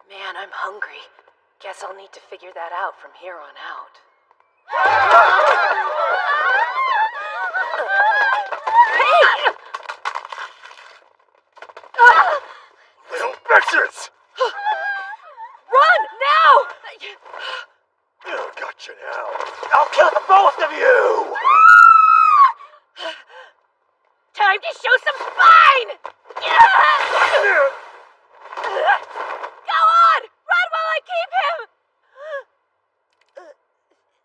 Man, I'm hungry. Guess I'll need to figure that out from here on out. Hey! Little bitches! Run, now! Oh, gotcha now. I'll kill the both of you! Time to show some spine! Go on! Run while I keep him!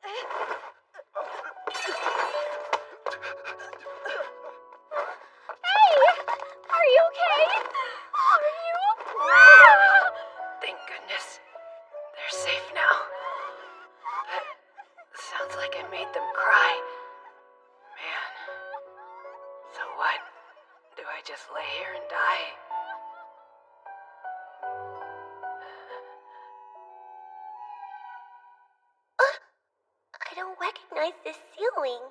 Hey! Are you okay? Are you? Thank goodness. They're safe now. That sounds like I made them cry. Man. So what? Do I just lay here and die? I don't recognize this ceiling.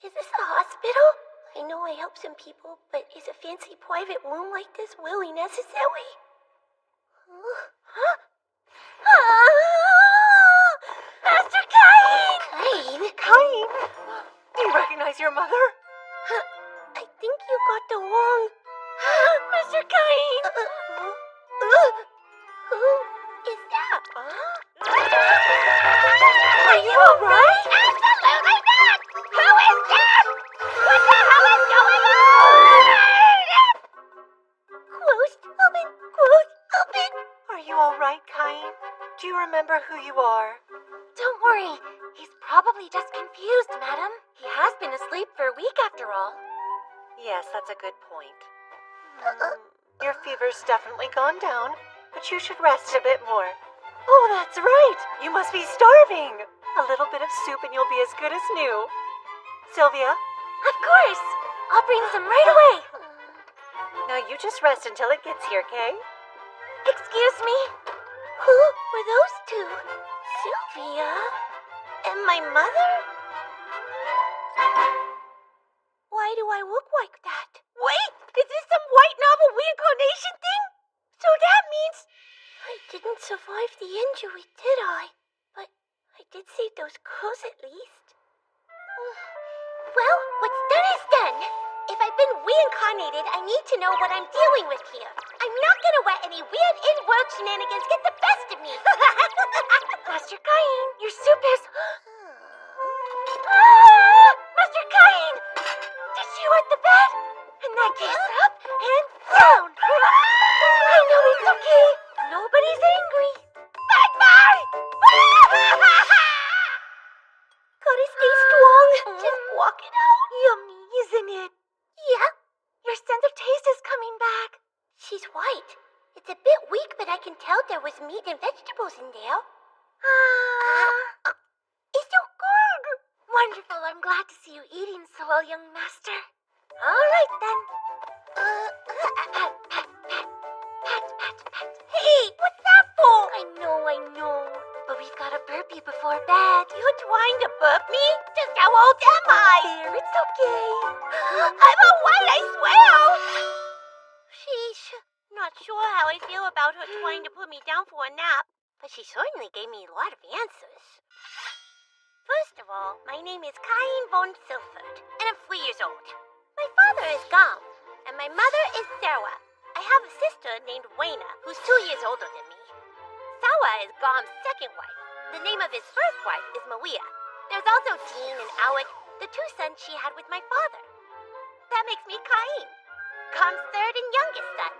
Is this a hospital? I know I help some people, but is a fancy private room like this really necessary? Master Cain! Cain! Do you recognize your mother? I think you got the wrong... Mr. Cain! Who is that? Are you alright? Absolutely not! Who is that? What the hell is going on? Close, open. Are you alright, Cain? Do you remember who you are? Don't worry. He's probably just confused, madam. He has been asleep for a week after all. Yes, that's a good point. Your fever's definitely gone down, but you should rest a bit more. Oh, that's right! You must be starving! A little bit of soup and you'll be as good as new. Sylvia? Of course. I'll bring some right away. Now you just rest until it gets here, Kay? Excuse me? Who were those two? Sylvia? And my mother? Why do I look like that? Wait! Is this some white novel reincarnation thing? So that means... I didn't survive the injury, did I? But I did save those curls at least. Well, what's done is done. If I've been reincarnated, I need to know what I'm dealing with here. I'm not gonna let any weird in-world shenanigans get the best of me. Master Cain, your soup is... Master Cain! Did you wet the bed? In that case, up and down. I know it's okay. Nobody's angry. Bye-bye! Gotta stay strong. Just walk it out. Yummy, isn't it? Yeah. Your sense of taste is coming back. She's right. It's a bit weak, but I can tell there was meat and vegetables in there. It's so good. Wonderful. I'm glad to see you eating so well, young master. All right, then. Hey, what's that for? I know. But we've got to burpee before bed. You're trying to burp me? Just how old am I? There, it's okay. I'm alright, I swear. Sheesh. Not sure how I feel about her trying to put me down for a nap, but she certainly gave me a lot of answers. First of all, my name is Cain von Silford, and I'm 3 years old. My father is Gom, and my mother is Sarah. I have a sister named Wayna, who's 2 years older than me. Sarah is Gom's second wife. The name of his first wife is Maria. There's also Dean and Alec, the 2 sons she had with my father. That makes me Cain, Gom's third and youngest son.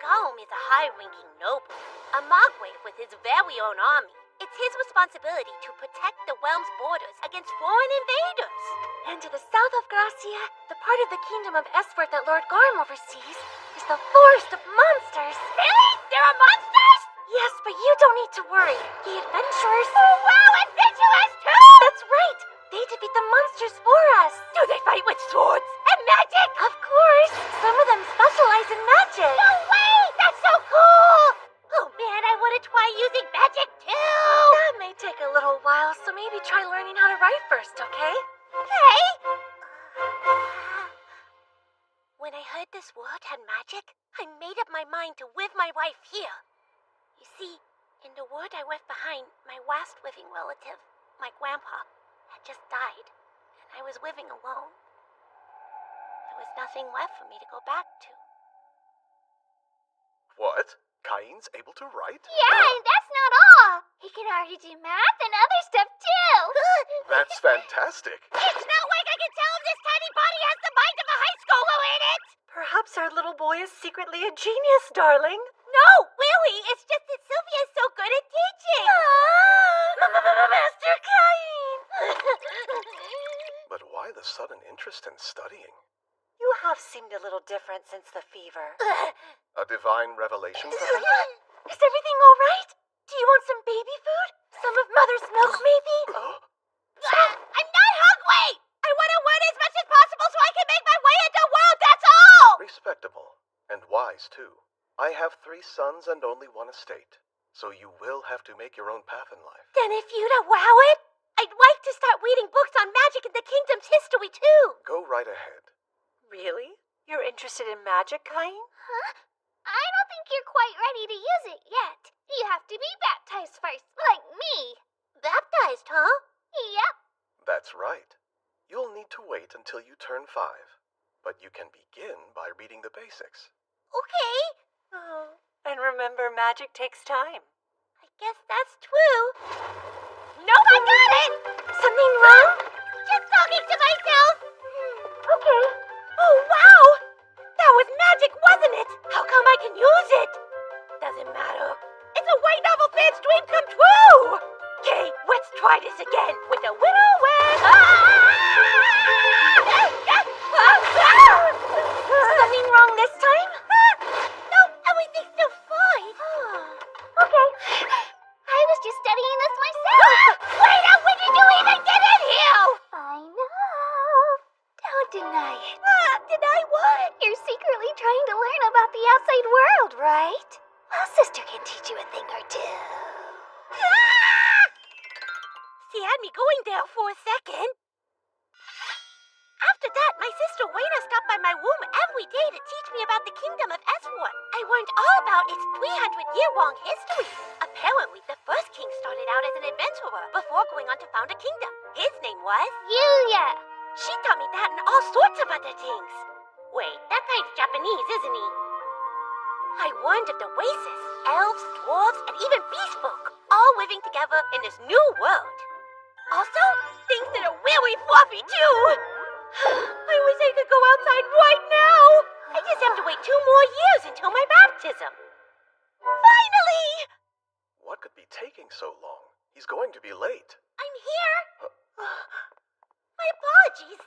Gom is a high-ranking noble, a Margrave with his very own army. It's his responsibility to protect the realm's borders against foreign invaders. And to the south of Gracia, the part of the kingdom of Esfort that Lord Garm oversees, is the forest of monsters. Really? There are monsters? Yes, but you don't need to worry. The adventurers... Oh, wow, adventurers too! That's right! They defeat the monsters for us. Do they fight with swords and magic? Of course! Some of them specialize in magic. No way! That's so cool! Oh man, I want to try using magic too! That may take a little while, so maybe try learning how to write first, okay? Okay. When When I heard this world had magic, I made up my mind to with my wife here. You see, in the world I left behind, my last living relative, my grandpa, had just died, and I was living alone. There was nothing left for me to go back to. What? Cain's able to write? Yeah, and that's not all. He can already do math and other stuff too. That's fantastic. It's not like I can tell if this tiny body has the mind of a high schooler in it! Perhaps our little boy is secretly a genius, darling. No, really, it's just that Sylvia's so good at teaching! Master Cain! But why the sudden interest in studying? You have seemed a little different since the fever. A divine revelation, perhaps? Is everything all right? Do you want some baby food? Some of Mother's milk, maybe? I'm not hungry! I want to learn as much as possible so I can make my way in the world, that's all! Respectable. And wise, too. I have 3 sons and only 1 estate. So you will have to make your own path in life. Then if you'd allow it, I'd like to start reading books on magic and the kingdom's history, too! Go right ahead. Really? You're interested in magic, Cain? Huh? I don't think you're quite ready to use it yet. You have to be baptized first, like me. Baptized, huh? Yep. That's right. You'll need to wait until you turn 5. But you can begin by reading the basics. Okay. Oh, and remember, magic takes time. I guess that's true. Nope, I got it! Something wrong? Just talking to myself. Okay. Oh, wow! That was magic, wasn't it? How come I can use it? Doesn't matter. It's a white novel fan's dream come true! Okay, let's try this again with a widow Something wrong this time? No, everything's still fine. Okay. I was just studying this myself. Wait up, when did you even get in here? I know. Don't deny it. Deny what? You're secretly trying to learn about the outside world, right? Well, sister can teach you a thing or two. She had me going there for a second. After that, my sister Wayna stopped by my room every day to teach me about the kingdom of Eswort. I learned all about its 300-year-long history. Apparently, the first king started out as an adventurer before going on to found a kingdom. His name was... Yuya. She taught me that and all sorts of other things. Wait, that guy's Japanese, isn't he? I learned of the races, elves, dwarves, and even beast folk, all living together in this new world. Also, things that are really fluffy, too. I wish I could go outside right now. I just have to wait 2 more years until my baptism. Finally! What could be taking so long? He's going to be late. I'm here. My apologies.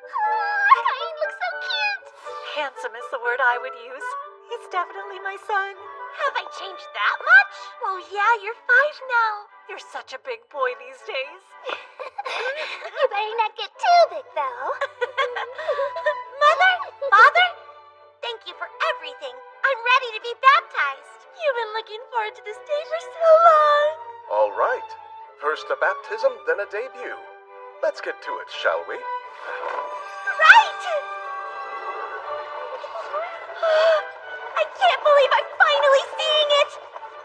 Cain looks so cute. Handsome is the word I would use. He's definitely my son. Have I changed that much? Oh yeah, you're 5 now. You're such a big boy these days. You better not get too big, though. Mother? Father? Thank you for everything. I'm ready to be baptized. You've been looking forward to this day for so long. All right. First a baptism, then a debut. Let's get to it, shall we? Right! I can't believe I'm finally seeing it!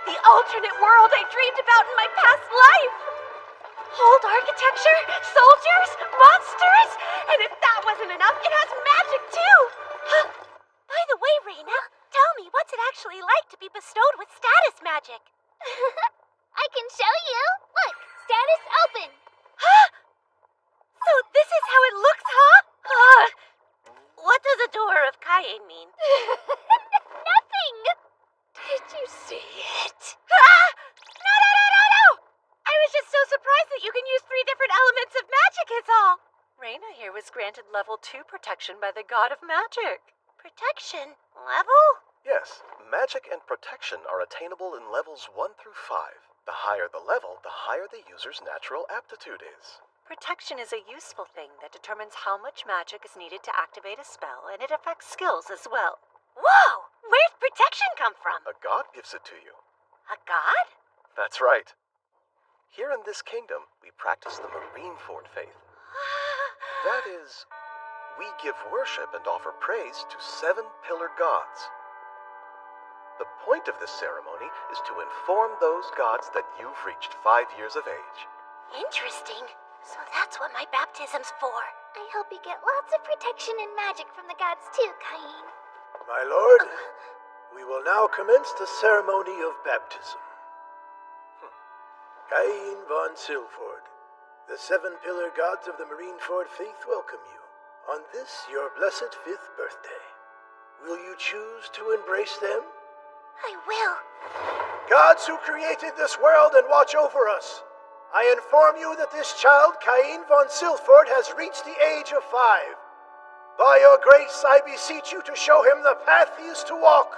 The alternate world I dreamed about in my past life! Old architecture, soldiers, monsters, and if that wasn't enough, it has magic too! By the way, Reina, tell me what's it actually like to be bestowed with status magic? I can show you. Look, status open. So this is how it looks, huh? What does the door of Kaye mean? Nothing. Did you see it? No! I was just so surprised that you can use 3 different elements of magic is all. Reina here was granted level 2 protection by the god of magic. Protection? Level? Yes, magic and protection are attainable in levels 1 through 5. The higher the level, the higher the user's natural aptitude is. Protection is a useful thing that determines how much magic is needed to activate a spell, and it affects skills as well. Whoa! Where's protection come from? A god gives it to you. A god? That's right. Here in this kingdom, we practice the Marineford faith. That is, we give worship and offer praise to 7 pillar gods. The point of this ceremony is to inform those gods that you've reached 5 years of age. Interesting. So that's what my baptism's for. I hope you get lots of protection and magic from the gods too, Cain. My lord, we will now commence the ceremony of baptism. Cain von Silford, the 7 pillar gods of the Marineford faith welcome you on this your blessed 5th birthday. Will you choose to embrace them? I will. Gods who created this world and watch over us, I inform you that this child, Cain von Silford, has reached the age of 5. By your grace, I beseech you to show him the path he is to walk.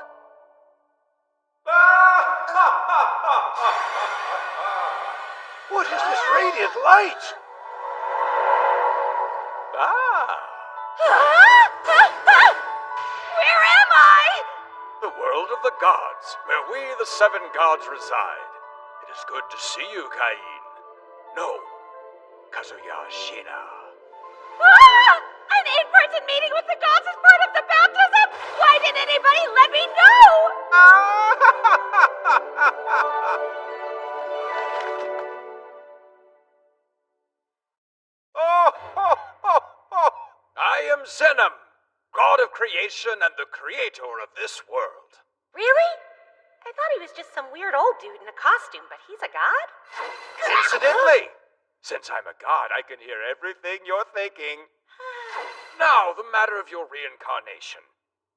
What is this radiant light? Where am I? The world of the gods, where we, the 7 gods, reside. It is good to see you, Cain. No, Kazuya Shina. An in-person meeting with the gods as part of the baptism? Why didn't anybody let me know? I am Zenom, god of creation and the creator of this world. Really? I thought he was just some weird old dude in a costume, but he's a god? Incidentally, since I'm a god, I can hear everything you're thinking. Now, the matter of your reincarnation,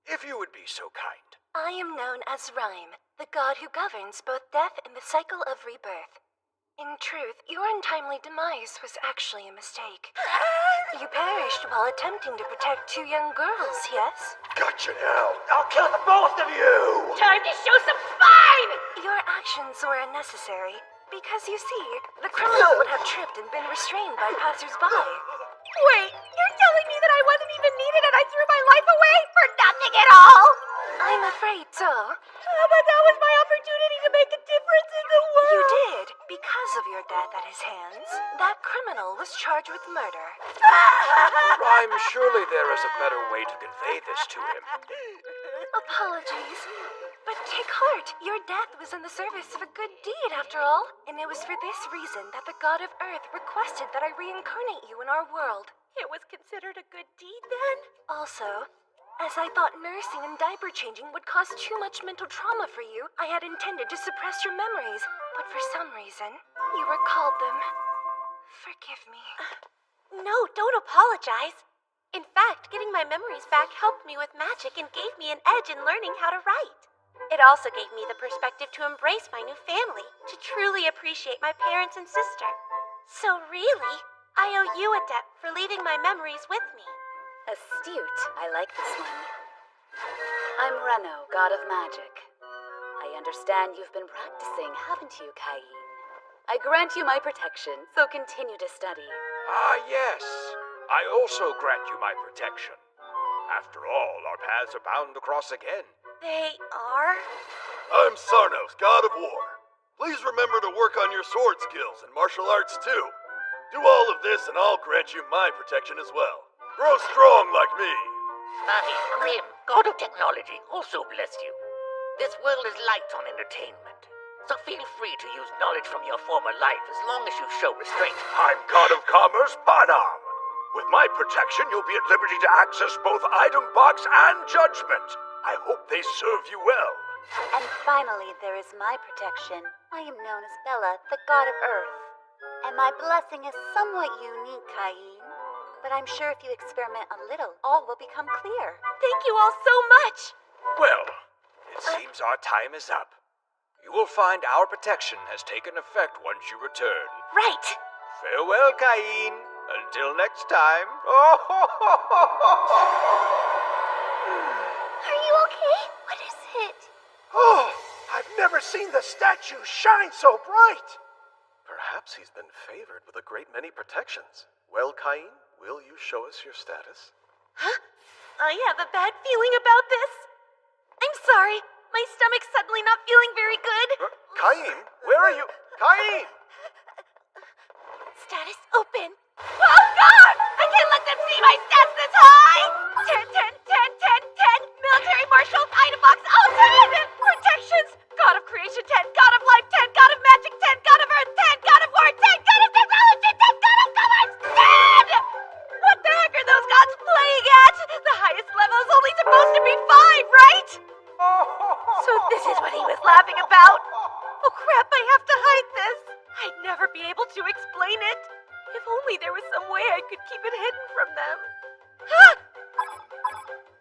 if you would be so kind. I am known as Rhyme, the god who governs both death and the cycle of rebirth. In truth, your untimely demise was actually a mistake. You perished while attempting to protect 2 young girls, yes? Gotcha now. I'll kill the both of you. Time to show some spine! Your actions were unnecessary, because you see, the criminal would have tripped and been restrained by passers-by. Wait, you're telling me that I wasn't even needed and I threw my life away for nothing at all? I'm afraid so. But that was my opportunity to make a difference in the world. You did, because of your death at his hands. That criminal was charged with murder. Rhyme, surely there is a better way to convey this to him. Apologies. But take heart, your death was in the service of a good deed, after all. And it was for this reason that the god of Earth requested that I reincarnate you in our world. It was considered a good deed then? Also, as I thought nursing and diaper changing would cause too much mental trauma for you, I had intended to suppress your memories. But for some reason, you recalled them. Forgive me. No, don't apologize. In fact, getting my memories back helped me with magic and gave me an edge in learning how to write. It also gave me the perspective to embrace my new family, to truly appreciate my parents and sister. So really, I owe you a debt for leaving my memories with me. Astute. I like this one. I'm Reno, god of magic. I understand you've been practicing, haven't you, Cain? I grant you my protection, so continue to study. Ah, yes. I also grant you my protection. After all, our paths are bound to cross again. They are? I'm Sarnos, god of war. Please remember to work on your sword skills and martial arts too. Do all of this and I'll grant you my protection as well. Grow strong like me. I, Grim, god of technology, also bless you. This world is light on entertainment, so feel free to use knowledge from your former life as long as you show restraint. I'm god of commerce, Panam. With my protection, you'll be at liberty to access both item box and judgment. I hope they serve you well. And finally, there is my protection. I am known as Bella, the god of Earth. And my blessing is somewhat unique, Cain. But I'm sure if you experiment a little, all will become clear. Thank you all so much! Well, it seems our time is up. You will find our protection has taken effect once you return. Right! Farewell, Cain. Until next time. Are you okay? What is it? Oh, I've never seen the statue shine so bright. Perhaps he's been favored with a great many protections. Well, Cain, will you show us your status? Huh? I have a bad feeling about this. I'm sorry. My stomach's suddenly not feeling very good. Cain, where are you? Cain! Status open. Oh God! I can't let them see my stats this high! laughing about? Oh crap, I have to hide this. I'd never be able to explain it. If only there was some way I could keep it hidden from them. Ah!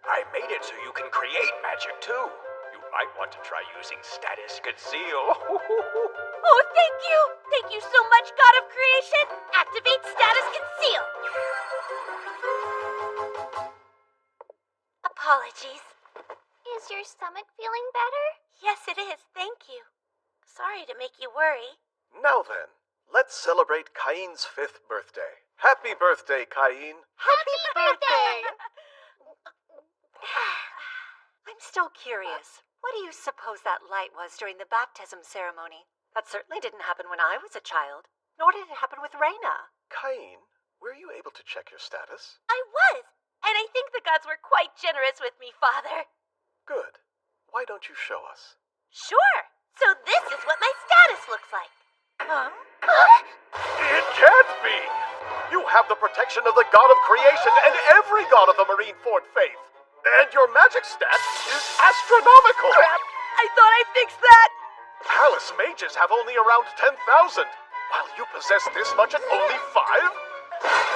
I made it so you can create magic too. You might want to try using status conceal. Oh, thank you! Thank you so much, God of Creation! Activate status conceal! Apologies. Is your stomach feeling better? Yes, it is, thank you. Sorry to make you worry. Now then, let's celebrate Cain's 5th birthday. Happy birthday, Cain! Happy birthday! I'm still curious. What do you suppose that light was during the baptism ceremony? That certainly didn't happen when I was a child. Nor did it happen with Reina. Cain, were you able to check your status? I was, and I think the gods were quite generous with me, Father. Good. Why don't you show us? Sure. So this is what my status looks like. Huh? It can't be! You have the protection of the god of creation and every god of the Marineford faith. And your magic stat is astronomical! Crap! I thought I fixed that! Palace mages have only around 10,000, while you possess this much at only 5?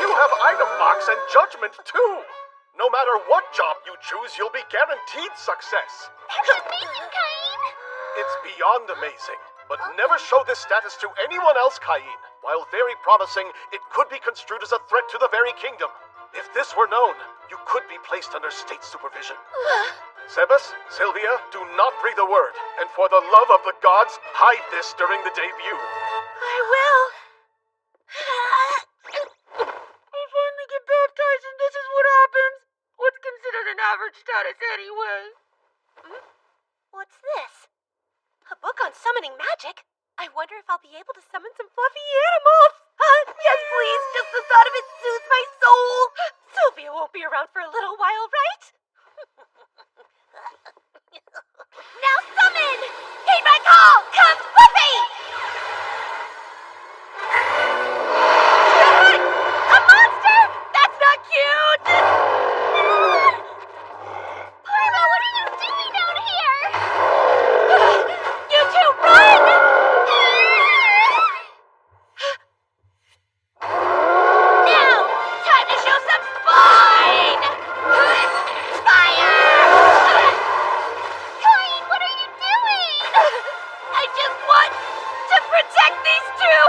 You have item box and judgment too! No matter what job you choose, you'll be guaranteed success. That's amazing, Cain! It's beyond amazing, but never show this status to anyone else, Cain. While very promising, it could be construed as a threat to the very kingdom. If this were known, you could be placed under state supervision. Sebas, Sylvia, do not breathe a word, and for the love of the gods, hide this during the debut. I will. I finally get baptized and this is what happens. What's considered an average status anyway? What's this? A book on summoning magic? I wonder if I'll be able to summon some fluffy animals. Yes, please. Just the thought of it soothes my soul. Sylvia won't be around for a little while, right? Now summon! Heed my call! Come, Fluffy! A monster? That's not cute! Parma, what are you doing down here? You two, run! Now, time to show some spine! Fire! Cain, what are you doing? I just want to protect these two!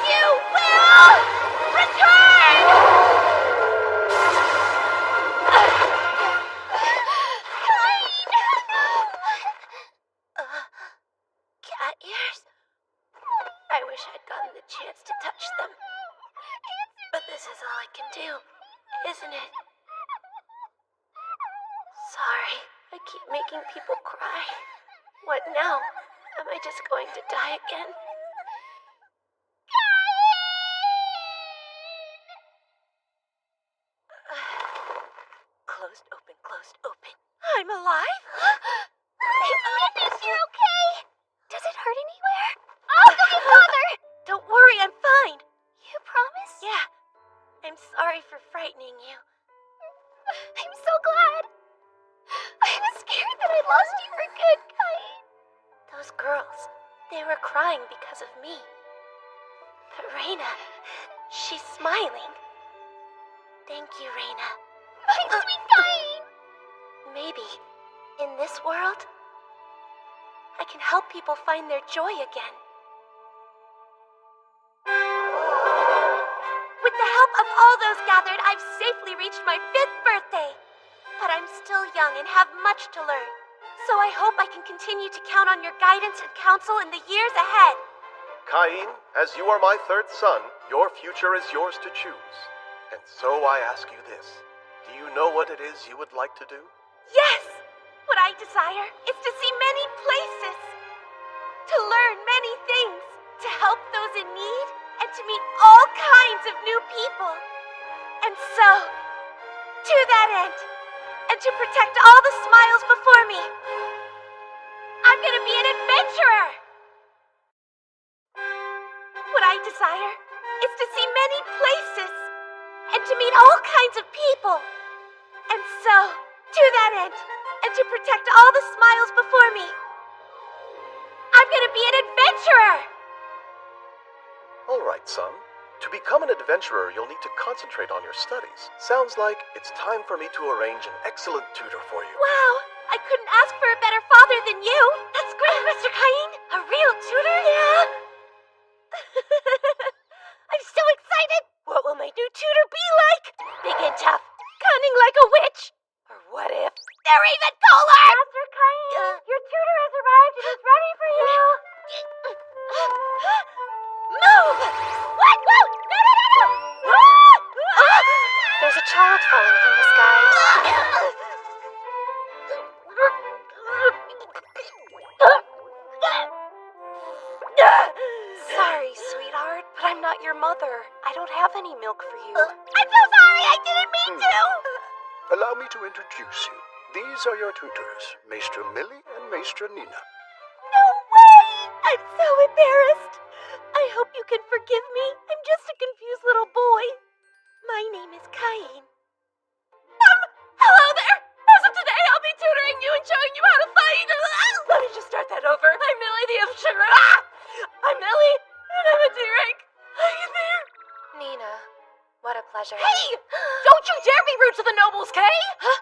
You will return! Cat ears? I wish I'd gotten the chance to touch them. But this is all I can do, isn't it? Sorry, I keep making people cry. What now? Am I just going to die again? Closed, open, closed, open. I'm alive? Goodness, you're okay? Does it hurt anywhere? I'll go get Father! Don't worry, I'm fine. You promise? Yeah. I'm sorry for frightening you. I'm so glad. I was scared that I lost you for good, Cain. Those girls, they were crying because of me. But Reina, she's smiling. Thank you, Reina. My sweet Cain! Maybe, in this world, I can help people find their joy again. With the help of all those gathered, I've safely reached my 5th birthday. But I'm still young and have much to learn. So I hope I can continue to count on your guidance and counsel in the years ahead. Cain, as you are my 3rd son, your future is yours to choose. And so I ask you this. Do you know what it is you would like to do? Yes! What I desire is to see many places, to learn many things, to help those in need, and to meet all kinds of new people. And so, to that end, and to protect all the smiles before me, I'm gonna be an adventurer! What I desire is to see many places, and to meet all kinds of people. And so, to that end, and to protect all the smiles before me. I'm gonna be an adventurer! All right, son. To become an adventurer, you'll need to concentrate on your studies. Sounds like it's time for me to arrange an excellent tutor for you. Wow, I couldn't ask for a better father than you. That's great, Mr. Cain. A real tutor? Yeah. I'm so excited. What will my new tutor be like? Big and tough, cunning like a witch. Or what if they're even cooler? Master Cain, your tutor has arrived and is ready for you. Move! What? Whoa! No, no, no, no! Ah! There's a child falling from the sky. Sorry, sweetheart, but I'm not your mother. I don't have any milk for you. I'm so sorry! I didn't mean to! Allow me to introduce you. These are your tutors, Maestra Millie and Maestra Nina. No way! I'm so embarrassed. I hope you can forgive me. I'm just a confused little boy. My name is Cain. Hello there! As of today, I'll be tutoring you and showing you how to fight. Let me just start that over. I'm Millie the Adventurer. I'm Millie, and I'm a D-rank. Are you there? Nina, what a pleasure. Hey! Don't you dare be rude to the nobles, Kay! Huh?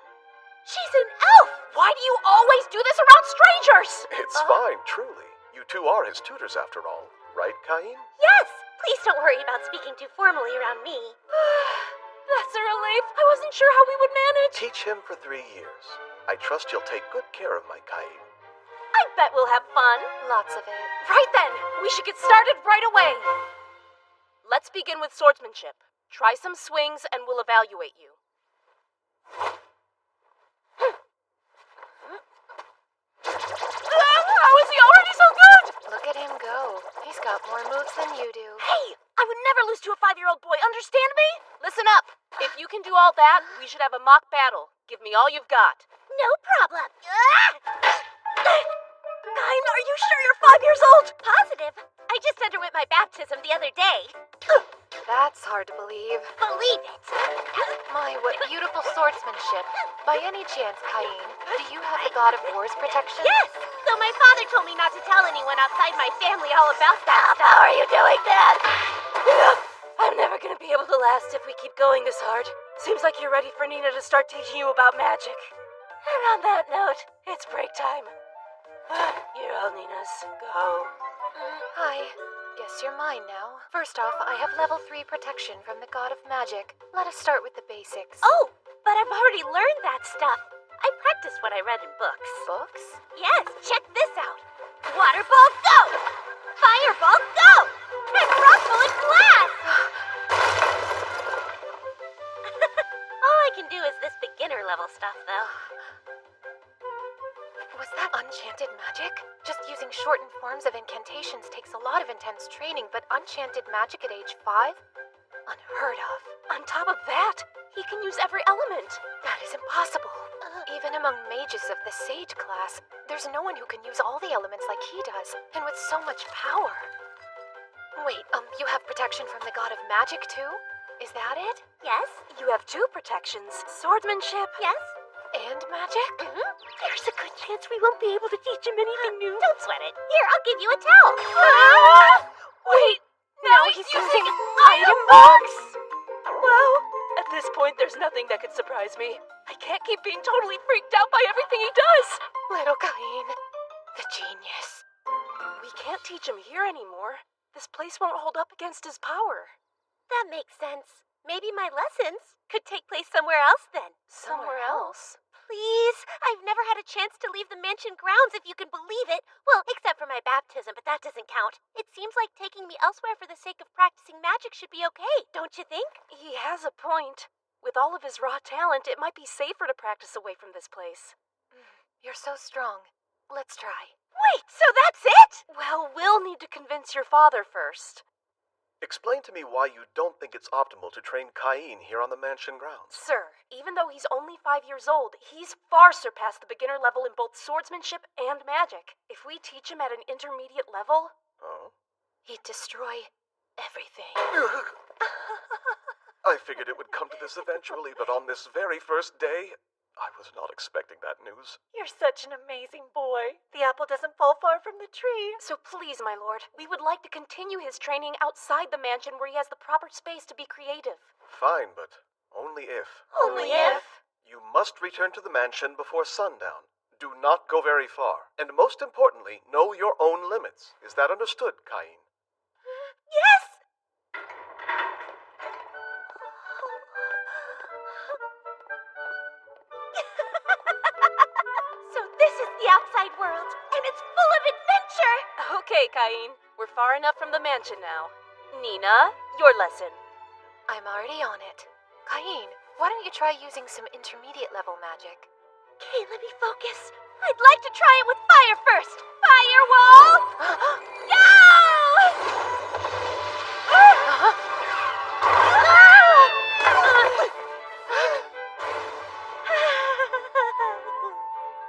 She's an elf! Why do you always do this around strangers? It's fine, truly. You two are his tutors after all. Right, Cain? Yes! Please don't worry about speaking too formally around me. That's a relief. I wasn't sure how we would manage. Teach him for 3 years. I trust you'll take good care of my Cain. I bet we'll have fun. Lots of it. Right then, we should get started right away. Let's begin with swordsmanship. Try some swings and we'll evaluate you. How is he already so good? Look at him go. He's got more moves than you do. Hey, I would never lose to a 5-year-old boy, understand me? Listen up. If you can do all that, we should have a mock battle. Give me all you've got. No problem. Cain, are you sure you're 5 years old? Positive. I just underwent my baptism the other day. That's hard to believe. Believe it. My, what beautiful swordsmanship. By any chance, Cain, do you have the God of War's protection? Yes. So my father told me not to tell anyone outside my family all about that stuff. How are you doing that? I'm never gonna be able to last if we keep going this hard. Seems like you're ready for Nina to start teaching you about magic. And on that note, it's break time. You're all Nina's. Go. Hi. Guess you're mine now. First off, I have level 3 protection from the God of Magic. Let us start with the basics. Oh, but I've already learned that stuff. I practiced what I read in books. Books? Yes, check this out. Water ball, go! Fireball, go! And rock bullet blast! All I can do is this beginner level stuff, though. Was that enchanted magic? Just using shortened forms of incantations takes a lot of intense training, but enchanted magic at age 5? Unheard of. On top of that, he can use every element. That is impossible. Even among mages of the Sage class, there's no one who can use all the elements like he does, and with so much power. Wait, you have protection from the God of Magic too? Is that it? Yes. You have 2 protections. Swordsmanship. Yes. And magic? There's a good chance we won't be able to teach him anything new. Don't sweat it. Here, I'll give you a towel. Wait, now he's using item box? Well, at this point, there's nothing that could surprise me. I can't keep being totally freaked out by everything he does. Little Cain, the genius. We can't teach him here anymore. This place won't hold up against his power. That makes sense. Maybe my lessons could take place somewhere else then. Somewhere else? Please, I've never had a chance to leave the mansion grounds, if you can believe it. Well, except for my baptism, but that doesn't count. It seems like taking me elsewhere for the sake of practicing magic should be okay, don't you think? He has a point. With all of his raw talent, it might be safer to practice away from this place. You're so strong. Let's try. Wait, so that's it? Well, we'll need to convince your father first. Explain to me why you don't think it's optimal to train Cain here on the mansion grounds. Sir, even though he's only 5 years old, he's far surpassed the beginner level in both swordsmanship and magic. If we teach him at an intermediate level, He'd destroy everything. I figured it would come to this eventually, but on this very first day, I was not expecting that news. You're such an amazing boy. The apple doesn't fall far from the tree. So please, my lord, we would like to continue his training outside the mansion where he has the proper space to be creative. Fine, but only if. Only if. You must return to the mansion before sundown. Do not go very far. And most importantly, know your own limits. Is that understood, Cain? Yes! So this is the outside world, and it's full of adventure! Okay, Cain, we're far enough from the mansion now. Nina, your lesson. I'm already on it. Cain, why don't you try using some intermediate level magic? Okay, let me focus. I'd like to try it with fire first. Firewall! Go!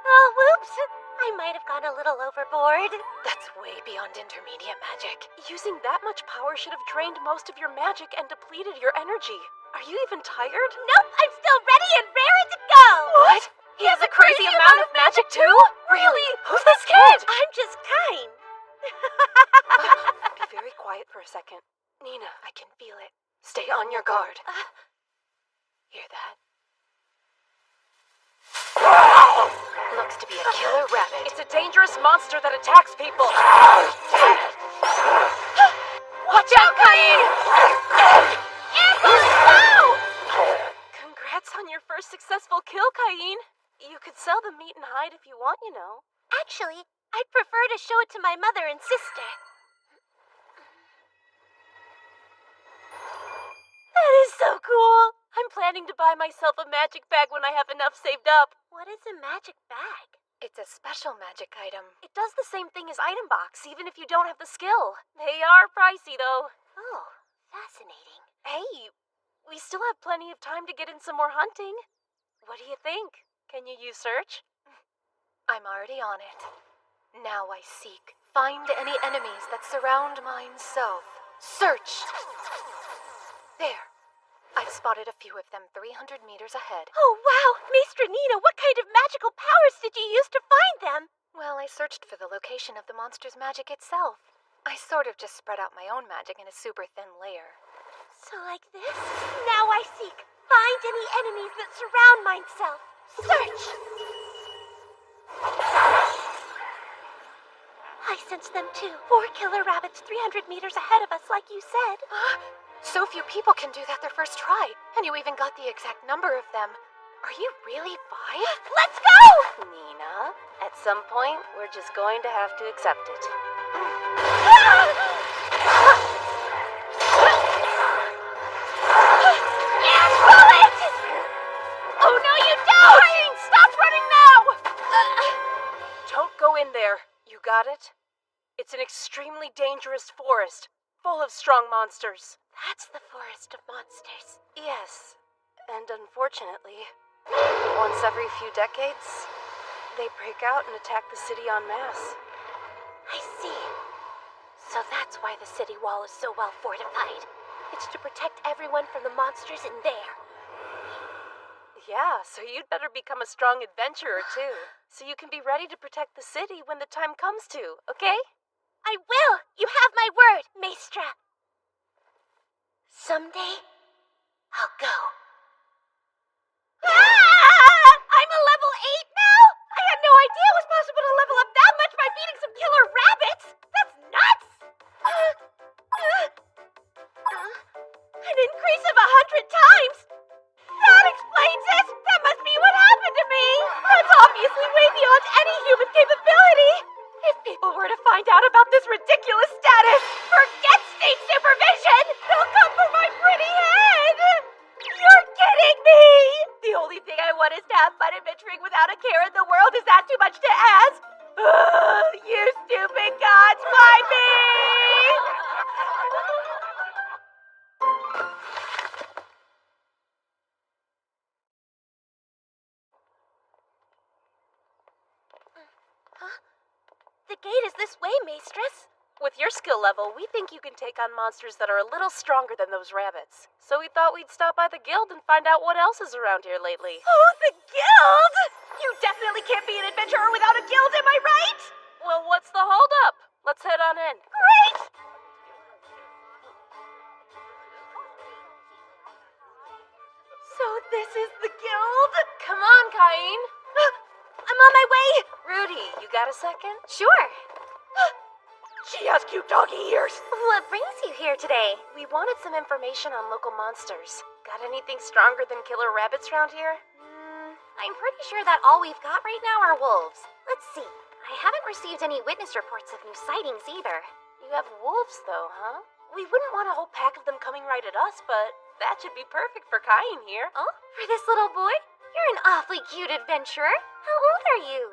Oh, whoops. I might have gone a little overboard. That's way beyond intermediate magic. Using that much power should have drained most of your magic and depleted your energy. Are you even tired? Nope, I'm still ready and raring to go. What? He has a crazy amount of magic too? Really? Who's this kid? I'm just kind. Be very quiet for a second. Nina, I can feel it. Stay on your guard. Hear that? Looks to be a killer rabbit. It's a dangerous monster that attacks people. Watch out, Cain! Congrats on your first successful kill, Cain. You could sell the meat and hide if you want, you know. Actually, I'd prefer to show it to my mother and sister. That is so cool. I'm planning to buy myself a magic bag when I have enough saved up. What is a magic bag? It's a special magic item. It does the same thing as Item Box, even if you don't have the skill. They are pricey, though. Oh, fascinating. Hey, we still have plenty of time to get in some more hunting. What do you think? Can you use search? I'm already on it. Now I seek. Find any enemies that surround mine south. Search! There. I've spotted a few of them 300 meters ahead. Oh, wow! Maestra Nina, what kind of magical powers did you use to find them? Well, I searched for the location of the monster's magic itself. I sort of just spread out my own magic in a super thin layer. So like this? Now I seek. Find any enemies that surround myself. Search! I sense them too. 4 killer rabbits 300 meters ahead of us, like you said. So few people can do that their first try, and you even got the exact number of them. Are you really 5? Let's go! Nina, at some point, we're just going to have to accept it. Bullet! Oh, no, you don't! Cain, stop running now! Don't go in there. You got it? It's an extremely dangerous forest, full of strong monsters. That's the forest of monsters. Yes, and unfortunately, once every few decades, they break out and attack the city en masse. I see. So that's why the city wall is so well fortified. It's to protect everyone from the monsters in there. Yeah, so you'd better become a strong adventurer too, so you can be ready to protect the city when the time comes to, okay? I will! You have my word, Maestra! Someday, I'll go. I'm a level 8 now? I had no idea it was possible to level up that much by feeding some killer rabbits! That's nuts! An increase of 100 times? That explains it! That must be what happened to me! That's obviously way beyond any human capability! If people were to find out about this ridiculous status, forget state supervision! They'll come for my pretty head! You're kidding me! The only thing I want is to have fun adventuring without a care in the world. Is that too much to ask? You stupid gods, why me? The gate is this way, Maestress. With your skill level, we think you can take on monsters that are a little stronger than those rabbits. So we thought we'd stop by the guild and find out what else is around here lately. Oh, the guild! You definitely can't be an adventurer without a guild, am I right? Well, what's the holdup? Let's head on in. Great! So this is the guild? Come on, Cain. I'm on my way! Rudy, you got a second? Sure. She has cute doggy ears. What brings you here today? We wanted some information on local monsters. Got anything stronger than killer rabbits around here? I'm pretty sure that all we've got right now are wolves. Let's see. I haven't received any witness reports of new sightings either. You have wolves, though, huh? We wouldn't want a whole pack of them coming right at us, but that should be perfect for Cain here. Oh, for this little boy? You're an awfully cute adventurer. How old are you?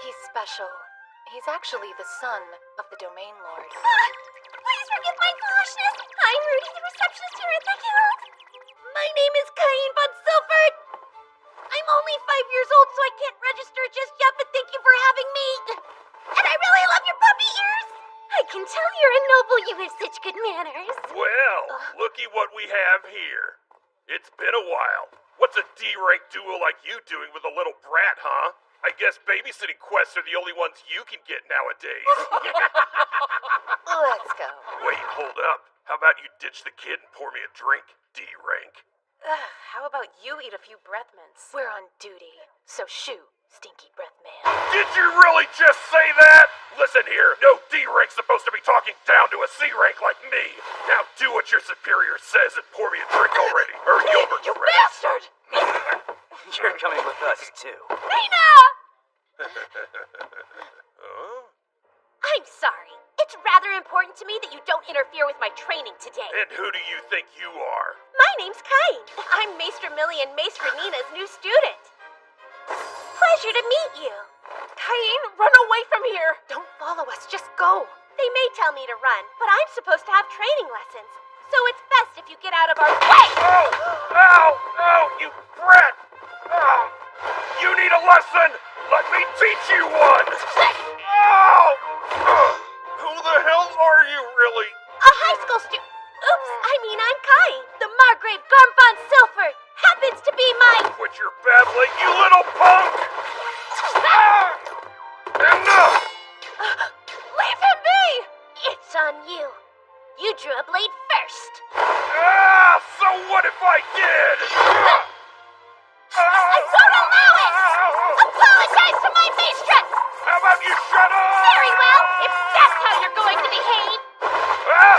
He's special. He's actually the son of the Domain Lord. Please forgive my foolishness. I'm Rudy, the receptionist here at the guild. My name is Cain von Silford. I'm only 5 years old, so I can't register just yet, but thank you for having me. And I really love your puppy ears. I can tell you're a noble. You have such good manners. Well, looky what we have here. It's been a while. What's a D-rank duo like you doing with a little brat, huh? I guess babysitting quests are the only ones you can get nowadays. Let's go. Wait, hold up. How about you ditch the kid and pour me a drink, D-rank? How about you eat a few breath mints? We're on duty, so shoo, stinky breath man. Did you really just say that? Listen here, no D-rank's supposed to be talking down to a C-rank like me. Now do what your superior says and pour me a drink already, or Gilbert's You ready. bastard! You're coming with us, too. Nina! Huh? I'm sorry. It's rather important to me that you don't interfere with my training today. And who do you think you are? My name's Cain. I'm Maester Millie and Maester Nina's new student. Pleasure to meet you. Cain, run away from here! Don't follow us, just go! They may tell me to run, but I'm supposed to have training lessons. So it's best if you get out of our way! Oh! Ow! Ow! You brat! Oh! You need a lesson! Let me teach you one! Ow! Who the hell are you, really? A high school student. Oops, I'm Cain. The Margrave Garm von Silford happens to be my... Quit your babbling, you little punk! Ah! Enough! Leave him be! It's on you. You drew a blade first. Ah! So what if I did? I won't allow it! Apologize to my mistress! How about you shut up? Very well, if that's how you're going to behave. Ah!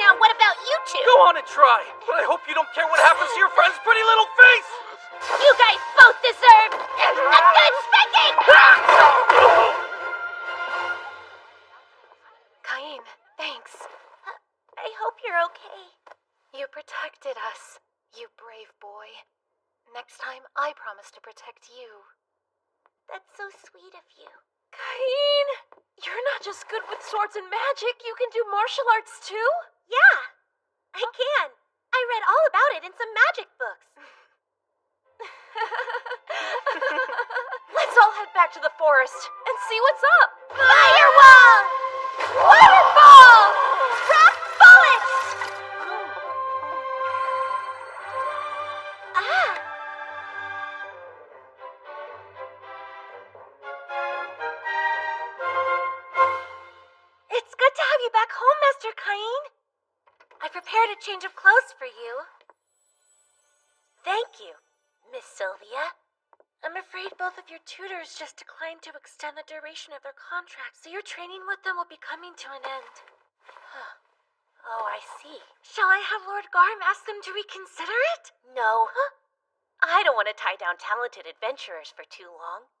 Now what about you two? Go on and try, but I hope you don't care what happens to your friend's pretty little face! You guys both deserve a good spanking! Cain, thanks. I hope you're okay. You protected us, you brave boy. Next time, I promise to protect you. That's so sweet of you. Cain! You're not just good with swords and magic, you can do martial arts too? Yeah, I can. I read all about it in some magic books. Let's all head back to the forest and see what's up. Firewall! Waterfall! Rock bullets! Ah! It's good to have you back home, Master Cain. I prepared a change of clothes for you. Thank you, Miss Sylvia. I'm afraid both of your tutors just declined to extend the duration of their contracts, so your training with them will be coming to an end. Oh, I see. Shall I have Lord Garm ask them to reconsider it? No. I don't want to tie down talented adventurers for too long.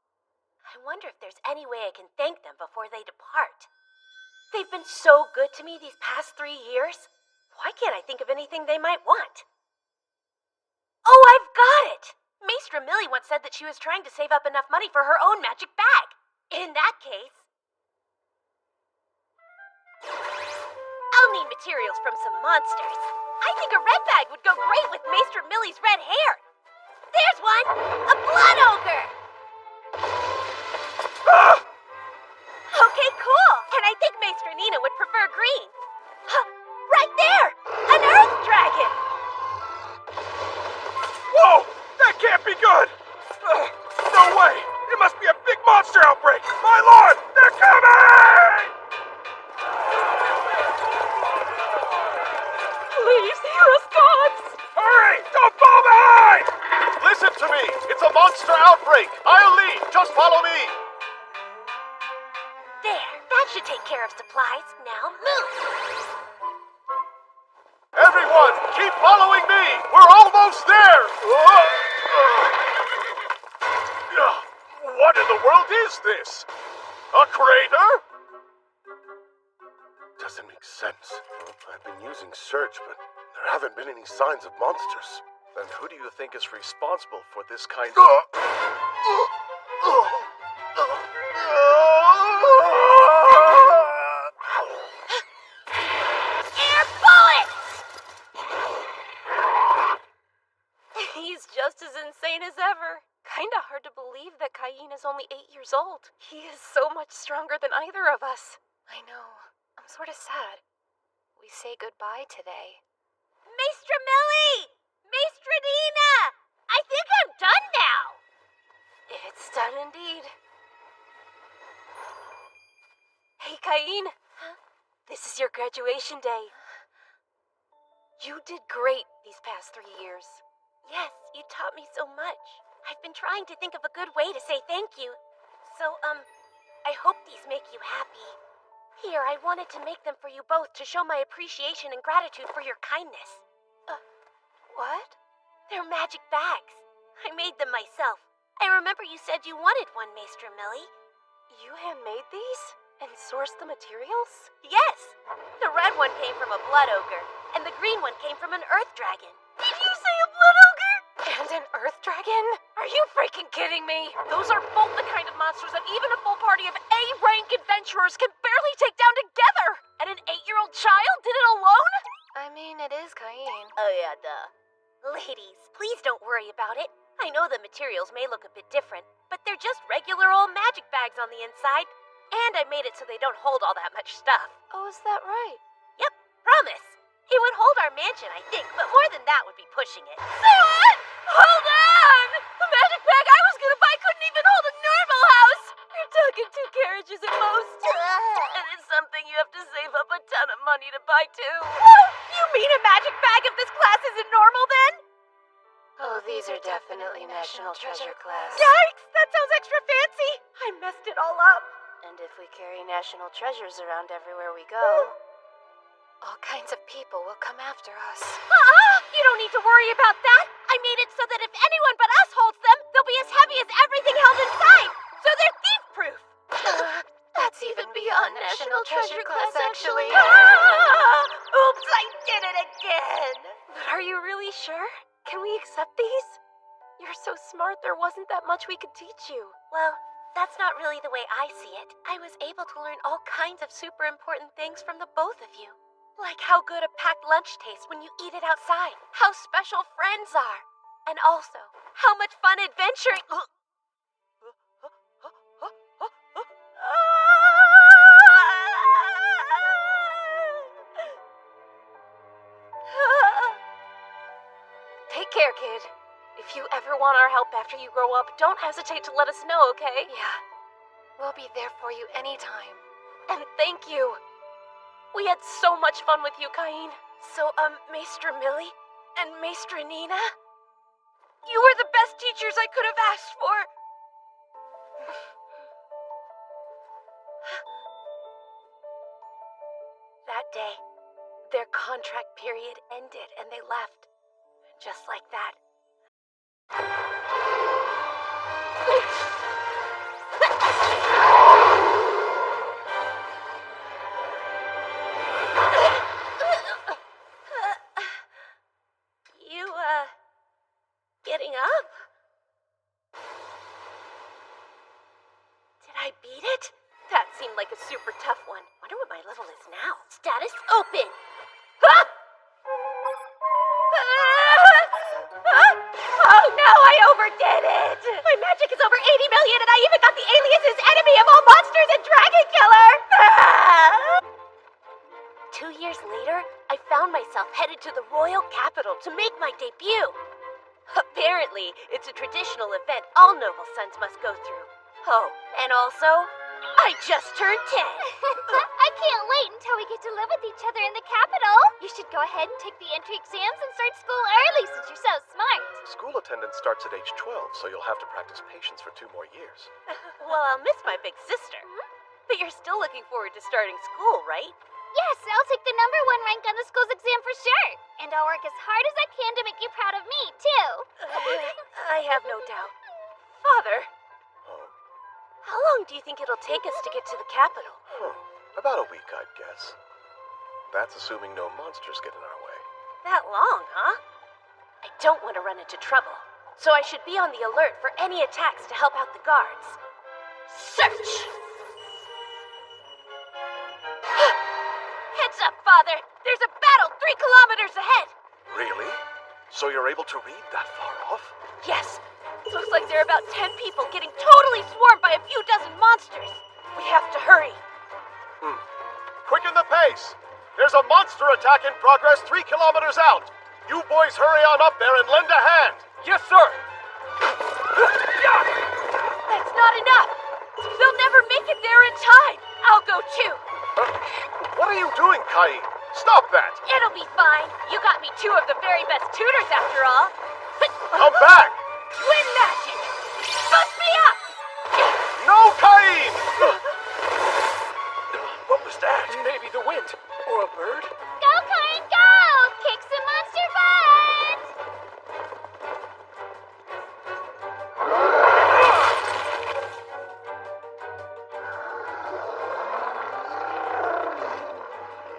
I wonder if there's any way I can thank them before they depart. They've been so good to me these past 3 years. Why can't I think of anything they might want? Oh, I've got it! Maester Millie once said that she was trying to save up enough money for her own magic bag. In that case, I'll need materials from some monsters. I think a red bag would go great with Maester Millie's red hair. There's one! A blood ogre! Ah! Okay, cool. And I think Maester Nina would prefer green. Huh, right there! An earth dragon! Whoa! That can't be good! No way! It must be a big monster outbreak! My lord! They're coming! Please hear us, gods! Hurry! Don't fall behind! Listen to me! It's a monster outbreak! I'll lead! Just follow me! There, that should take care of supplies. Now move! Everyone, keep following me! We're almost there! What in the world is this? A crater? Doesn't make sense. I've been using search, but there haven't been any signs of monsters. Then who do you think is responsible for this kind of... Air bullets! He's just as insane as ever. Kinda hard to believe that Cain is only 8 years old. He is so much stronger than either of us. I know. I'm sort of sad. We say goodbye today. Maestra Millie! Maestra Nina! I think I'm done now! It's done indeed. Hey, Cain. Huh? This is your graduation day. You did great these past 3 years. Yes, you taught me so much. I've been trying to think of a good way to say thank you. So, I hope these make you happy. Here, I wanted to make them for you both to show my appreciation and gratitude for your kindness. What? They're magic bags. I made them myself. I remember you said you wanted one, Maestra Millie. You handmade these? And sourced the materials? Yes! The red one came from a blood ogre, and the green one came from an earth dragon. Did you say a blood ogre? And an earth dragon? Are you freaking kidding me? Those are both the kind of monsters that even a full party of A-rank adventurers can barely take down together! And an 8-year-old child did it alone? I mean, it is Cain. Oh yeah, duh. Ladies, please don't worry about it. I know the materials may look a bit different, but they're just regular old magic bags on the inside. And I made it so they don't hold all that much stuff. Oh, is that right? Yep, promise. It would hold our mansion, I think, but more than that would be pushing it. Say what? Hold on! The magic bag I was gonna buy couldn't even hold a normal house! You're talking 2 carriages at most. And it's something you have to save up a ton of money to buy, too. You mean a magic bag of this class isn't normal, then? Oh, these are definitely National Treasure class. Yikes! That sounds extra fancy! I messed it all up. And if we carry national treasures around everywhere we go, all kinds of people will come after us. You don't need to worry about that. I made it so that if anyone but us holds them, they'll be as heavy as everything held inside. So they're thief-proof. That's even beyond National Treasure class, actually. Oops, I did it again. But are you really sure? Can we accept these? You're so smart, there wasn't that much we could teach you. Well, that's not really the way I see it. I was able to learn all kinds of super important things from the both of you. Like how good a packed lunch tastes when you eat it outside. How special friends are. And also, how much fun adventuring... Take care, kid. If you ever want our help after you grow up, don't hesitate to let us know, okay? Yeah. We'll be there for you anytime. And thank you. We had so much fun with you, Cain. So, Maestra Millie and Maestra Nina? You were the best teachers I could have asked for. That day, their contract period ended and they left. Just like that. You, getting up? Did I beat it? That seemed like a super tough one. Wonder what my level is now. Status open. Ah! Ah! The alias is enemy of all monsters and dragon killer! 2 years later, I found myself headed to the royal capital to make my debut. Apparently, it's a traditional event all noble sons must go through. Oh, and also, I just turned 10. I can't wait until we get to live with each other in the capital. You should go ahead and take the entry exams and start school early since you're so smart. School attendance starts at age 12, so you'll have to practice patience for 2 more years. Well, I'll miss my big sister. But you're still looking forward to starting school, right? Yes, I'll take the #1 rank on the school's exam for sure. And I'll work as hard as I can to make you proud of me, too. I have no doubt. Father, Oh, how long do you think it'll take us to get to the capital? about a week, I'd guess. That's assuming no monsters get in our way. That long, huh? I don't want to run into trouble, so I should be on the alert for any attacks to help out the guards. Search! Heads up, Father! There's a battle 3 kilometers ahead! Really? So you're able to read that far off? Yes. It looks like there are about 10 people getting totally swarmed by a few dozen monsters. We have to hurry. Quicken the pace! There's a monster attack in progress 3 kilometers out! You boys hurry on up there and lend a hand! Yes, sir! That's not enough. They'll never make it there in time. I'll go too. What are you doing, Kai? Stop that! It'll be fine. You got me 2 of the very best tutors after all. Come back! Twin magic! Boost me up! No, Kai! What was that? Maybe the wind. Or a bird? Go, Karin, go! Kick some monster butt!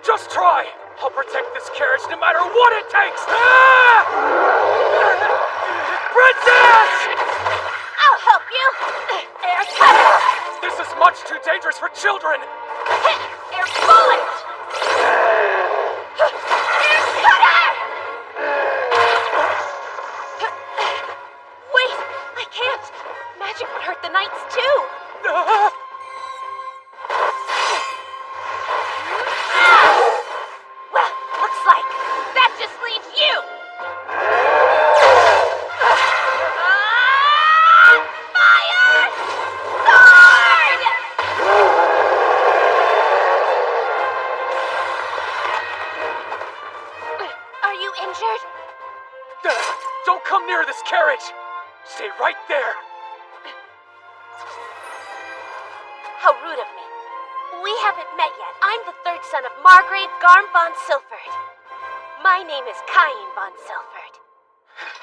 Just try! I'll protect this carriage no matter what it takes! Ah! Princess! I'll help you. Air cutter! This is much too dangerous for children! Air bullet! Air cutter! Wait, I can't. Magic would hurt the knights too. Well, looks like that just leaves you. Fire! Sword! Are you injured? Don't come near this carriage! Stay right there! How rude of me. We haven't met yet. I'm the 3rd son of Margrave Garm von Silford. My name is Cain von Silford.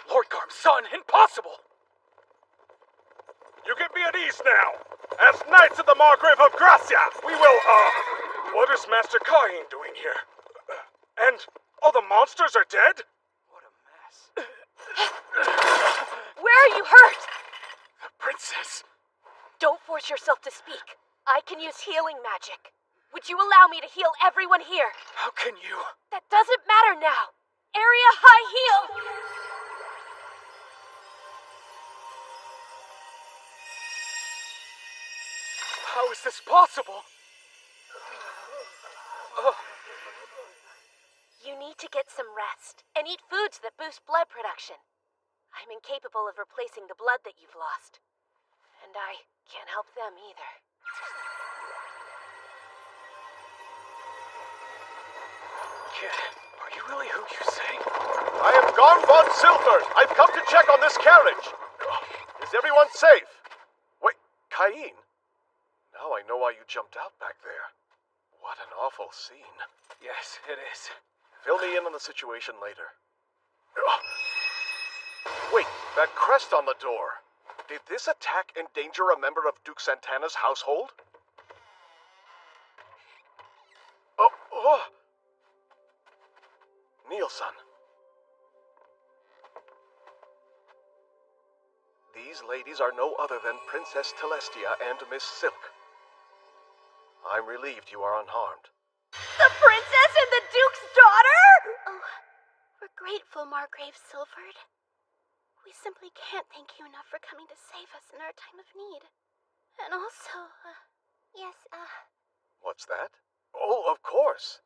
Lord Garm's son, impossible! You can be at ease now. As Knights of the Margrave of Gracia, we will, what is Master Cain doing here? And all the monsters are dead? What a mess. Where are you hurt? The princess. Don't force yourself to speak. I can use healing magic. Would you allow me to heal everyone here? How can you? That doesn't matter now. Area high heal! How is this possible? You need to get some rest and eat foods that boost blood production. I'm incapable of replacing the blood that you've lost. And I can't help them either. Kid, are you really who you say? I am Garm von Silford. I've come to check on this carriage. Is everyone safe? Wait, Cain? Now I know why you jumped out back there. What an awful scene. Yes, it is. Fill me in on the situation later. Wait, that crest on the door. Did this attack endanger a member of Duke Santana's household? Oh. Nielsen. These ladies are no other than Princess Telestia and Miss Silk. I'm relieved you are unharmed. The princess and the duke's daughter? Oh, we're grateful, Margrave Silford. We simply can't thank you enough for coming to save us in our time of need. And also, yes, What's that? Oh, of course.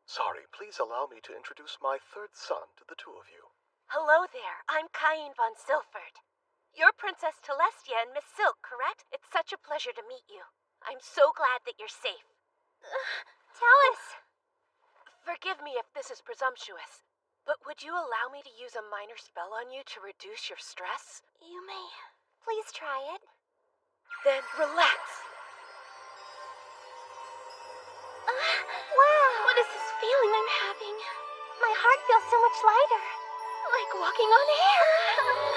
Sorry, please allow me to introduce my third son to the two of you. Hello there, I'm Cain von Silford. You're Princess Telestia and Miss Silk, correct? It's such a pleasure to meet you. I'm so glad that you're safe. tell us. Forgive me if this is presumptuous, but would you allow me to use a minor spell on you to reduce your stress? You may. Please try it. Then relax. Wow! What is this feeling I'm having? My heart feels so much lighter. Like walking on air.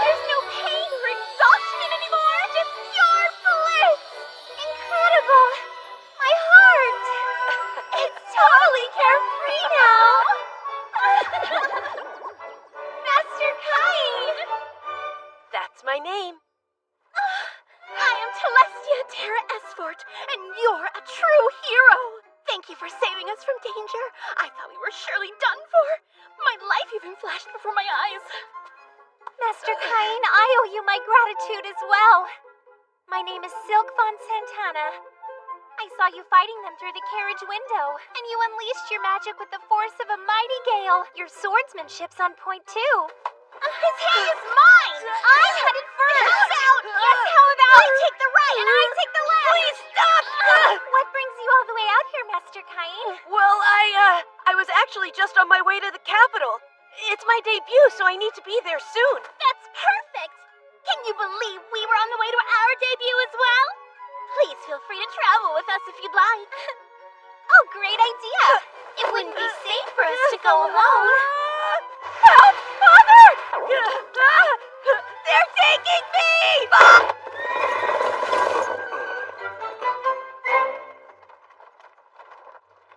There's no pain or exhaustion anymore. Just pure bliss. Incredible. My heart. It's totally carefree now. Master Cain. That's my name. I am Telestia Terra Esfort, and you're a true hero. Thank you for saving us from danger. I thought we were surely done for. My life even flashed before my eyes. Master Cain, I owe you my gratitude as well. My name is Silk von Santana. I saw you fighting them through the carriage window, and you unleashed your magic with the force of a mighty gale. Your swordsmanship's on point, too. His hay is mine! I'm headed first! How about? Yes, how about? I take the right, and I take the left! Please stop! What brings you all the way out here, Master Cain? Well, I was actually just on my way to the capital. It's my debut, so I need to be there soon. That's perfect! Can you believe we were on the way to our debut as well? Please feel free to travel with us if you'd like. Oh, great idea! It wouldn't be safe for us to go alone. Help! Father! They're taking me!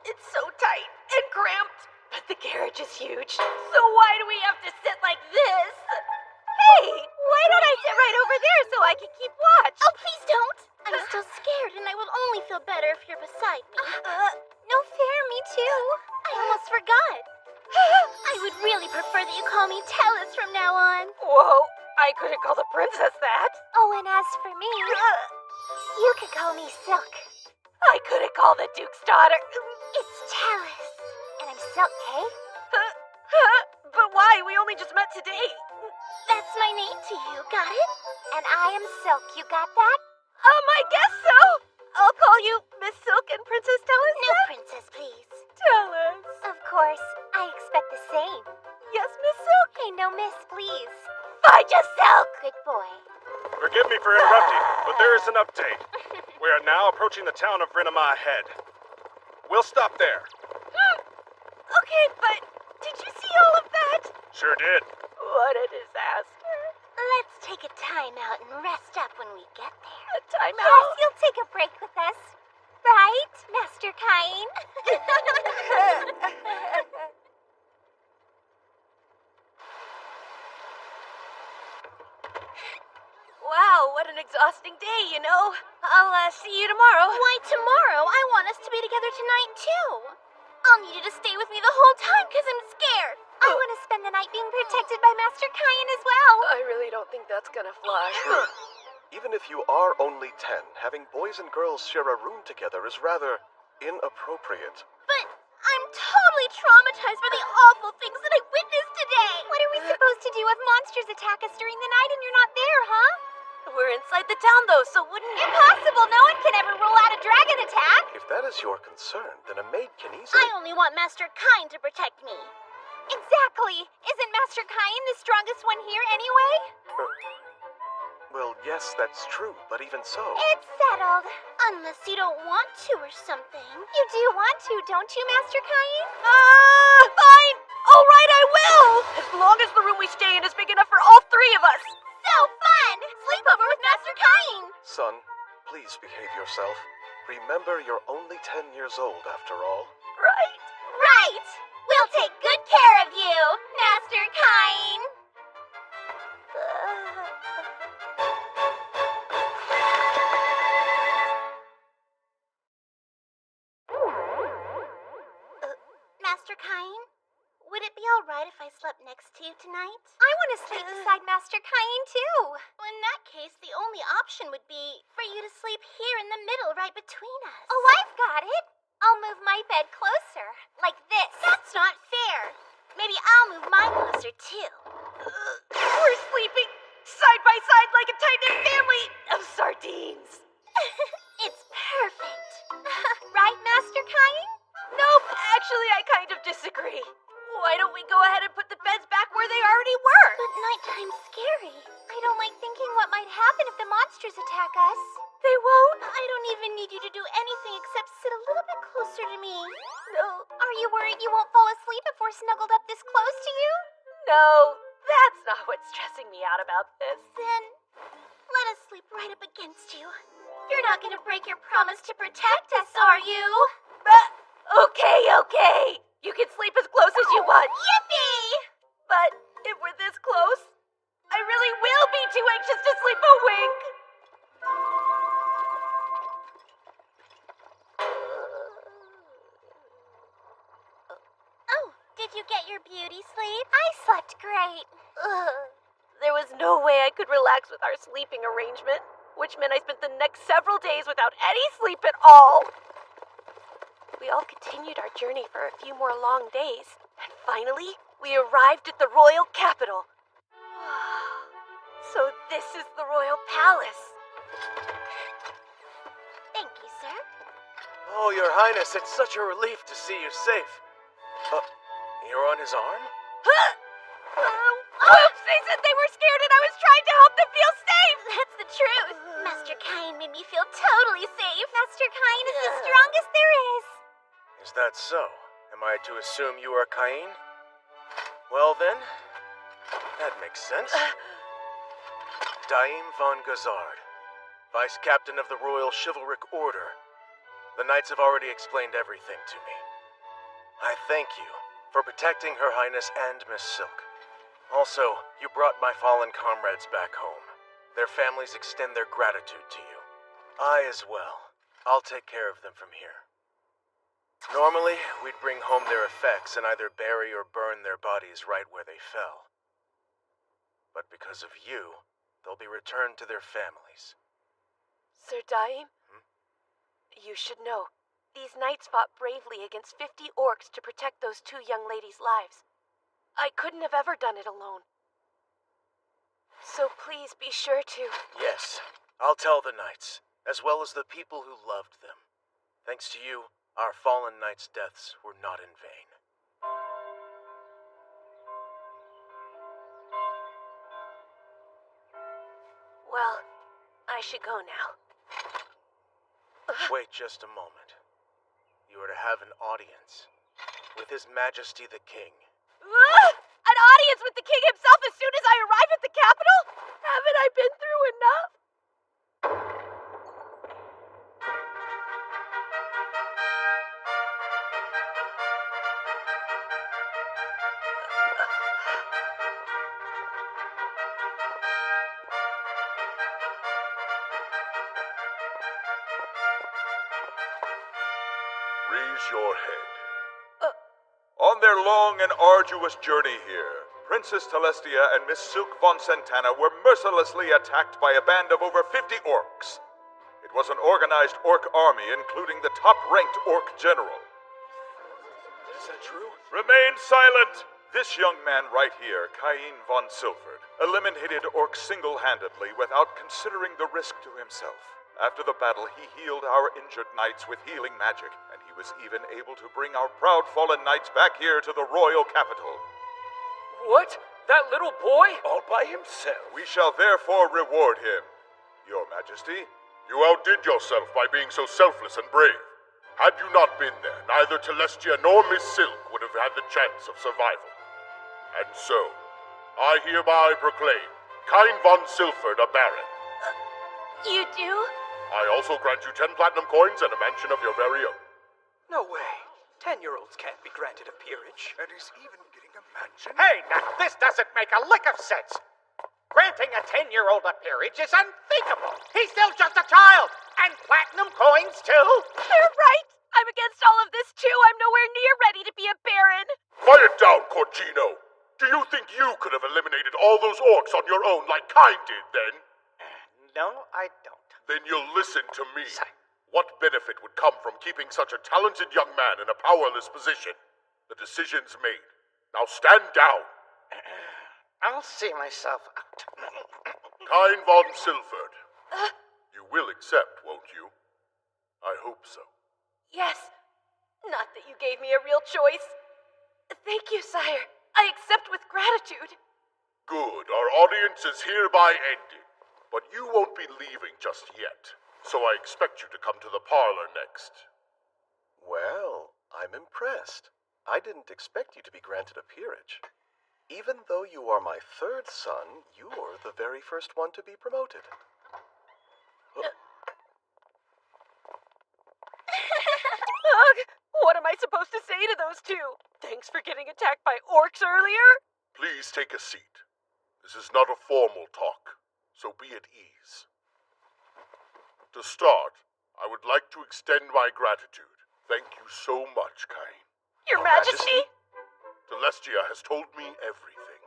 It's so tight and cramped, but the carriage is huge. So why do we have to sit like this? Hey, why don't I sit right over there so I can keep watch? Oh, please don't! I'm still scared, and I will only feel better if you're beside me. No fair, me too. I almost forgot. I would really prefer that you call me Tellus from now on. Whoa, I couldn't call the princess that. Oh, and as for me, you could call me Silk. I couldn't call the Duke's daughter. It's Tellus, and I'm Silk, hey? But why? We only just met today. That's my name to you, got it? And I am Silk, you got that? I guess so. I'll call you Miss Silk and Princess Tellus. No, princess, please. Tellus. Of course, I expect the same. Yes, Miss Silk. Hey, no miss, please. Fine, just Silk. Good boy. Forgive me for interrupting, but there is an update. We are now approaching the town of Renema Head. We'll stop there. Okay, but did you see all of that? Sure did. What a disaster. Let's take a time out and rest up when we get there. A timeout? Yes, you'll take a break with us. Right, Master Cain? Wow, what an exhausting day, you know. I'll see you tomorrow. Why tomorrow? I want us to be together tonight, too. I'll need you to stay with me the whole time because I'm scared. I want to spend the night being protected by Master Cain as well. I really don't think that's gonna fly. Even if you are only 10, having boys and girls share a room together is rather inappropriate. But I'm totally traumatized by the awful things that I witnessed today. What are we supposed to do if monsters attack us during the night and you're not there, huh? We're inside the town, though, so wouldn't... Impossible! No one can ever rule out a dragon attack! If that is your concern, then a maid can easily... I only want Master Cain to protect me. Exactly! Isn't Master Cain the strongest one here anyway? Well, yes, that's true, but even so... It's settled. Unless you don't want to or something. You do want to, don't you, Master Cain? Fine! All right, I will! As long as the room we stay in is big enough for all three of us. So fun! Sleepover with Master Cain! Son, please behave yourself. Remember, you're only 10 years old, after all. Right? Right! We'll take good care of you, Master Cain! Master Cain? Would it be alright if I slept next to you tonight? I want to sleep beside Master Caine, too. Well, in that case, the only option would be for you to sleep here in the middle right between us. Oh, I've got it. I'll move my bed closer. Like this. That's not fair. Maybe I'll move mine closer, too. We're sleeping side by side like a tight-knit family of sardines. It's perfect. Right, Master Caine? Nope, actually, I kind of disagree. Why don't we go ahead and put the beds back where they already were? But nighttime's scary. I don't like thinking what might happen if the monsters attack us. They won't. I don't even need you to do anything except sit a little bit closer to me. No. Are you worried you won't fall asleep if we're snuggled up this close to you? No, that's not what's stressing me out about this. Then let us sleep right up against you. You're not gonna break your promise to protect us, are you? Okay. You can sleep as close as you want. Yippee! But if we're this close, I really will be too anxious to sleep a wink. Oh, did you get your beauty sleep? I slept great. There was no way I could relax with our sleeping arrangement, which meant I spent the next several days without any sleep at all. We all continued our journey for a few more long days, and finally, we arrived at the royal capital. So this is the royal palace. Thank you, sir. Oh, Your Highness, it's such a relief to see you safe. You're on his arm? Oops, they said they were scared and I was trying to help them feel safe. That's the truth. Master Caine made me feel totally safe. Master Caine is the strongest there is. Is that so? Am I to assume you are Caine? Well then, that makes sense. Daim von Gazard, Vice Captain of the Royal Chivalric Order. The Knights have already explained everything to me. I thank you for protecting Her Highness and Miss Silk. Also, you brought my fallen comrades back home. Their families extend their gratitude to you. I as well. I'll take care of them from here. Normally, we'd bring home their effects and either bury or burn their bodies right where they fell. But because of you, they'll be returned to their families. Sir Daim, you should know, these knights fought bravely against 50 orcs to protect those two young ladies' lives. I couldn't have ever done it alone. So please be sure to... Yes, I'll tell the knights, as well as the people who loved them. Thanks to you, our fallen knights' deaths were not in vain. Well, I should go now. Wait just a moment. You are to have an audience with His Majesty the King. An audience with the king himself as soon as I arrive at the capital? Haven't I been through enough? Raise your head. On their long and arduous journey here, Princess Telestia and Miss Silk von Santana were mercilessly attacked by a band of over 50 orcs. It was an organized orc army, including the top-ranked orc general. Is that true? Remain silent! This young man right here, Caine von Silford, eliminated orcs single-handedly without considering the risk to himself. After the battle, he healed our injured knights with healing magic, and he was even able to bring our proud fallen knights back here to the royal capital. What? That little boy? All by himself. We shall therefore reward him. Your Majesty, you outdid yourself by being so selfless and brave. Had you not been there, neither Telestia nor Miss Silk would have had the chance of survival. And so, I hereby proclaim Caine von Silford a baron. You do? I also grant you 10 platinum coins and a mansion of your very own. No way. 10-year-olds can't be granted a peerage. And he's even getting a mansion? Hey, now, this doesn't make a lick of sense. Granting a 10-year-old a peerage is unthinkable. He's still just a child. And platinum coins, too. They're right. I'm against all of this, too. I'm nowhere near ready to be a baron. Quiet down, court You could have eliminated all those orcs on your own like Kain did then. No, I don't. Then you'll listen to me. Sire. What benefit would come from keeping such a talented young man in a powerless position? The decision's made. Now stand down. I'll see myself out. Kain von Silford. You will accept, won't you? I hope so. Yes. Not that you gave me a real choice. Thank you, sire. I accept with gratitude. Good. Our audience is hereby ended. But you won't be leaving just yet. So I expect you to come to the parlor next. Well, I'm impressed. I didn't expect you to be granted a peerage. Even though you are my third son, you're the very first one to be promoted. Ugh, what am I supposed to say to those two? Thanks for getting attacked by orcs earlier? Please take a seat. This is not a formal talk, so be at ease. To start, I would like to extend my gratitude. Thank you so much, Kain. Your Majesty? Celestia has told me everything.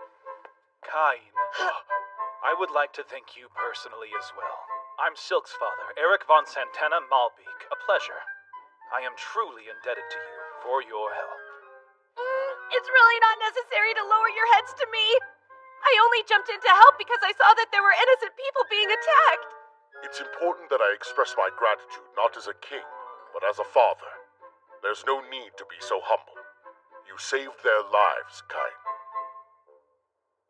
Kain, I would like to thank you personally as well. I'm Silk's father, Eric von Santana Malbeek. A pleasure. I am truly indebted to you for your help. It's really not necessary to lower your heads to me. I only jumped in to help because I saw that there were innocent people being attacked. It's important that I express my gratitude not as a king, but as a father. There's no need to be so humble. You saved their lives, Kain.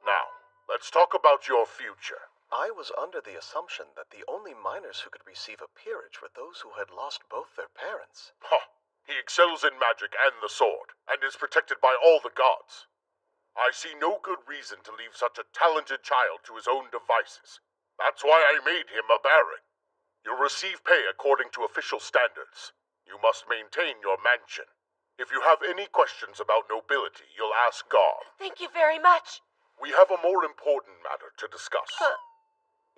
Now, let's talk about your future. I was under the assumption that the only minors who could receive a peerage were those who had lost both their parents. Ha! He excels in magic and the sword, and is protected by all the gods. I see no good reason to leave such a talented child to his own devices. That's why I made him a baron. You'll receive pay according to official standards. You must maintain your mansion. If you have any questions about nobility, you'll ask Gar. Thank you very much. We have a more important matter to discuss.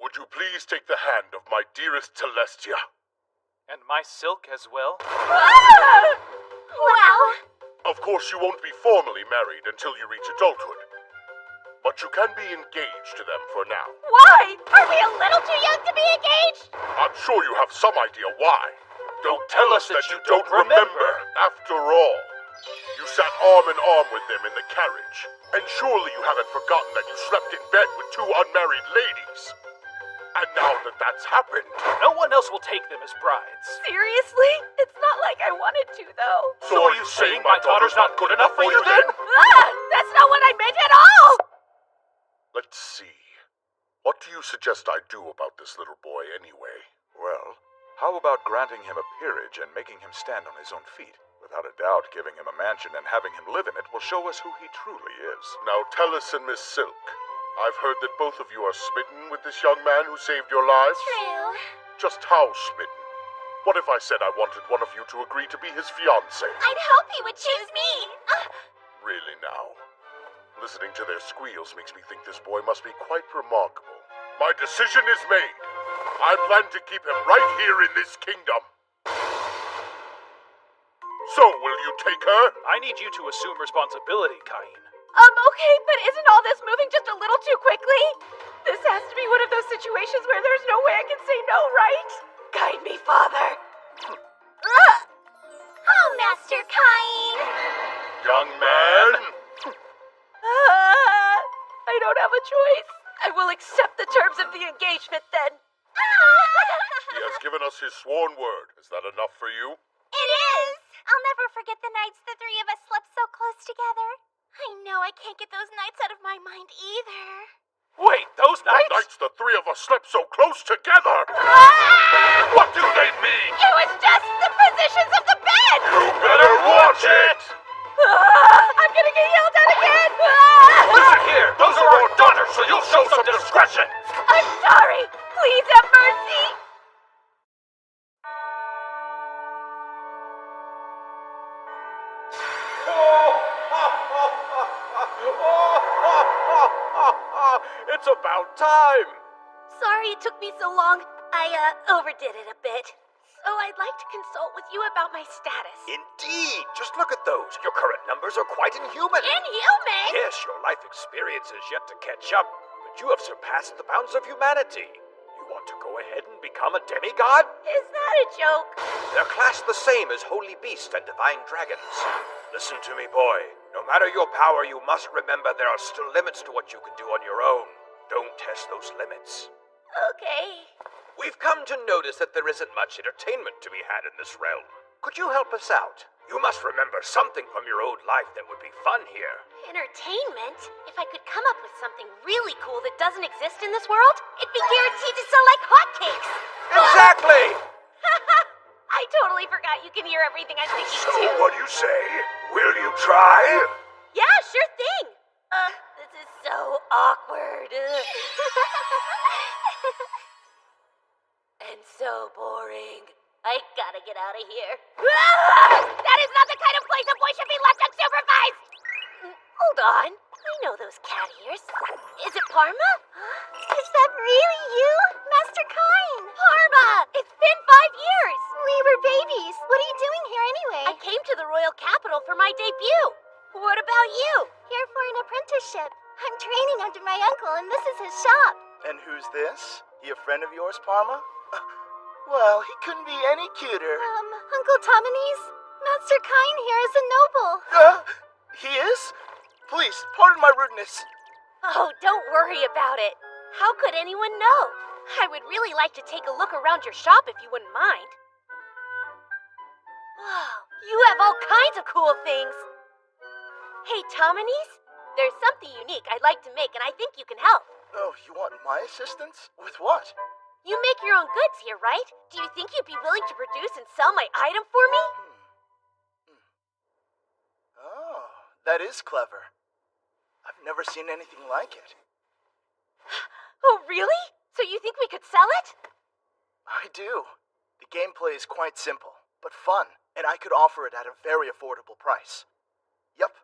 Would you please take the hand of my dearest Celestia? And my Silk as well? Wow. Of course, you won't be formally married until you reach adulthood. But you can be engaged to them for now. Why? Are we a little too young to be engaged? I'm sure you have some idea why. Don't tell us that you don't remember. After all, you sat arm in arm with them in the carriage. And surely you haven't forgotten that you slept in bed with two unmarried ladies. And now that that's happened... No one else will take them as brides. Seriously? It's not like I wanted to, though. So are you saying my daughter's not good enough for you then? That's not what I meant at all! Let's see. What do you suggest I do about this little boy anyway? Well, how about granting him a peerage and making him stand on his own feet? Without a doubt, giving him a mansion and having him live in it will show us who he truly is. Now, Tellus and Miss Silk, I've heard that both of you are smitten with this young man who saved your lives. True. Just how smitten? What if I said I wanted one of you to agree to be his fiancé? I'd hope he would choose me. Really now? Listening to their squeals makes me think this boy must be quite remarkable. My decision is made. I plan to keep him right here in this kingdom. So, will you take her? I need you to assume responsibility, Kain. Okay, but isn't all this moving just a little too quickly? This has to be one of those situations where there's no way I can say no, right? Guide me, Father. Oh, Master Kain. Young man! I don't have a choice. I will accept the terms of the engagement then. He has given us his sworn word. Is that enough for you? It is. I'll never forget the nights the three of us slept so close together. I know I can't get those nights out of my mind either. Wait, those The nights? nights the three of us slept so close together! What do they mean? It was just the positions of the bed. You better watch it! I'm gonna get yelled at again. Listen here, those are our daughters, so you'll show some discretion! I'm sorry. Please have mercy. It's about time! Sorry it took me so long. I overdid it a bit. So I'd like to consult with you about my status. Indeed! Just look at those. Your current numbers are quite inhuman. Inhuman? Yes, your life experience is yet to catch up, but you have surpassed the bounds of humanity. You want to go ahead and become a demigod? Is that a joke? They're classed the same as holy beasts and divine dragons. Listen to me, boy. No matter your power, you must remember there are still limits to what you can do on your own. Don't test those limits. Okay. We've come to notice that there isn't much entertainment to be had in this realm. Could you help us out? You must remember something from your old life that would be fun here. Entertainment? If I could come up with something really cool that doesn't exist in this world, it'd be guaranteed to sell like hotcakes. Exactly! I totally forgot you can hear everything I'm thinking So too. what do you say? Will you try? Yeah, sure thing. This is so awkward. And so boring. I gotta get out of here. That is not the kind of place a boy should be left unsupervised! Hold on. I know those cat ears. Is it Parma? Is that really you, Master Kine? Parma! It's been 5 years! We were babies. What are you doing here anyway? I came to the royal capital for my debut. What about you? Here for an apprenticeship. I'm training under my uncle, and this is his shop. And who's this? He a friend of yours, Parma? Well, he couldn't be any cuter. Uncle Tominese, Master Kine here is a noble. He is? Please, pardon my rudeness. Oh, don't worry about it. How could anyone know? I would really like to take a look around your shop if you wouldn't mind. Wow, you have all kinds of cool things. Hey, Tominese, there's something unique I'd like to make, and I think you can help. Oh, you want my assistance? With what? You make your own goods here, right? Do you think you'd be willing to produce and sell my item for me? Oh, that is clever. I've never seen anything like it. Oh, really? So you think we could sell it? I do. The gameplay is quite simple, but fun, and I could offer it at a very affordable price. Yep.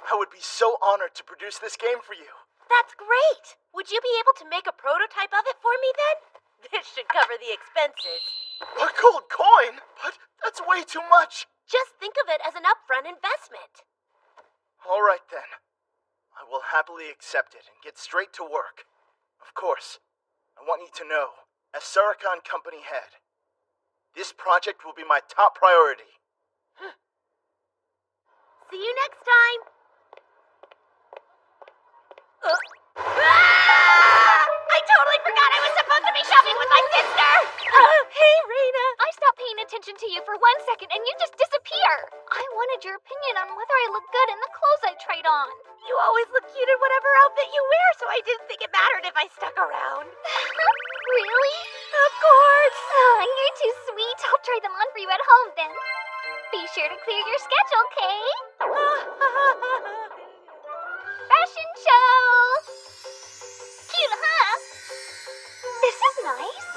I would be so honored to produce this game for you. That's great! Would you be able to make a prototype of it for me then? This should cover the expenses. A gold coin? But that's way too much. Just think of it as an upfront investment. All right then. I will happily accept it and get straight to work. Of course, I want you to know, as Saracon Company head, this project will be my top priority. See you next time! I totally forgot I was supposed to be shopping with my sister! Hey, Reina! I stopped paying attention to you for 1 second and you just disappear. I wanted your opinion on whether I look good in the clothes I tried on. You always look cute in whatever outfit you wear, so I didn't think it mattered if I stuck around. Really? Of course! Oh, you're too sweet. I'll try them on for you at home then. Be sure to clear your schedule, okay? Fashion show! Cute, huh? This is nice.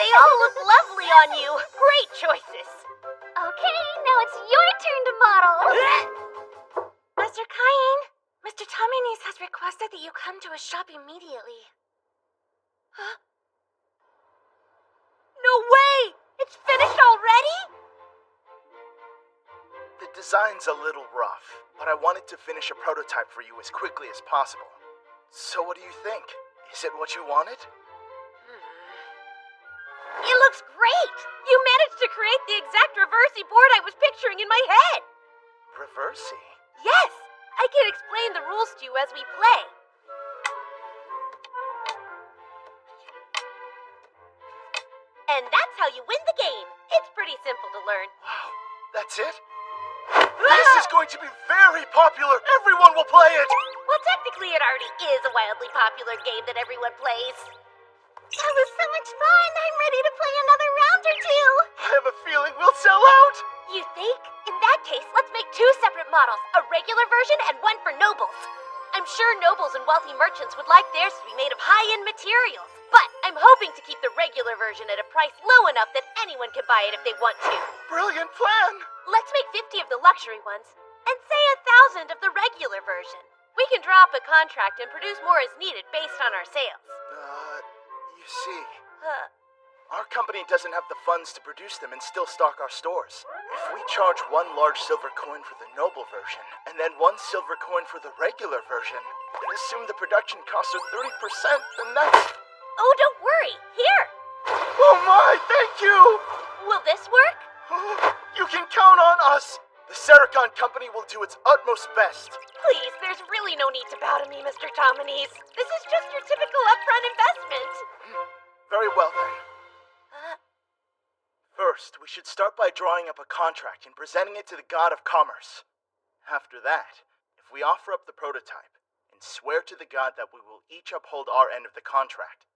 They all look lovely on you. Great choices. Okay, now it's your turn to model. Master Kine, Mr. Tominese has requested that you come to his shop immediately. Huh? No way! It's finished already? The design's a little rough, but I wanted to finish a prototype for you as quickly as possible. So what do you think? Is it what you wanted? It looks great! You managed to create the exact reversey board I was picturing in my head! Reversey? Yes! I can explain the rules to you as we play. And that's how you win the game. It's pretty simple to learn. Wow, that's it? This is going to be very popular! Everyone will play it! Well, technically it already is a wildly popular game that everyone plays. That was so much fun. I'm ready to play another round or two. I have a feeling we'll sell out! You think? In that case, let's make 2 separate models, a regular version and one for nobles. I'm sure nobles and wealthy merchants would like theirs to be made of high-end materials. But I'm hoping to keep the regular version at a price low enough that anyone can buy it if they want to. Brilliant plan! Let's make 50 of the luxury ones, and say 1,000 of the regular version. We can draw up a contract and produce more as needed based on our sales. You see, our company doesn't have the funds to produce them and still stock our stores. If we charge one large silver coin for the noble version, and then one silver coin for the regular version, and assume the production costs are 30%, then that's... Oh, don't worry. Here. Oh my, thank you! Will this work? You can count on us! The Sericon Company will do its utmost best. Please, there's really no need to bow to me, Mr. Tominese. This is just your typical upfront investment. Very well, then. First, we should start by drawing up a contract and presenting it to the God of Commerce. After that, if we offer up the prototype and swear to the God that we will each uphold our end of the contract,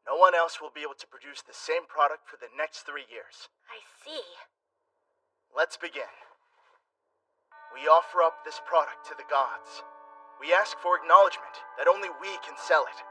no one else will be able to produce the same product for the next 3 years. I see. Let's begin. We offer up this product to the gods. We ask for acknowledgement that only we can sell it.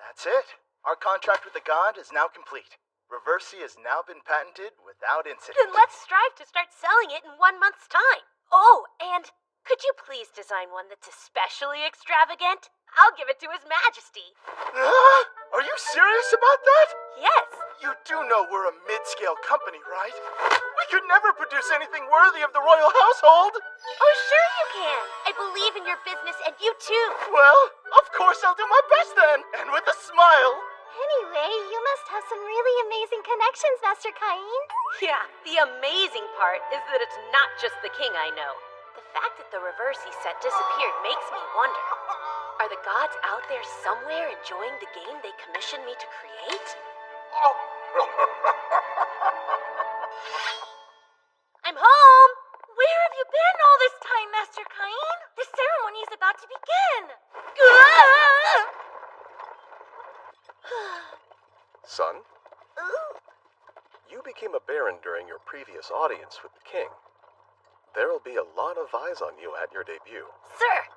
That's it. Our contract with the god is now complete. Reversi has now been patented without incident. Then let's strive to start selling it in 1 month's time. Oh, and could you please design one that's especially extravagant? I'll give it to His Majesty. Are you serious about that? Yes. You do know we're a mid-scale company, right? We could never produce anything worthy of the royal household. Oh, sure you can. I believe in your business and you too. Well, of course I'll do my best then, and with a smile. Anyway, you must have some really amazing connections, Master Cain. Yeah, the amazing part is that it's not just the king I know. The fact that the Reversi set disappeared makes me wonder. Are the gods out there somewhere enjoying the game they commissioned me to create? I'm home! Where have you been all this time, Master Cain? The ceremony is about to begin. Son, you became a baron during your previous audience with the king. There'll be a lot of eyes on you at your debut. Sir!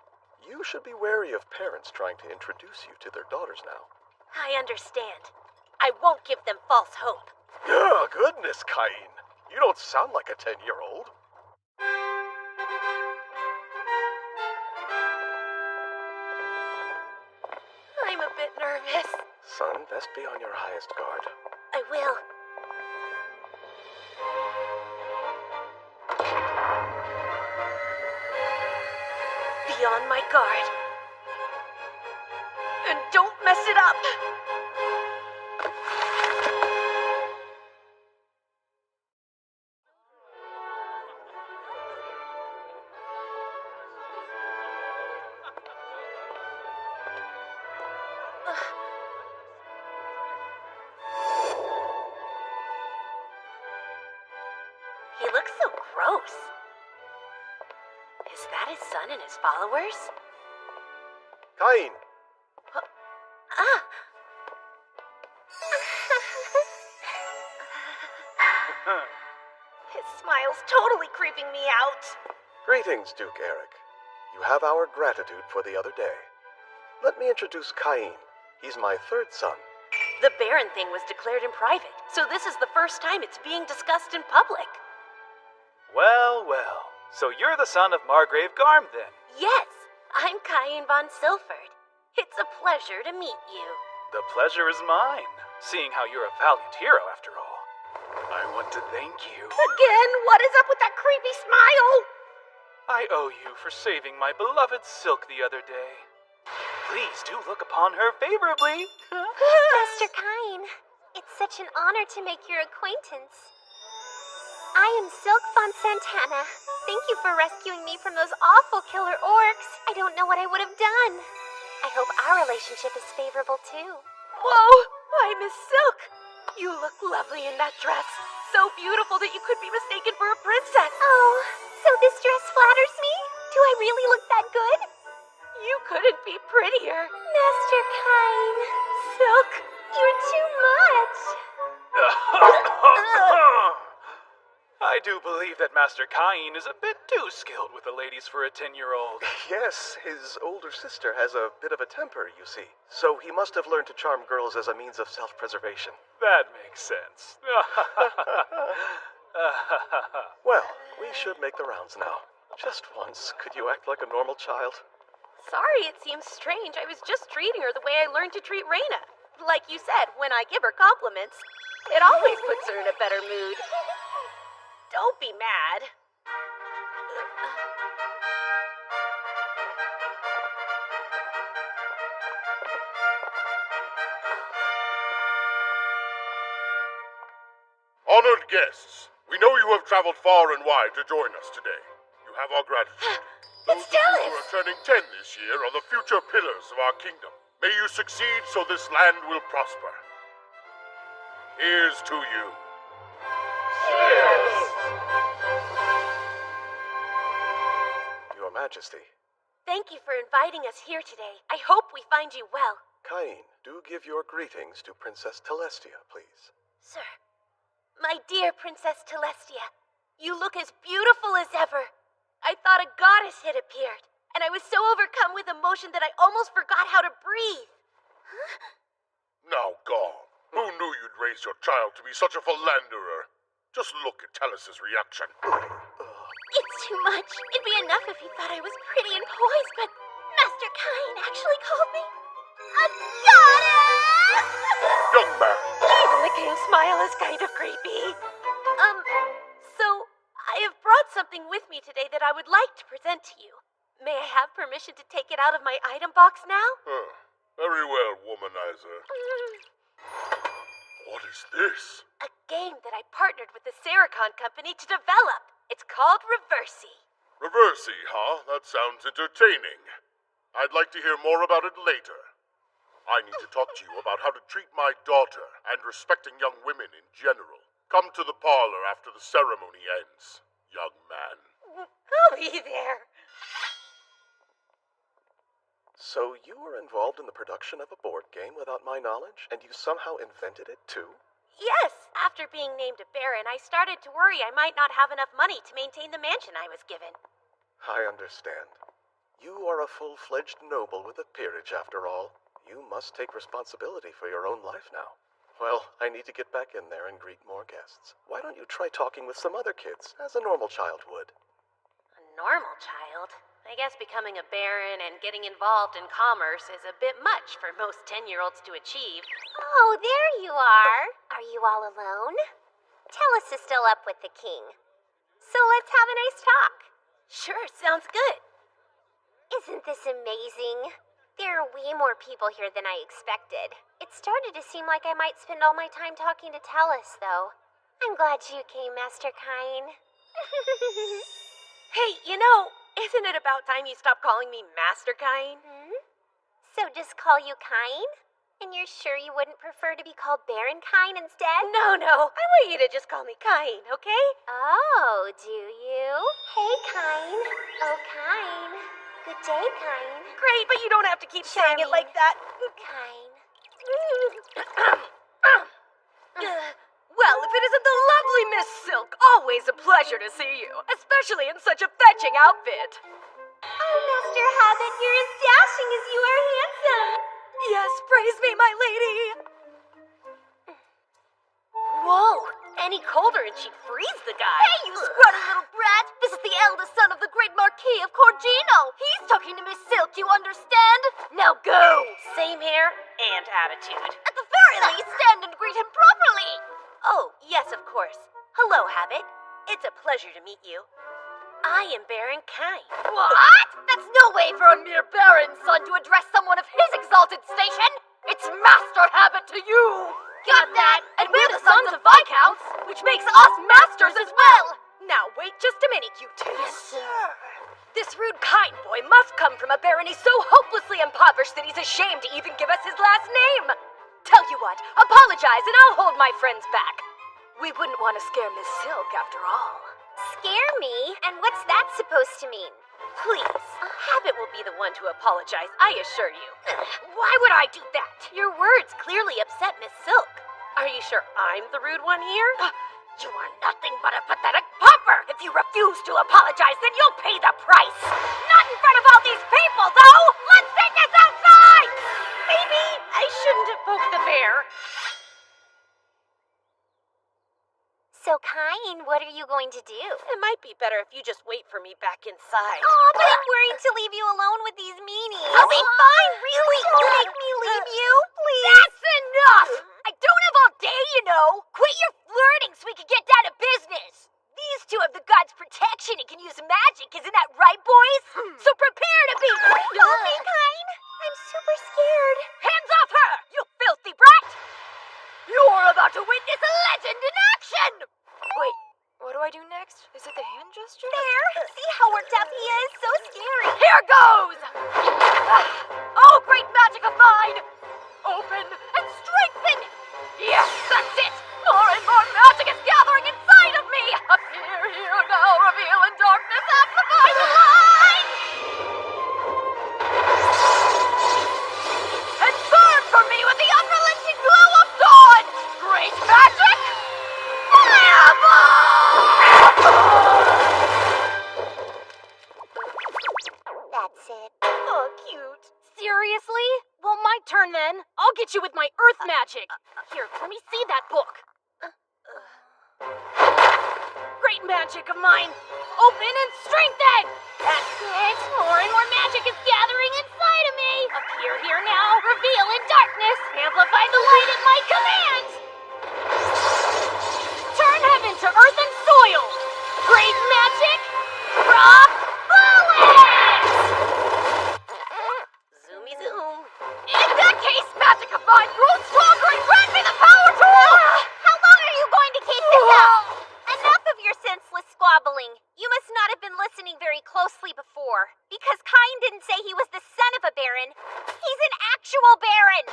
You should be wary of parents trying to introduce you to their daughters now. I understand. I won't give them false hope. Oh, goodness, Cain. You don't sound like a 10-year-old. I'm a bit nervous. Son, best be on your highest guard. I will. Be on my guard. And don't mess it up! He looks so gross. Is that his son and his followers? Cain! Ah! His smile's totally creeping me out. Greetings, Duke Eric. You have our gratitude for the other day. Let me introduce Cain. He's my third son. The Baron thing was declared in private, so this is the first time it's being discussed in public. Well, well. So you're the son of Margrave Garm, then? Yes, I'm Cain von Silford. It's a pleasure to meet you. The pleasure is mine, seeing how you're a valiant hero after all. I want to thank you. Again? What is up with that creepy smile? I owe you for saving my beloved Silk the other day. Please do look upon her favorably. Master Cain, it's such an honor to make your acquaintance. I am Silk von Santana. Thank you for rescuing me from those awful killer orcs. I don't know what I would have done. I hope our relationship is favorable too. Whoa! Why, Miss Silk! You look lovely in that dress. So beautiful that you could be mistaken for a princess. Oh, so this dress flatters me? Do I really look that good? You couldn't be prettier. Master Cain. Silk, You're too much. I do believe that Master Cain is a bit too skilled with the ladies for a 10-year-old. Yes, his older sister has a bit of a temper, you see. So he must have learned to charm girls as a means of self-preservation. That makes sense. Well, we should make the rounds now. Just once, could you act like a normal child? Sorry, it seems strange. I was just treating her the way I learned to treat Raina. Like you said, when I give her compliments, it always puts her in a better mood. Don't be mad. Honored guests, we know you have traveled far and wide to join us today. You have our gratitude. Those of you who are turning 10 this year are the future pillars of our kingdom. May you succeed so this land will prosper. Here's to you. Your Majesty. Thank you for inviting us here today. I hope we find you well. Cain, do give your greetings to Princess Telestia, please. Sir, my dear Princess Telestia, you look as beautiful as ever. I thought a goddess had appeared, and I was so overcome with emotion that I almost forgot how to breathe. Now, Gaul, who knew you'd raise your child to be such a philanderer? Just look at Talus's reaction. It's too much. It'd be enough if he thought I was pretty and poised, but Master Cain actually called me a goddess! Young man, Even the king's smile is kind of creepy. So I have brought something with me today that I would like to present to you. May I have permission to take it out of my item box now? very well, womanizer. What is this? A game that I partnered with the Sericon company to develop. It's called Reversi. Reversi, huh? That sounds entertaining. I'd like to hear more about it later. I need to talk to you about how to treat my daughter and respecting young women in general. Come to the parlor after the ceremony ends, young man. I'll be there. So you were involved in the production of a board game without my knowledge, and you somehow invented it too? Yes, after being named a baron, I started to worry I might not have enough money to maintain the mansion I was given. I understand. You are a full-fledged noble with a peerage, after all. You must take responsibility for your own life now. Well, I need to get back in there and greet more guests. Why don't you try talking with some other kids, as a normal child would? A normal child? I guess becoming a baron and getting involved in commerce is a bit much for most 10-year-olds to achieve. Oh, there you are. Are you all alone? Tellus is still up with the king. So let's have a nice talk. Sure, sounds good. Isn't this amazing? There are way more people here than I expected. It started to seem like I might spend all my time talking to Tellus, though. I'm glad you came, Master Cain. Hey, isn't it about time you stop calling me Master Cain? So just call you Cain? And you're sure you wouldn't prefer to be called Baron Cain instead? No. I want you to just call me Cain, okay? Oh, do you? Hey, Cain. Oh, Cain. Good day, Cain. Great, but you don't have to keep saying it like that. Cain. Well, if it isn't the lovely Miss Silk, always a pleasure to see you, especially in such a fetching outfit. Oh, Master Habit, you're as dashing as you are handsome. Yes, praise me, my lady. Whoa, any colder and she'd freeze the guy. Hey, you scrawny little brat! This is the eldest son of the great Marquis of Corgino. He's talking to Miss Silk, you understand? Now go! Same hair and attitude. At the very least, stand and greet him properly. Oh, yes, of course. Hello, Habit. It's a pleasure to meet you. I am Baron Cain. What? That's no way for a mere baron's son to address someone of his exalted station. It's Master Habit to you. Got that? And we're the sons of Viscounts, which makes us masters as well. Now, wait just a minute, you two. Yes, sir. This rude Cain boy must come from a barony so hopelessly impoverished that he's ashamed to even give us his last name. Tell you what, apologize and I'll hold my friends back. We wouldn't want to scare Miss Silk after all. Scare me? And what's that supposed to mean? Please, Habit will be the one to apologize, I assure you. Why would I do that? Your words clearly upset Miss Silk. Are you sure I'm the rude one here? You are nothing but a pathetic pauper! If you refuse to apologize, then you'll pay the price! Not in front of all these people, though! Let's take this outside! Maybe I shouldn't have poked the bear. So, Kain, what are you going to do? It might be better if you just wait for me back inside. Oh, but I'm worried to leave you alone with these meanies. I'll be fine, really. Make me leave you, please. That's enough! I don't have all day, you know. Quit your flirting so we can get down to business. These two have the god's protection and can use magic, isn't that right, boys? So prepare to be... Help me, Kain. I'm super scared. Hands off her, you filthy brat! You're about to witness a legend in action! Wait, what do I do next? Is it the hand gesture? There. See how worked up he is? So scary. Here goes! Oh, great magic of mine! Open and strengthen! Yes, that's it! More and more magic is gathering inside of me! Appear here now, reveal in darkness, amplify the light! And burn for me with the unrelenting glow of dawn! Great magic! That's it. Oh, cute. Seriously? Well, my turn then. I'll get you with my earth magic. Here, let me see that book. Great magic of mine. Open and strengthen. That's it. More and more magic is gathering inside of me. Appear here now. Reveal in darkness. Amplify the light at my command. Turn heaven to earth and soil. Great magic. Rock bullets. Zoomy zoom. In that case, magic of mine, grow stronger and grant me the power to... How long are you going to keep this up? Enough of your senseless squabbling. You must not have been listening very closely before. Because Kain didn't say he was the son of a baron. He's an actual baron.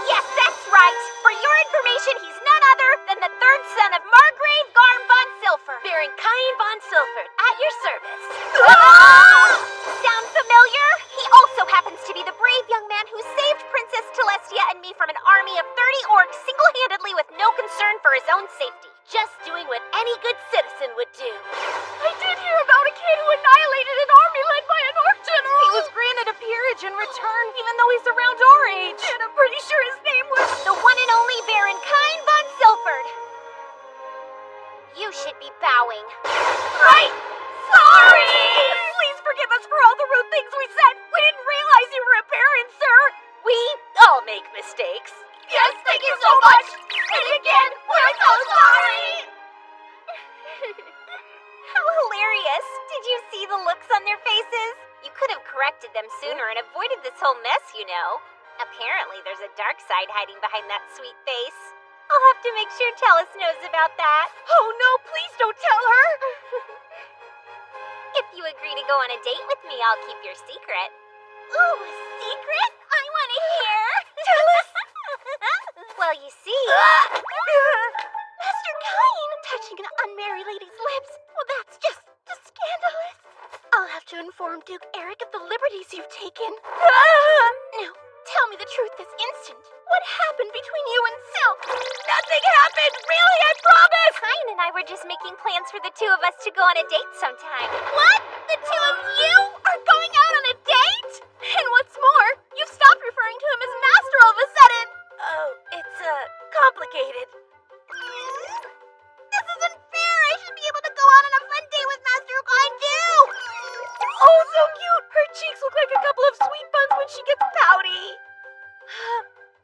Yes, that's right. For your information, he's none other than the third son of Margrave Garm von Silfer. Baron Kain von Silfert, at your service. Sound familiar? He also happens to be the brave young man who saved Princess Telestia and me from an army of 30 orcs single-handedly with no concern for his own safety. Just doing what any good citizen would do. I did hear about a kid who annihilated an army led by an orc general. He was granted a peerage in return, even though he's around our age. And I'm pretty sure his name was... The one and only Baron Kain von Silfert. You should be bowing. Right! Sorry! Please forgive us for all the rude things we said. We didn't realize you were a baron, sir. We all make mistakes. Yes, thank you so much. And again, we're so sorry. How hilarious. Did you see the looks on their faces? You could have corrected them sooner and avoided this whole mess, you know. Apparently, there's a dark side hiding behind that sweet face. I'll have to make sure Tellus knows about that. Oh no, please don't tell her. If you agree to go on a date with me, I'll keep your secret. Ooh, a secret? I want to hear. Tell us. Well, you see... Master Kain! Touching an unmarried lady's lips. Well, that's just scandalous. I'll have to inform Duke Eric of the liberties you've taken. Now, tell me the truth this instant. What happened between you and Silk? Nothing happened. Really, I promise. Kain and I were just making plans for the two of us to go on a date sometime. What? The two of you are going out on a date? And what's more, you've stopped referring to him as master all of a sudden. Oh, it's, complicated. This isn't fair. I should be able to go out on a fun date with Master Kain too. Oh, so cute. Her cheeks look like a couple of sweet buns when she gets pouty.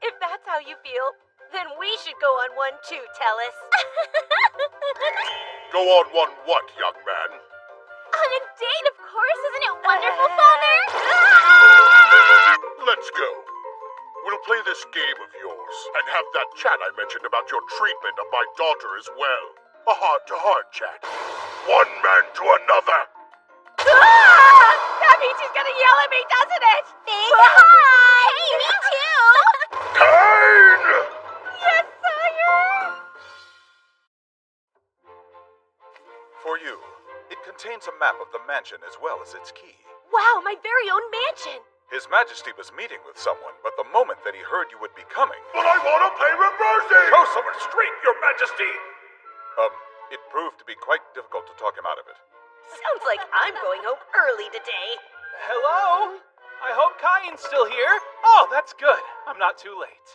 If that's how you feel, then we should go on one too, Tellus. Go on one what, young man? On a date, of course. Isn't it wonderful, Father? Let's go. We'll play this game of yours and have that chat I mentioned about your treatment of my daughter as well. A heart-to-heart chat. One man to another. That means he's gonna yell at me, doesn't it? Big hi! Hey, me too! Kain! Yes, sire! For you, it contains a map of the mansion as well as its key. Wow, my very own mansion! His Majesty was meeting with someone, but the moment that he heard you would be coming... But I want to play reversing! Show some restraint, Your Majesty! It proved to be quite difficult to talk him out of it. Sounds like I'm going home early today. Hello? I hope Kain's still here. Oh, that's good. I'm not too late.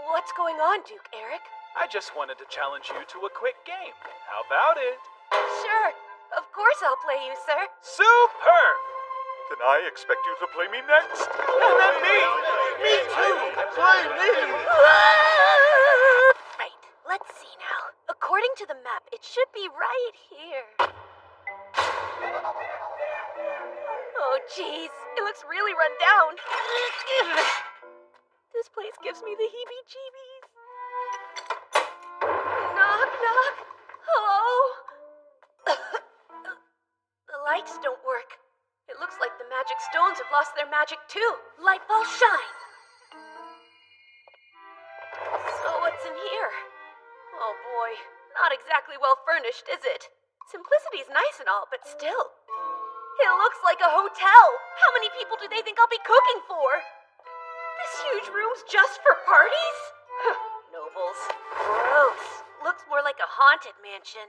What's going on, Duke Eric? I just wanted to challenge you to a quick game. How about it? Sure. Of course I'll play you, sir. Superb! Then I expect you to play me next. And then me! Me too! Play me! Right. Let's see now. According to the map, it should be right here. Oh, jeez. It looks really run down. This place gives me the heebie-jeebies. Knock, knock. Hello? The lights don't work. It looks like the magic stones have lost their magic too. Light ball shine. So what's in here? Oh boy, not exactly well furnished, is it? Simplicity's nice and all, but still. It looks like a hotel. How many people do they think I'll be cooking for? This huge room's just for parties? Nobles. Gross. Looks more like a haunted mansion.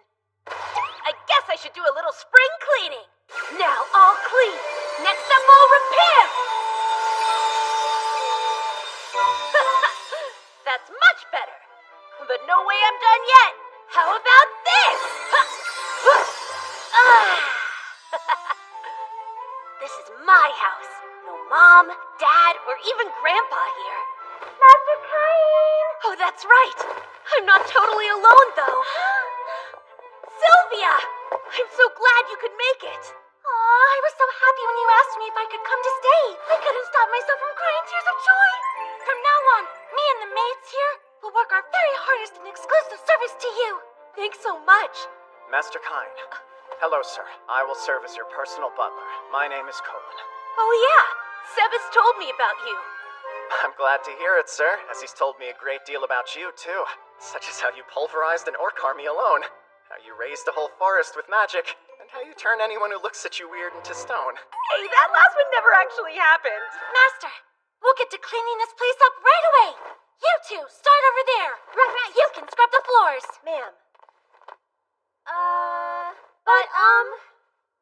I guess I should do a little spring cleaning. Now all clean. Next up, I'll repair. That's much better. But no way I'm done yet. How about this? This is my house. No mom, dad, or even grandpa here. Master Cain! Oh, that's right. I'm not totally alone, though. Sylvia! I'm so glad you could make it. Aw, I was so happy when you asked me if I could come to stay. I couldn't stop myself from crying tears of joy. From now on, me and the maids here will work our very hardest in exclusive service to you. Thanks so much. Master Cain. Hello, sir. I will serve as your personal butler. My name is Colin. Oh, yeah. Seb has told me about you. I'm glad to hear it, sir, as he's told me a great deal about you, too. Such as how you pulverized an orc army alone, how you raised a whole forest with magic, and how you turn anyone who looks at you weird into stone. Hey, that last one never actually happened. Master, we'll get to cleaning this place up right away. You two, start over there. Right. You can scrub the floors. Ma'am.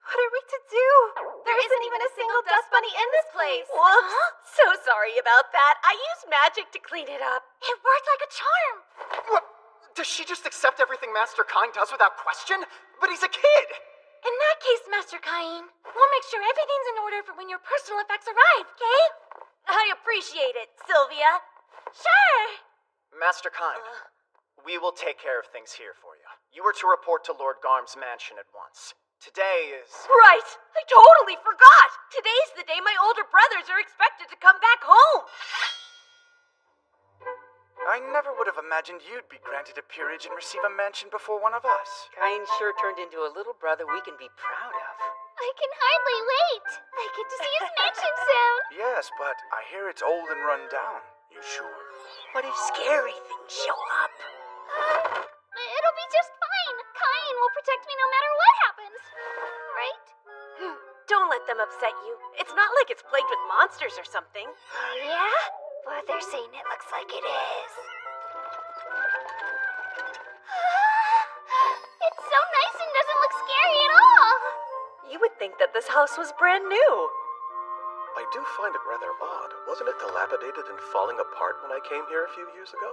What are we to do? There isn't even a single dust bunny in this place. Whoops. So sorry about that. I used magic to clean it up. It worked like a charm. What? Does she just accept everything Master Cain does without question? But he's a kid! In that case, Master Cain, we'll make sure everything's in order for when your personal effects arrive, okay? I appreciate it, Sylvia. Sure. Master Cain, we will take care of things here for you. You are to report to Lord Garm's mansion at once. Today is... Right! I totally forgot! Today's the day my older brothers are expected to come back home! I never would have imagined you'd be granted a peerage and receive a mansion before one of us. Cain sure turned into a little brother we can be proud of. I can hardly wait. I get to see his mansion soon. Yes, but I hear it's old and run down. You sure? What if scary things show up? It'll be just fine. Cain will protect me no matter what happens. Right? Don't let them upset you. It's not like it's plagued with monsters or something. Yeah? Well, they're saying it looks like it is. It's so nice and doesn't look scary at all. You would think that this house was brand new. I do find it rather odd. Wasn't it dilapidated and falling apart when I came here a few years ago?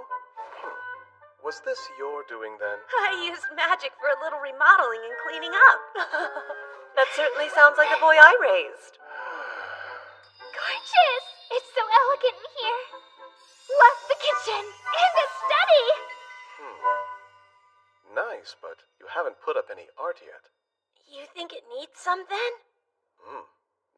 Was this your doing then? I used magic for a little remodeling and cleaning up. That certainly sounds like a boy I raised. Gorgeous! It's so elegant in here. Love the kitchen and the study. Nice, but you haven't put up any art yet. You think it needs some then?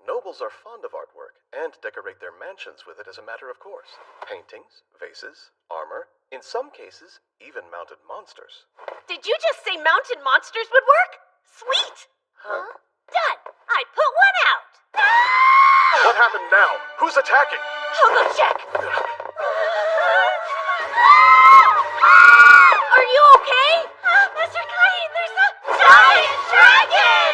Nobles are fond of artwork and decorate their mansions with it as a matter of course. Paintings, vases, armor, in some cases, even mounted monsters. Did you just say mounted monsters would work? Sweet! Huh? Done! I put one out! What happened now? Who's attacking? I'll go check! Are you okay? Master Cain, there's a giant dragon!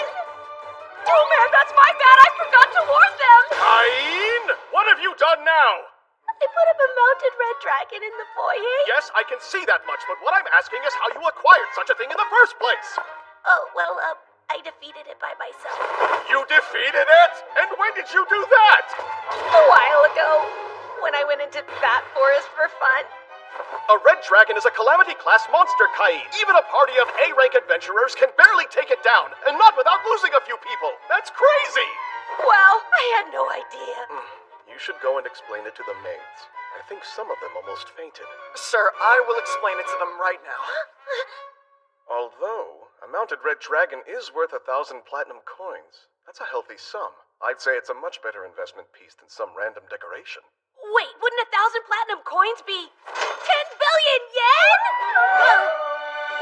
Oh man, that's my bad! I forgot to warn them! Cain! What have you done now? I put up a mounted red dragon in the foyer. Yes, I can see that much, but what I'm asking is how you acquired such a thing in the first place. Oh, well, I defeated it by myself. You defeated it? And when did you do that? A while ago, when I went into that forest for fun. A red dragon is a calamity-class monster, Kain. Even a party of A-rank adventurers can barely take it down, and not without losing a few people. That's crazy! Wow, I had no idea. You should go and explain it to the maids. I think some of them almost fainted. Sir, I will explain it to them right now. Although, a mounted red dragon is worth 1,000 platinum coins. That's a healthy sum. I'd say it's a much better investment piece than some random decoration. Wait, wouldn't 1,000 platinum coins be 10 billion yen?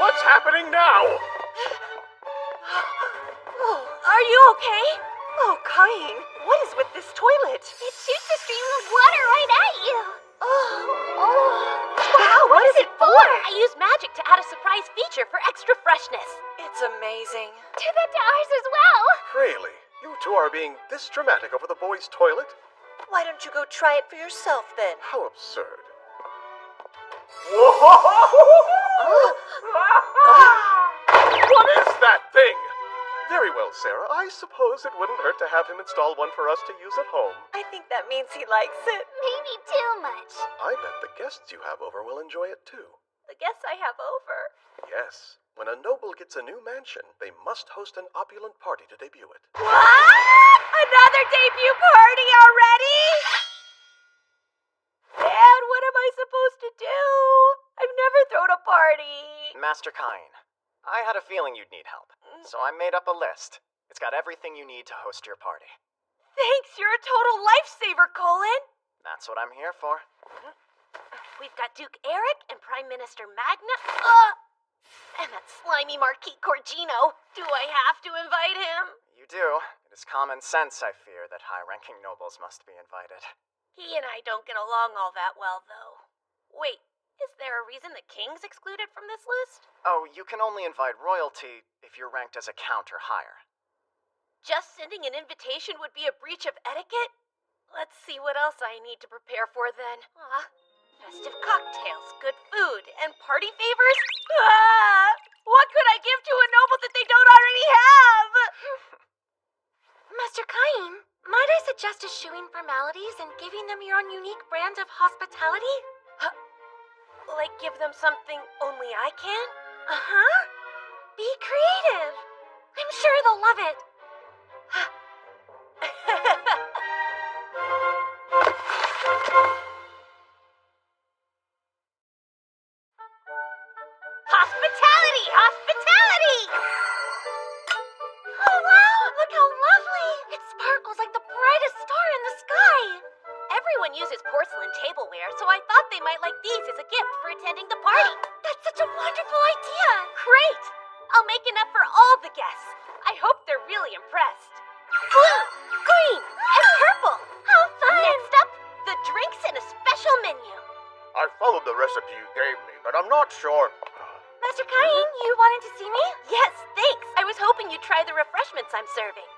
What's happening now? Are you okay? Oh, Kain, what is with this toilet? It shoots a stream of water right at you. Wow, what is it for? I used magic to add a surprise feature for extra freshness. It's amazing. To ours as well. Really? You two are being this dramatic over the boys' toilet? Why don't you go try it for yourself then? How absurd. What is that thing? Very well, Sarah. I suppose it wouldn't hurt to have him install one for us to use at home. I think that means he likes it. Maybe too much. I bet the guests you have over will enjoy it too. The guests I have over. Yes. When a noble gets a new mansion, they must host an opulent party to debut it. What? Another debut party already? Dad, what am I supposed to do? I've never thrown a party. Master Kain, I had a feeling you'd need help, so I made up a list. It's got everything you need to host your party. Thanks, you're a total lifesaver, Colin. That's what I'm here for. We've got Duke Eric and Prime Minister Magna. And that slimy Marquis Corgino. Do I have to invite him? You do. It is common sense, I fear, that high-ranking nobles must be invited. He and I don't get along all that well, though. Wait, is there a reason the king's excluded from this list? Oh, you can only invite royalty if you're ranked as a count or higher. Just sending an invitation would be a breach of etiquette? Let's see what else I need to prepare for then. Festive cocktails, good food, and party favors? What could I give to a noble that they don't already have? Master Kain, might I suggest eschewing formalities and giving them your own unique brand of hospitality? Like give them something only I can? Uh-huh. Be creative. I'm sure they'll love it. Hospitality! Hospitality! Oh, wow! Look how lovely! It sparkles like the brightest star in the sky! Everyone uses porcelain tableware, so I thought they might like these as a gift for attending the party. That's such a wonderful idea! Great! I'll make enough for all the guests. I hope they're really impressed. Blue, green, and purple. How fun! Next up, the drinks and a special menu. I followed the recipe you gave me, but I'm not sure. Master Kain, you wanted to see me? Yes, thanks. I was hoping you'd try the refreshments I'm serving.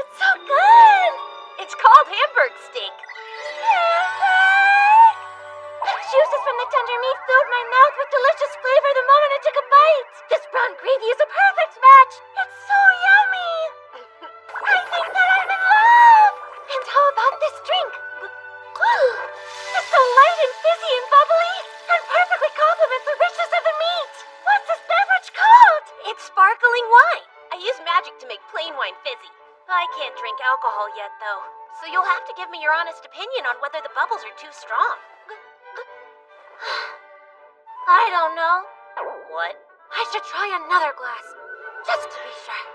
It's so good! It's called Hamburg steak. Juices from the tender meat filled my mouth with delicious flavor the moment I took a bite. This brown gravy is a perfect match. It's so yummy. I think that I'm in love. And how about this drink? It's so light and fizzy and bubbly, and perfectly complements the richness of the meat. What's this beverage called? It's sparkling wine. I use magic to make plain wine fizzy. I can't drink alcohol yet, though, so you'll have to give me your honest opinion on whether the bubbles are too strong. I don't know. What? I should try another glass, just to be sure.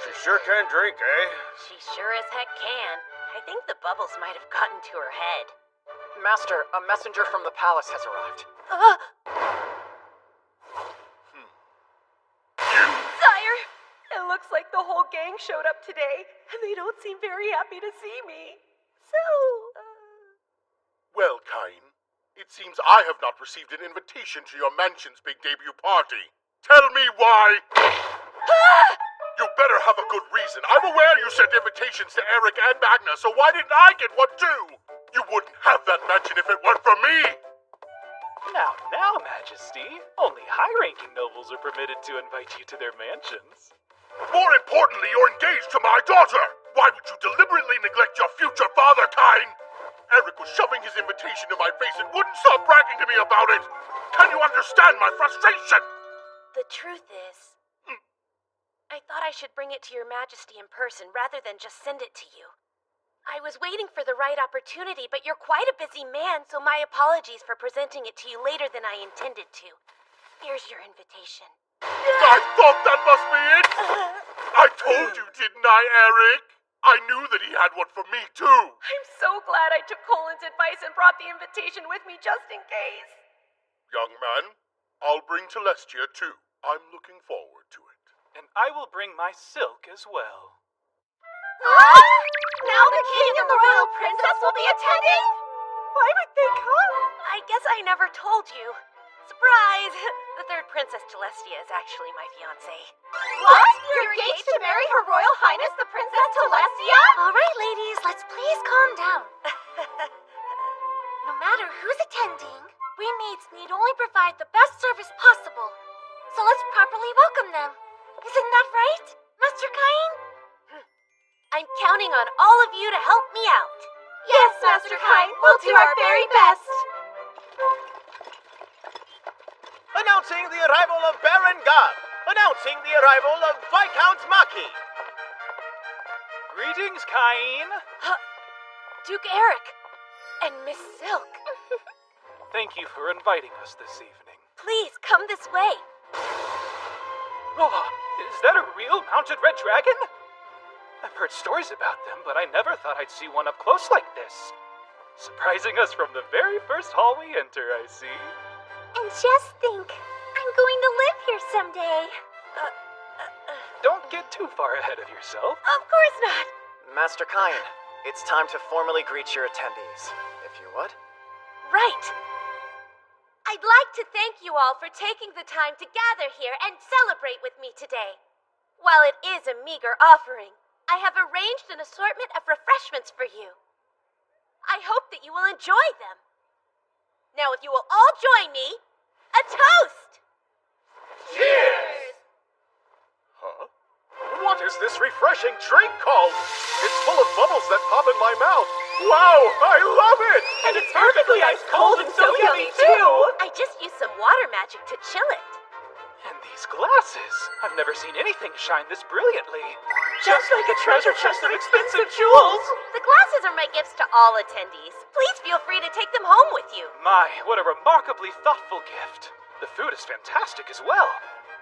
She sure can drink, eh? She sure as heck can. I think the bubbles might have gotten to her head. Master, a messenger from the palace has arrived. Sire, it looks like the whole gang showed up today, and they don't seem very happy to see me. So, Well, Kain, it seems I have not received an invitation to your mansion's big debut party. Tell me why! You better have a good reason. I'm aware you sent invitations to Eric and Magna, so why didn't I get one too? You wouldn't have that mansion if it weren't for me! Now, Majesty. Only high-ranking nobles are permitted to invite you to their mansions. More importantly, you're engaged to my daughter! Why would you deliberately neglect your future father, Kain? Eric was shoving his invitation in my face and wouldn't stop bragging to me about it. Can you understand my frustration? The truth is, I thought I should bring it to your majesty in person rather than just send it to you. I was waiting for the right opportunity, but you're quite a busy man, so my apologies for presenting it to you later than I intended to. Here's your invitation. I thought that must be it. I told you, didn't I, Eric? I knew that he had one for me, too. I'm so glad I took Colin's advice and brought the invitation with me just in case. Young man, I'll bring Celestia, too. I'm looking forward to it. And I will bring my silk as well. Now the king and the royal princess will be attending? Why would they come? I guess I never told you. Surprise! The third princess, Celestia, is actually my fiancé. What? You're engaged to marry Her Royal Highness the Princess Celestia? All right, ladies, let's please calm down. No matter who's attending, we maids need only provide the best service possible. So let's properly welcome them. Isn't that right, Master Cain? I'm counting on all of you to help me out. Yes, Master Cain, we'll do our very best. Announcing the arrival of Baron Gab. Announcing the arrival of Viscount Maki. Greetings, Cain. Duke Eric and Miss Silk. Thank you for inviting us this evening. Please, come this way. Oh, is that a real mounted red dragon? I've heard stories about them, but I never thought I'd see one up close like this. Surprising us from the very first hall we enter, I see. And just think, I'm going to live here someday. Don't get too far ahead of yourself. Of course not. Master Cain, it's time to formally greet your attendees. If you would. Right. I'd like to thank you all for taking the time to gather here and celebrate with me today. While it is a meager offering, I have arranged an assortment of refreshments for you. I hope that you will enjoy them. Now, if you will all join me, a toast! Cheers! Huh? What is this refreshing drink called? It's full of bubbles that pop in my mouth. Wow, I love it! And it's perfectly ice cold and so yummy, too. I just used some water magic to chill it. And these glasses. I've never seen anything shine this brilliantly. Just like a treasure chest of expensive jewels. The glasses are my gifts to all attendees. Please feel free to take them home with you. My, what a remarkably thoughtful gift. The food is fantastic as well.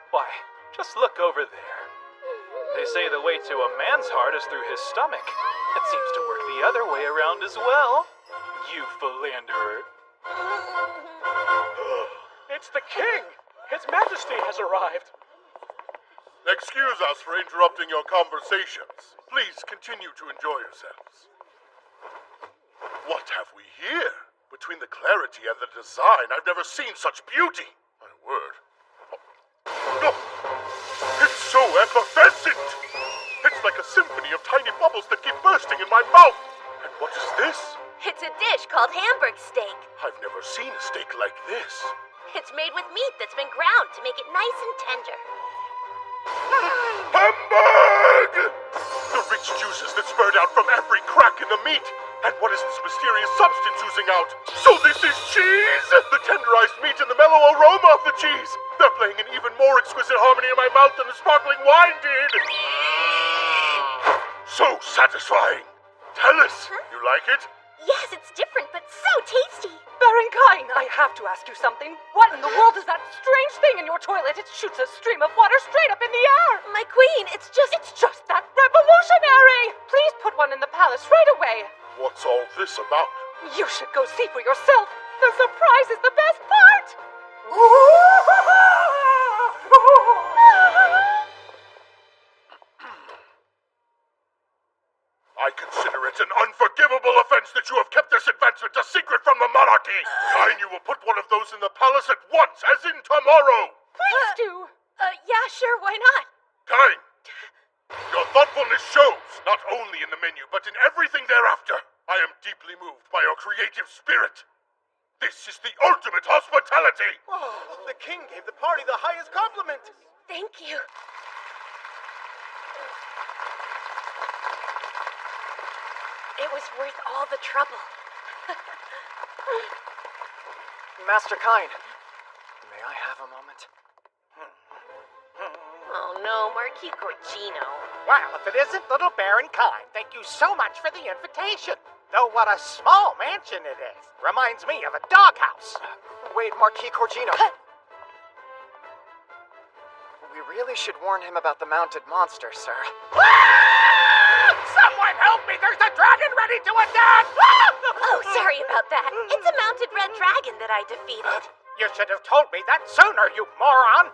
Why, just look over there. They say the way to a man's heart is through his stomach. It seems to work the other way around as well. You philanderer. It's the king! His Majesty has arrived. Excuse us for interrupting your conversations. Please continue to enjoy yourselves. What have we here? Between the clarity and the design, I've never seen such beauty. My word. Oh, it's so effervescent! It's like a symphony of tiny bubbles that keep bursting in my mouth. And what is this? It's a dish called Hamburg steak. I've never seen a steak like this. It's made with meat that's been ground to make it nice and tender. Hamburg! The rich juices that spurred out from every crack in the meat. And what is this mysterious substance oozing out? So this is cheese? The tenderized meat and the mellow aroma of the cheese. They're playing an even more exquisite harmony in my mouth than the sparkling wine did. So satisfying. Tell us, you like it? Yes, it's different, but so tasty. Baron Cain, I have to ask you something. What in the world is that strange thing in your toilet? It shoots a stream of water straight up in the air. My queen, it's just that revolutionary. Please put one in the palace right away. What's all this about? You should go see for yourself. The surprise is the best part. I consider it an unforgivable offense that you have kept this advancement a secret from the monarchy. Cain, you will put one of those in the palace at once, as in tomorrow. Please do. Yeah, sure, why not? Cain, your thoughtfulness shows, not only in the menu, but in everything thereafter. I am deeply moved by your creative spirit. This is the ultimate hospitality. Oh, the king gave the party the highest compliment. Thank you. It was worth all the trouble. Master Kine, may I have a moment? Oh no, Marquis Corgino. Well, if it isn't little Baron Kine, thank you so much for the invitation. Though what a small mansion it is. Reminds me of a doghouse. Wait, Marquis Corgino. We really should warn him about the mounted monster, sir. Someone help me! There's a dragon ready to attack! Oh, sorry about that. It's a mounted red dragon that I defeated. You should have told me that sooner, you moron!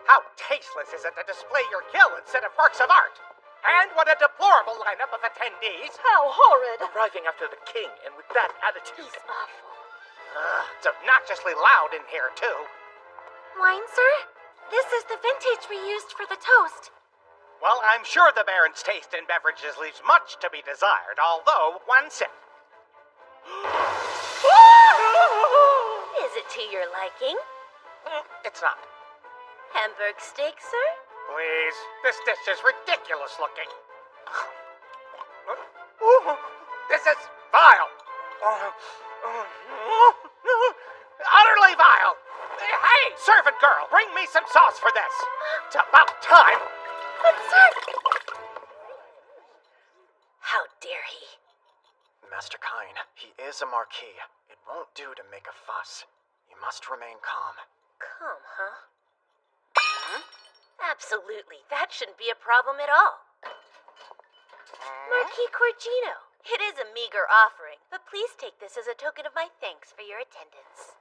How tasteless is it to display your kill instead of works of art? And what a deplorable lineup of attendees. How horrid. Arriving after the king and with that attitude. He's awful. It's obnoxiously loud in here, too. Wine, sir? This is the vintage we used for the toast. Well, I'm sure the Baron's taste in beverages leaves much to be desired, although one sip. Is it to your liking? It's not. Hamburg steak, sir? Please, this dish is ridiculous looking. This is vile. Utterly vile. Hey, servant girl, bring me some sauce for this. It's about time. But, sir... How dare he? Master Kine, he is a marquis. It won't do to make a fuss. You must remain calm. Calm, huh? Absolutely. That shouldn't be a problem at all. Marquis Corgino, it is a meager offering, but please take this as a token of my thanks for your attendance.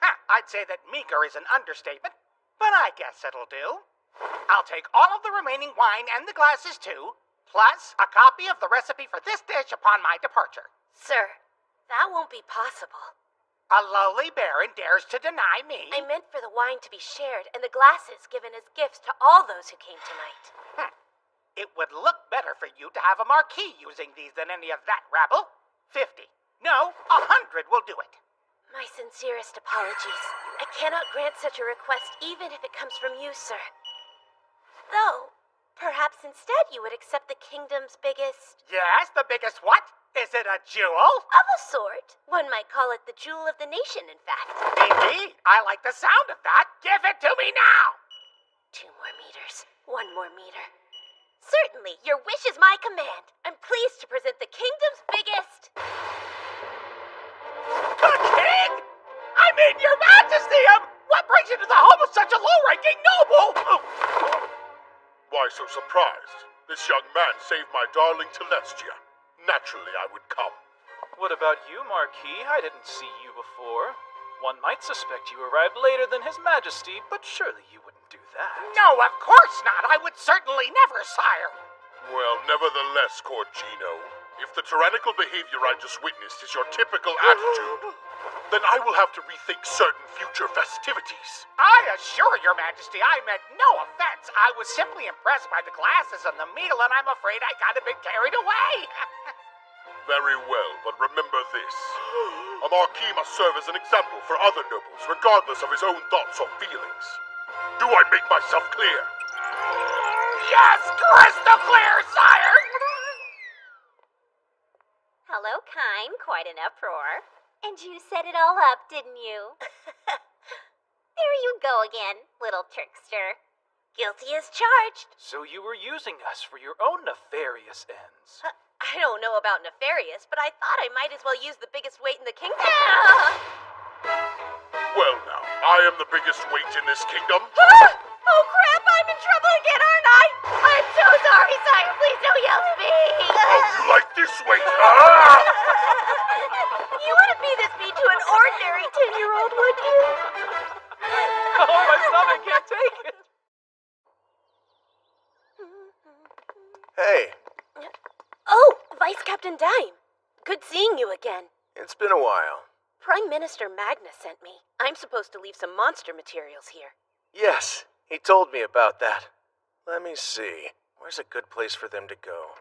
I'd say that meager is an understatement, but I guess it'll do. I'll take all of the remaining wine and the glasses too, plus a copy of the recipe for this dish upon my departure. Sir, that won't be possible. A lowly baron dares to deny me? I meant for the wine to be shared and the glasses given as gifts to all those who came tonight. It would look better for you to have a marquis using these than any of that rabble. 50. No, 100 will do it. My sincerest apologies. I cannot grant such a request even if it comes from you, sir. Though, perhaps instead you would accept the kingdom's biggest... Yes, the biggest what? Is it a jewel? Of a sort. One might call it the jewel of the nation, in fact. Indeed, I like the sound of that. Give it to me now! 2 more meters. 1 more meter. Certainly, your wish is my command. I'm pleased to present the kingdom's biggest... The king? I mean, your majesty! What brings you to the home of such a low-ranking noble? Why so surprised? This young man saved my darling Celestia. Naturally, I would come. What about you, Marquis? I didn't see you before. One might suspect you arrived later than His Majesty, but surely you wouldn't do that. No, of course not. I would certainly never, sire. Well, nevertheless, Corgino, if the tyrannical behavior I just witnessed is your typical attitude, then I will have to rethink certain future festivities. I assure your majesty I meant no offense. I was simply impressed by the glasses and the meal, and I'm afraid I got a bit carried away. Very well, but remember this. A marquis must serve as an example for other nobles, regardless of his own thoughts or feelings. Do I make myself clear? Yes, crystal clear, sire! Hello, Kine. Quite an uproar. And you set it all up, didn't you? There you go again, little trickster. Guilty as charged. So you were using us for your own nefarious ends. I don't know about nefarious, but I thought I might as well use the biggest weight in the kingdom. Well now, I am the biggest weight in this kingdom. Oh crap, I'm in trouble again, aren't I? I'm so sorry, sire. Please don't yell at me. How do you like this weight, huh? You wouldn't be this mean to an ordinary 10-year-old, would you? Oh, my stomach can't take it. Hey, Oh, Vice Captain Dime. Good seeing you again. it's been a while. Prime Minister Magnus sent me. I'm supposed to leave some monster materials here. Yes, he told me about that. Let me see. Where's a good place for them to go?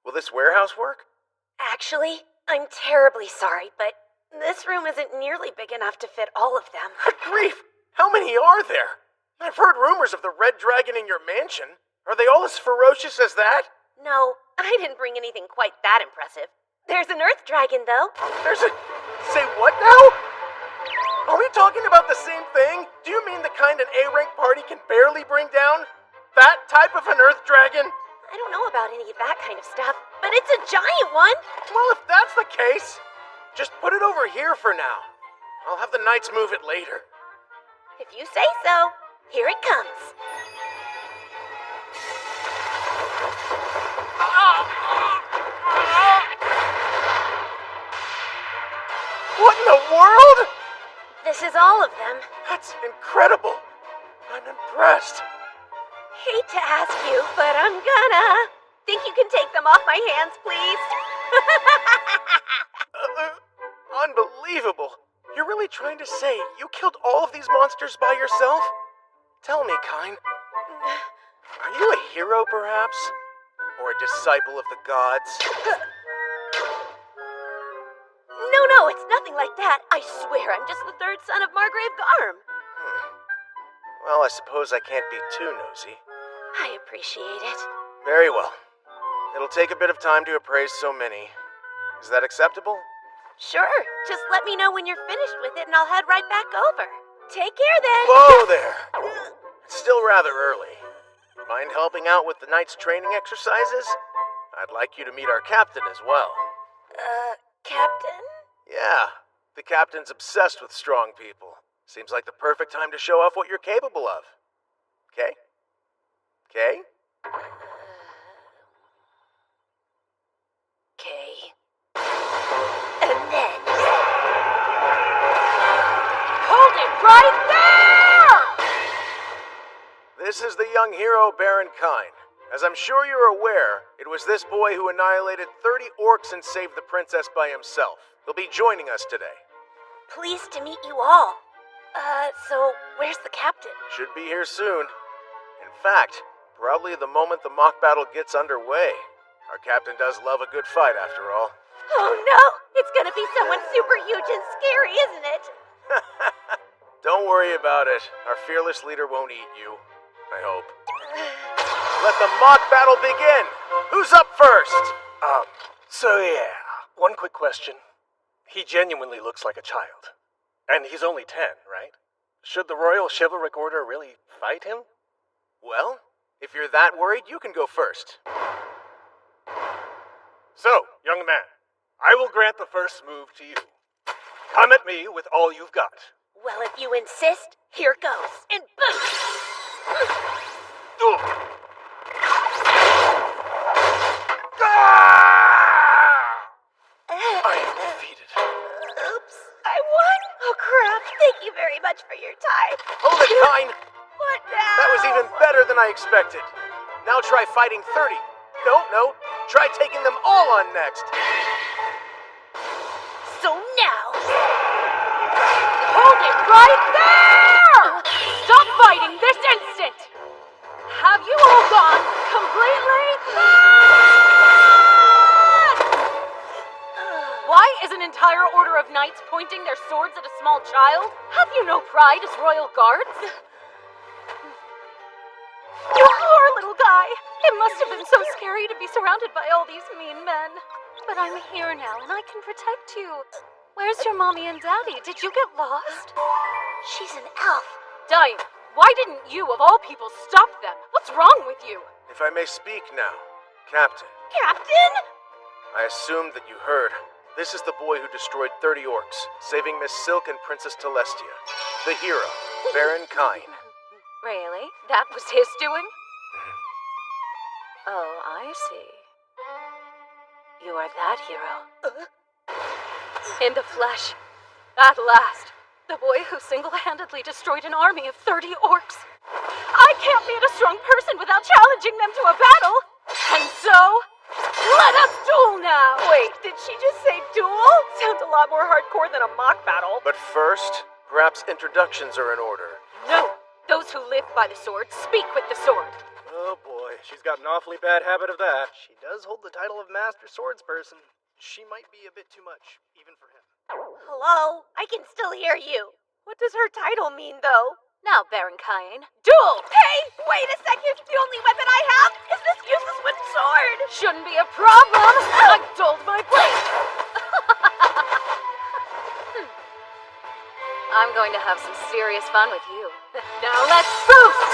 Will this warehouse work? Actually, I'm terribly sorry, but this room isn't nearly big enough to fit all of them. Good grief! How many are there? I've heard rumors of the red dragon in your mansion. Are they all as ferocious as that? No, I didn't bring anything quite that impressive. There's an earth dragon, though. There's a... Say what now? Are we talking about the same thing? Do you mean the kind an A-rank party can barely bring down? That type of an earth dragon? I don't know about any of that kind of stuff, but it's a giant one. Well, if that's the case, just put it over here for now. I'll have the knights move it later. If you say so, here it comes. What in the world? This is all of them. That's incredible. I'm impressed. Hate to ask you, but I'm gonna. Think you can take them off my hands, please? Unbelievable. You're really trying to say you killed all of these monsters by yourself? Tell me, Kine. Are you a hero, perhaps? Or a disciple of the gods? No, it's nothing like that. I swear I'm just the third son of Margrave Garm. Well, I suppose I can't be too nosy. I appreciate it. Very well. It'll take a bit of time to appraise so many. Is that acceptable? Sure. Just let me know when you're finished with it and I'll head right back over. Take care then. Whoa there! It's still rather early. Mind helping out with the night's training exercises? I'd like you to meet our captain as well. Captain? Yeah, the captain's obsessed with strong people. Seems like the perfect time to show off what you're capable of. Okay? Okay? Okay. And then... Hold it right there! This is the young hero Baron Kine. As I'm sure you're aware, it was this boy who annihilated 30 orcs and saved the princess by himself. He'll be joining us today. Pleased to meet you all. So where's the captain? Should be here soon. In fact, probably the moment the mock battle gets underway. Our captain does love a good fight, after all. Oh no! It's gonna be someone super huge and scary, isn't it? Don't worry about it. Our fearless leader won't eat you. I hope. Let the mock battle begin! Who's up first? One quick question. He genuinely looks like a child. And he's only 10, right? Should the Royal Chivalric Order really fight him? Well, if you're that worried, you can go first. So, young man, I will grant the first move to you. Come at me with all you've got. Well, if you insist, here goes. And boom! I am defeated. Oops, I won? Oh crap, thank you very much for your time. Hold it, Kine! What now? That was even better than I expected. Now try fighting 30. No. Try taking them all on next. So now... Hold it right there! Stop fighting this instant! Have you all gone completely mad? Why is an entire order of knights pointing their swords at a small child? Have you no pride as royal guards? You poor little guy. It must have been so scary to be surrounded by all these mean men. But I'm here now and I can protect you. Where's your mommy and daddy? Did you get lost? She's an elf. Diane, why didn't you, of all people, stop them? What's wrong with you? If I may speak now, Captain. Captain? I assumed that you heard. This is the boy who destroyed 30 orcs, saving Miss Silk and Princess Telestia. The hero, Baron Kine. Really? That was his doing? Oh, I see. You are that hero. In the flesh. At last. The boy who single-handedly destroyed an army of 30 orcs. I can't beat a strong person without challenging them to a battle. And so, let us duel now. Wait, did she just say duel? Sounds a lot more hardcore than a mock battle. But first, perhaps introductions are in order. No. Those who live by the sword speak with the sword. Oh boy, she's got an awfully bad habit of that. She does hold the title of Master Swordsperson. She might be a bit too much, even for him. Hello? I can still hear you. What does her title mean, though? Now, Baron Cain, duel! Hey, wait a second! The only weapon I have is this useless wooden sword! Shouldn't be a problem. I dulled my blade. I'm going to have some serious fun with you. Now let's boost!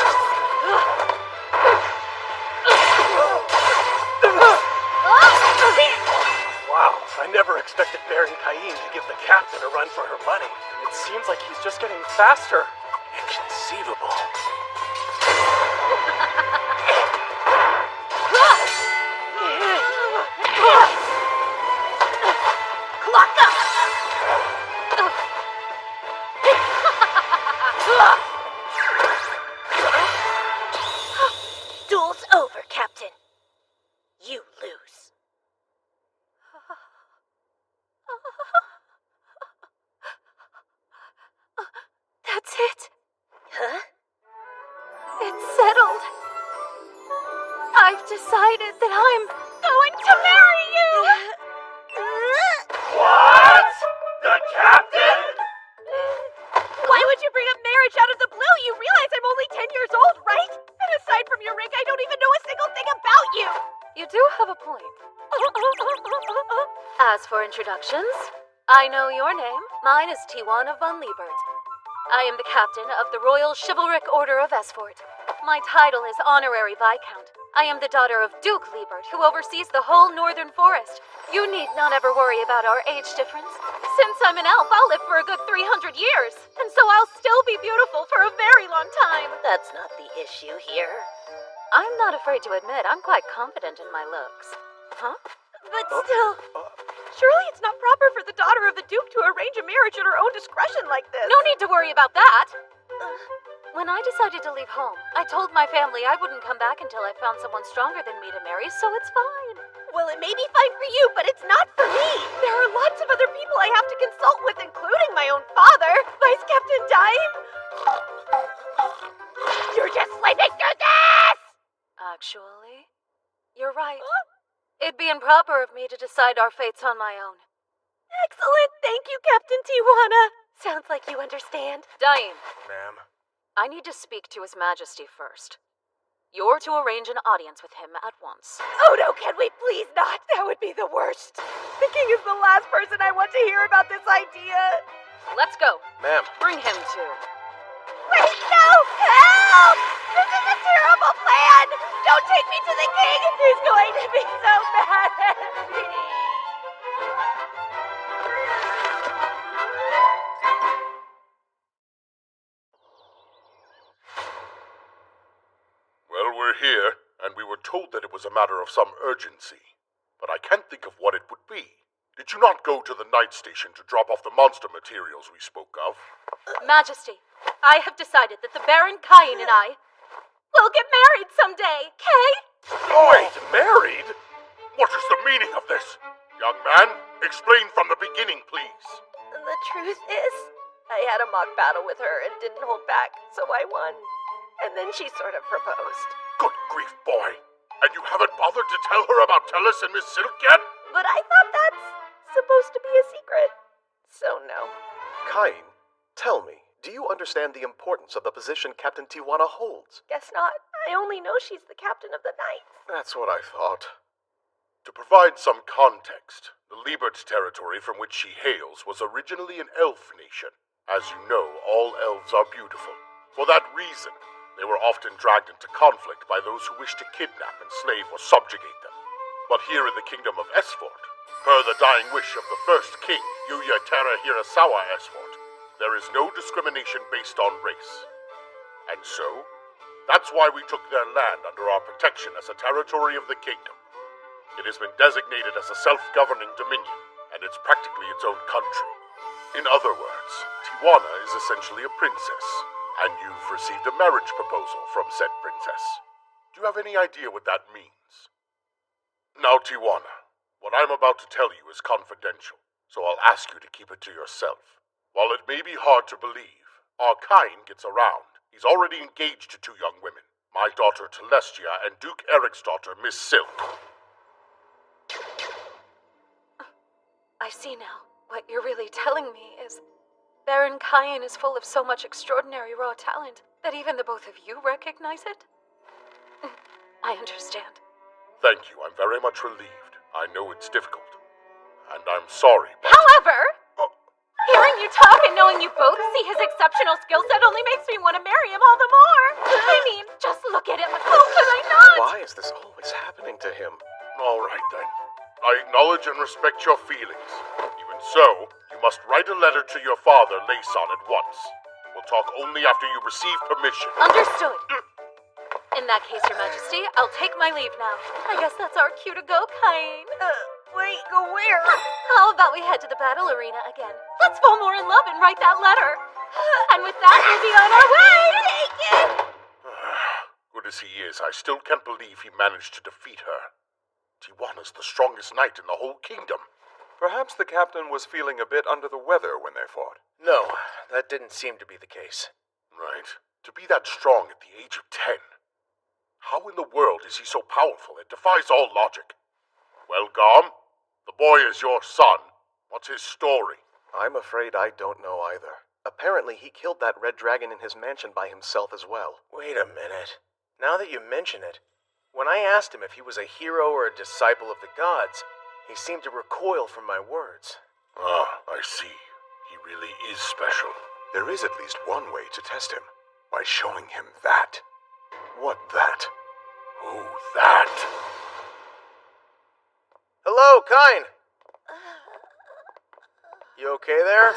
Wow, I never expected Baron Cain to give the captain a run for her money. And it seems like he's just getting faster. Inconceivable. Clock up! Duel's over, Captain. You lose. That's it. Huh? It's settled. I've decided that I'm going to marry you. What? The captain? Why would you bring up marriage out of the blue? You realize I'm only 10 years old, right? And aside from your rank, I don't even know a single thing about you. You do have a point. As for introductions, I know your name. Mine is Tijuana von Liebert. I am the captain of the Royal Chivalric Order of Esfort. My title is Honorary Viscount. I am the daughter of Duke Liebert, who oversees the whole northern forest. You need not ever worry about our age difference. Since I'm an elf, I'll live for a good 300 years, and so I'll still be beautiful for a very long time. That's not the issue here. I'm not afraid to admit I'm quite confident in my looks. Huh? But still, surely it's not proper for the daughter of the Duke to arrange a marriage at her own discretion like this. No need to worry about that. When I decided to leave home, I told my family I wouldn't come back until I found someone stronger than me to marry, so it's fine. Well, it may be fine for you, but it's not for me. There are lots of other people I have to consult with, including my own father, Vice Captain Dime. You're just sleeping through this! Actually, you're right. It'd be improper of me to decide our fates on my own. Excellent. Thank you, Captain Tijuana. Sounds like you understand. Daim, Ma'am? I need to speak to His Majesty first. You're to arrange an audience with him at once. Oh no, can we please not? That would be the worst. The king is the last person I want to hear about this idea. Let's go. Ma'am. Bring him to. Wait, no! Help! This is a terrible plan! Don't take me to the king! He's going to be so mad at me! Well, we're here, and we were told that it was a matter of some urgency. But I can't think of what it would be. Did you not go to the night station to drop off the monster materials we spoke of? Majesty, I have decided that the Baron Cain and I will get married someday, Kay? Wait, married? What is the meaning of this? Young man, explain from the beginning, please. The truth is, I had a mock battle with her and didn't hold back, so I won. And then she sort of proposed. Good grief, boy. And you haven't bothered to tell her about Tellus and Miss Silk yet? But I thought that's supposed to be a secret. So no. Cain, tell me, do you understand the importance of the position Captain Tijuana holds? Guess not. I only know she's the captain of the Knights. That's what I thought. To provide some context, the Liebert territory from which she hails was originally an elf nation. As you know, all elves are beautiful. For that reason, they were often dragged into conflict by those who wished to kidnap, enslave, or subjugate them. But here in the kingdom of Esfort, per the dying wish of the first king, Yuya Terra Hirasawa Esfort, there is no discrimination based on race. And so, that's why we took their land under our protection as a territory of the kingdom. It has been designated as a self-governing dominion, and it's practically its own country. In other words, Tijuana is essentially a princess, and you've received a marriage proposal from said princess. Do you have any idea what that means? Now, Tijuana, what I'm about to tell you is confidential, so I'll ask you to keep it to yourself. While it may be hard to believe, our Cain gets around. He's already engaged to 2 young women, my daughter Telestia and Duke Eric's daughter, Miss Silk. I see now. What you're really telling me is Baron Kain is full of so much extraordinary raw talent that even the both of you recognize it? I understand. Thank you. I'm very much relieved. I know it's difficult. And I'm sorry, but... However, hearing you talk and knowing you both see his exceptional skill set only makes me want to marry him all the more. I mean, just look at him. How could I not? Why is this always happening to him? All right, then. I acknowledge and respect your feelings. Even so, you must write a letter to your father, Layson, at once. We'll talk only after you receive permission. Understood. In that case, Your Majesty, I'll take my leave now. I guess that's our cue to go, Kain. Wait, go where? How about we head to the battle arena again? Let's fall more in love and write that letter. And with that, we'll be on our way. Take it. Good as he is, I still can't believe he managed to defeat her. Tijuana's the strongest knight in the whole kingdom. Perhaps the captain was feeling a bit under the weather when they fought. No, that didn't seem to be the case. Right. To be that strong at the age of 10. How in the world is he so powerful? It defies all logic. Well, Garm, the boy is your son. What's his story? I'm afraid I don't know either. Apparently, he killed that red dragon in his mansion by himself as well. Wait a minute. Now that you mention it, when I asked him if he was a hero or a disciple of the gods, he seemed to recoil from my words. Ah, I see. He really is special. There is at least one way to test him. By showing him that. What that? Oh, that. Hello, Kain! You okay there?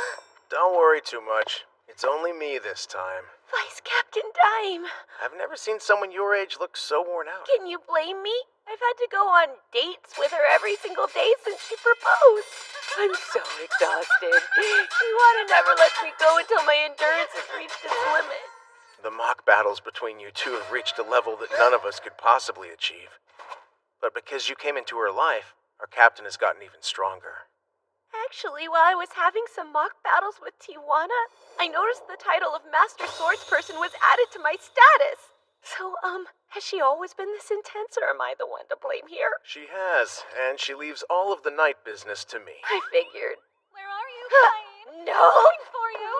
Don't worry too much. It's only me this time. Vice Captain Dime. I've never seen someone your age look so worn out. Can you blame me? I've had to go on dates with her every single day since she proposed. I'm so exhausted. Tijuana never lets me go until my endurance has reached its limit. The mock battles between you two have reached a level that none of us could possibly achieve. But because you came into her life, our captain has gotten even stronger. Actually, while I was having some mock battles with Tijuana, I noticed the title of Master Swordsperson was added to my status. So, has she always been this intense, or am I the one to blame here? She has, and she leaves all of the night business to me. I figured. Where are you, Kain? No! Looking for you.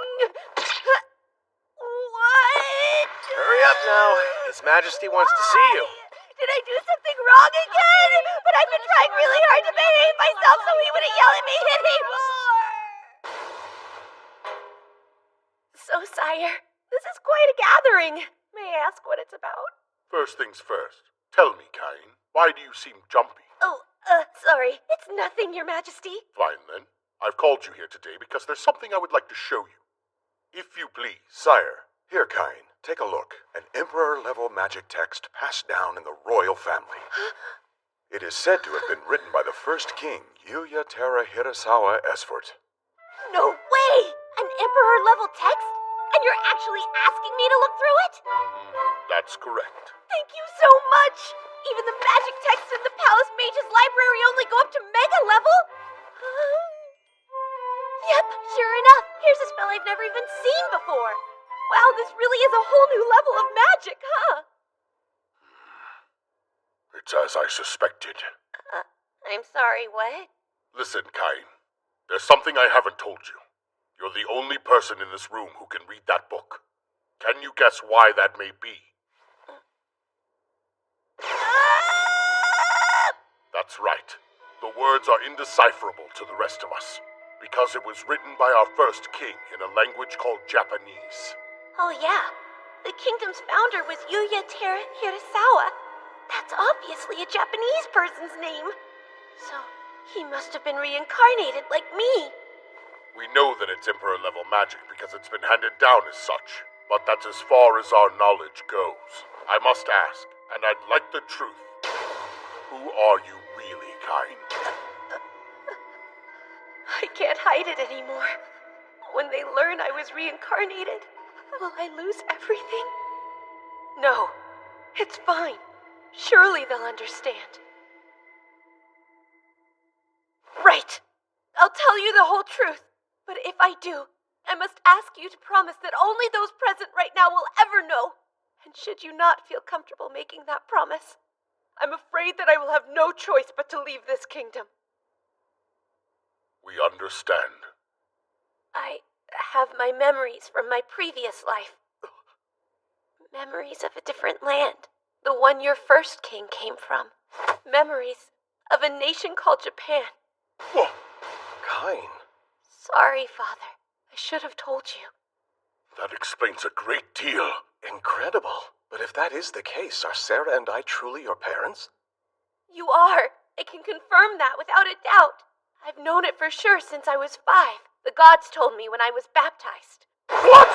What? Hurry up now. His Majesty wants to see you. Did I do something wrong again? But I've been trying really hard to behave myself so he wouldn't yell at me anymore. So, sire, this is quite a gathering. May I ask what it's about? First things first. Tell me, Kain, why do you seem jumpy? Oh, sorry. It's nothing, Your Majesty. Fine, then. I've called you here today because there's something I would like to show you. If you please. Sire, here, Kain, take a look. An Emperor-level magic text passed down in the royal family. It is said to have been written by the first king, Yuya Terra Hirasawa Esfort. No way! An Emperor-level text? And you're actually asking me to look through it? That's correct. Thank you so much! Even the magic texts in the Palace Mage's library only go up to Mega level? Yep, sure enough. Here's a spell I've never even seen before. Wow, this really is a whole new level of magic, huh? It's as I suspected. I'm sorry, what? Listen, Kain. There's something I haven't told you. You're the only person in this room who can read that book. Can you guess why that may be? That's right. The words are indecipherable to the rest of us, because it was written by our first king in a language called Japanese. Oh yeah, the kingdom's founder was Yuya Terra Hirasawa. That's obviously a Japanese person's name. So, he must have been reincarnated like me. We know that it's Emperor-level magic because it's been handed down as such, but that's as far as our knowledge goes. I must ask, and I'd like the truth. Who are you really, Kain? I can't hide it anymore. When they learn I was reincarnated, will I lose everything? No, it's fine. Surely they'll understand. Right. I'll tell you the whole truth. But if I do, I must ask you to promise that only those present right now will ever know. And should you not feel comfortable making that promise, I'm afraid that I will have no choice but to leave this kingdom. We understand. I have my memories from my previous life. Memories of a different land, the one your first king came from. Memories of a nation called Japan. Whoa. Kain. Sorry, Father. I should have told you. That explains a great deal. Incredible. But if that is the case, are Sarah and I truly your parents? You are. I can confirm that without a doubt. I've known it for sure since I was 5. The gods told me when I was baptized. What?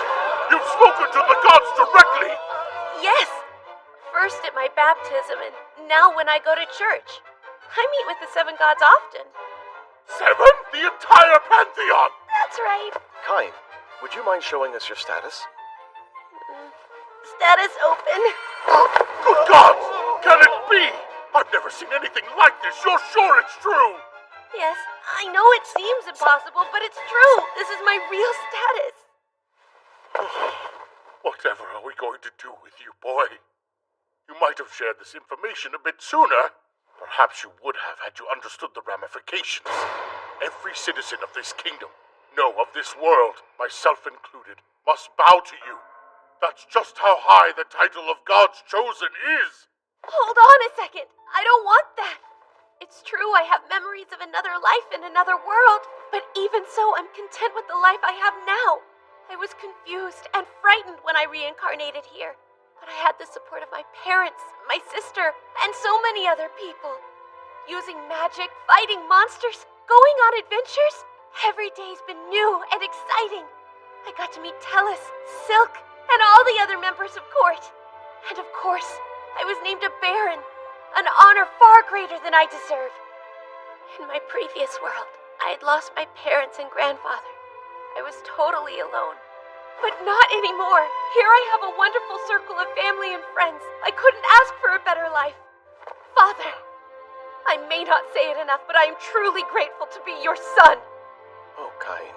You've spoken to the gods directly! Yes! First at my baptism, and now when I go to church. I meet with the 7 gods often. 7? The entire pantheon! That's right. Kain, would you mind showing us your status? Status open. Good gods! Can it be? I've never seen anything like this. You're sure it's true? Yes, I know it seems impossible, but it's true. This is my real status. Whatever are we going to do with you, boy? You might have shared this information a bit sooner. Perhaps you would have had you understood the ramifications. Every citizen of this kingdom, no, of this world, myself included, must bow to you. That's just how high the title of God's chosen is. Hold on a second. I don't want that. It's true I have memories of another life in another world, but even so, I'm content with the life I have now. I was confused and frightened when I reincarnated here, but I had the support of my parents, my sister, and so many other people. Using magic, fighting monsters, going on adventures, every day's been new and exciting. I got to meet Tellus, Silk, and all the other members of court. And of course, I was named a Baron, an honor far greater than I deserve. In my previous world, I had lost my parents and grandfather. I was totally alone. But not anymore. Here I have a wonderful circle of family and friends. I couldn't ask for a better life. Father, I may not say it enough, but I am truly grateful to be your son. Oh, Kain.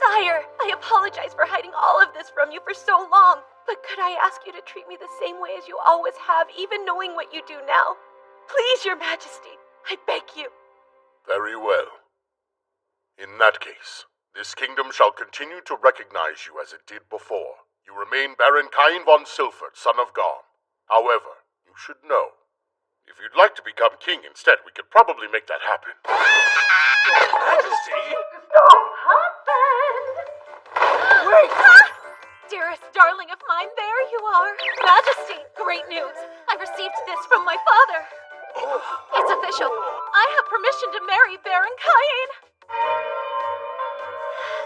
Sire, I apologize for hiding all of this from you for so long. But could I ask you to treat me the same way as you always have, even knowing what you do now? Please, your majesty, I beg you. Very well. In that case, this kingdom shall continue to recognize you as it did before. You remain Baron Kain von Silford, son of Garm. However, you should know, if you'd like to become king instead, we could probably make that happen. Your Majesty? Stop, husband! Wait! Dearest darling of mine, there you are. Majesty, great news. I received this from my father. It's official. I have permission to marry Baron Kain.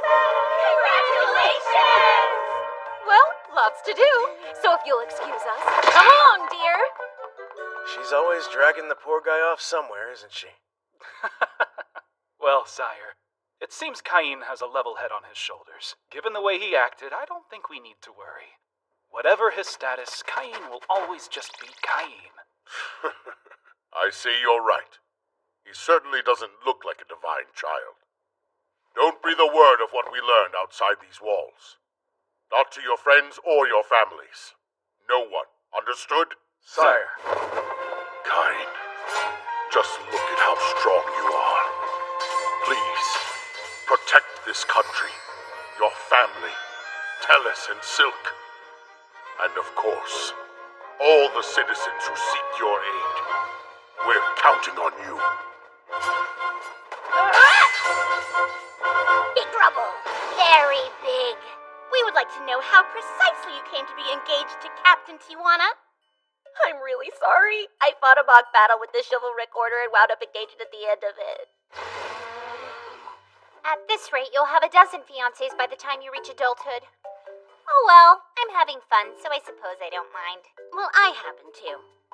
Congratulations! Well, lots to do. So if you'll excuse us. Come along, dear. She's always dragging the poor guy off somewhere, isn't she? Well, sire, it seems Kain has a level head on his shoulders. Given the way he acted, I don't think we need to worry. Whatever his status, Kain will always just be Kain. I say you're right. He certainly doesn't look like a divine child. Don't breathe a word of what we learned outside these walls. Not to your friends or your families. No one. Understood? Sire. Kain, just look at how strong you are. Please, protect this country, your family, Tellus and Silk, and of course, all the citizens who seek your aid. We're counting on you. Big trouble. Very big. We would like to know how precisely you came to be engaged to Captain Tijuana. I'm really sorry. I fought a mock battle with the chivalric order and wound up engaged at the end of it. At this rate, you'll have a dozen fiancés by the time you reach adulthood. Oh well, I'm having fun, so I suppose I don't mind. Well, I happen to.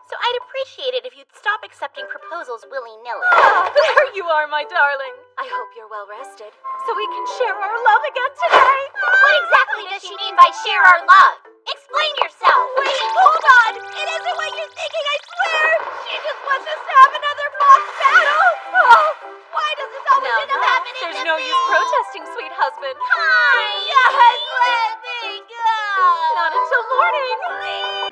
So I'd appreciate it if you'd stop accepting proposals willy-nilly. There you are, my darling. I hope you're well rested, so we can share our love again today. What exactly does she mean by share our love? Explain yourself. Wait, hold on. It isn't what you're thinking, I swear. She just wants us to have another mock battle. Oh, why does this always end up happening There's to no me? use protesting, sweet husband. Hi! Yes, Let me go! Not until morning.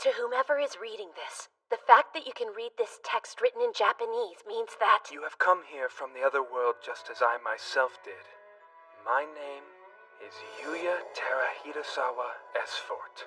To whomever is reading this, the fact that you can read this text written in Japanese means that You have come here from the other world just as I myself did. My name is Yuya Terahitasawa Esfort.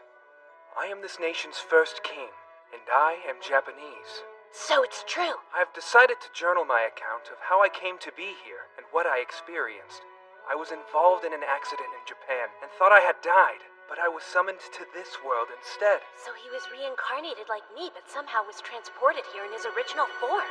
I am this nation's first king, and I am Japanese. So it's true. I've decided to journal my account of how I came to be here and what I experienced. I was involved in an accident in Japan and thought I had died, but I was summoned to this world instead. So he was reincarnated like me, but somehow was transported here in his original form.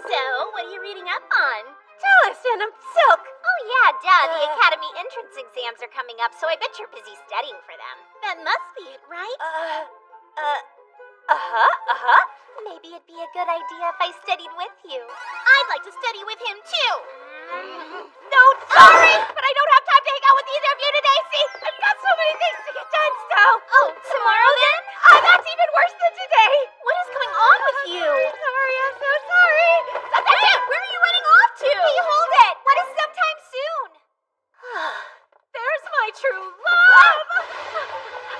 So, what are you reading up on? Tell us, and I'm Silk. Oh yeah, duh. The Academy entrance exams are coming up, so I bet you're busy studying for them. That must be it, right? Maybe it'd be a good idea if I studied with you. I'd like to study with him, too. No, sorry, but I don't have time to hang out with either of you today, see? I've got so many things to get done, so... Oh, tomorrow then? That's even worse than today. What is going on with you? Sorry, I'm so sorry. Hey, where are you running off to? Hey, hold it. What is sometime soon? There's my true love.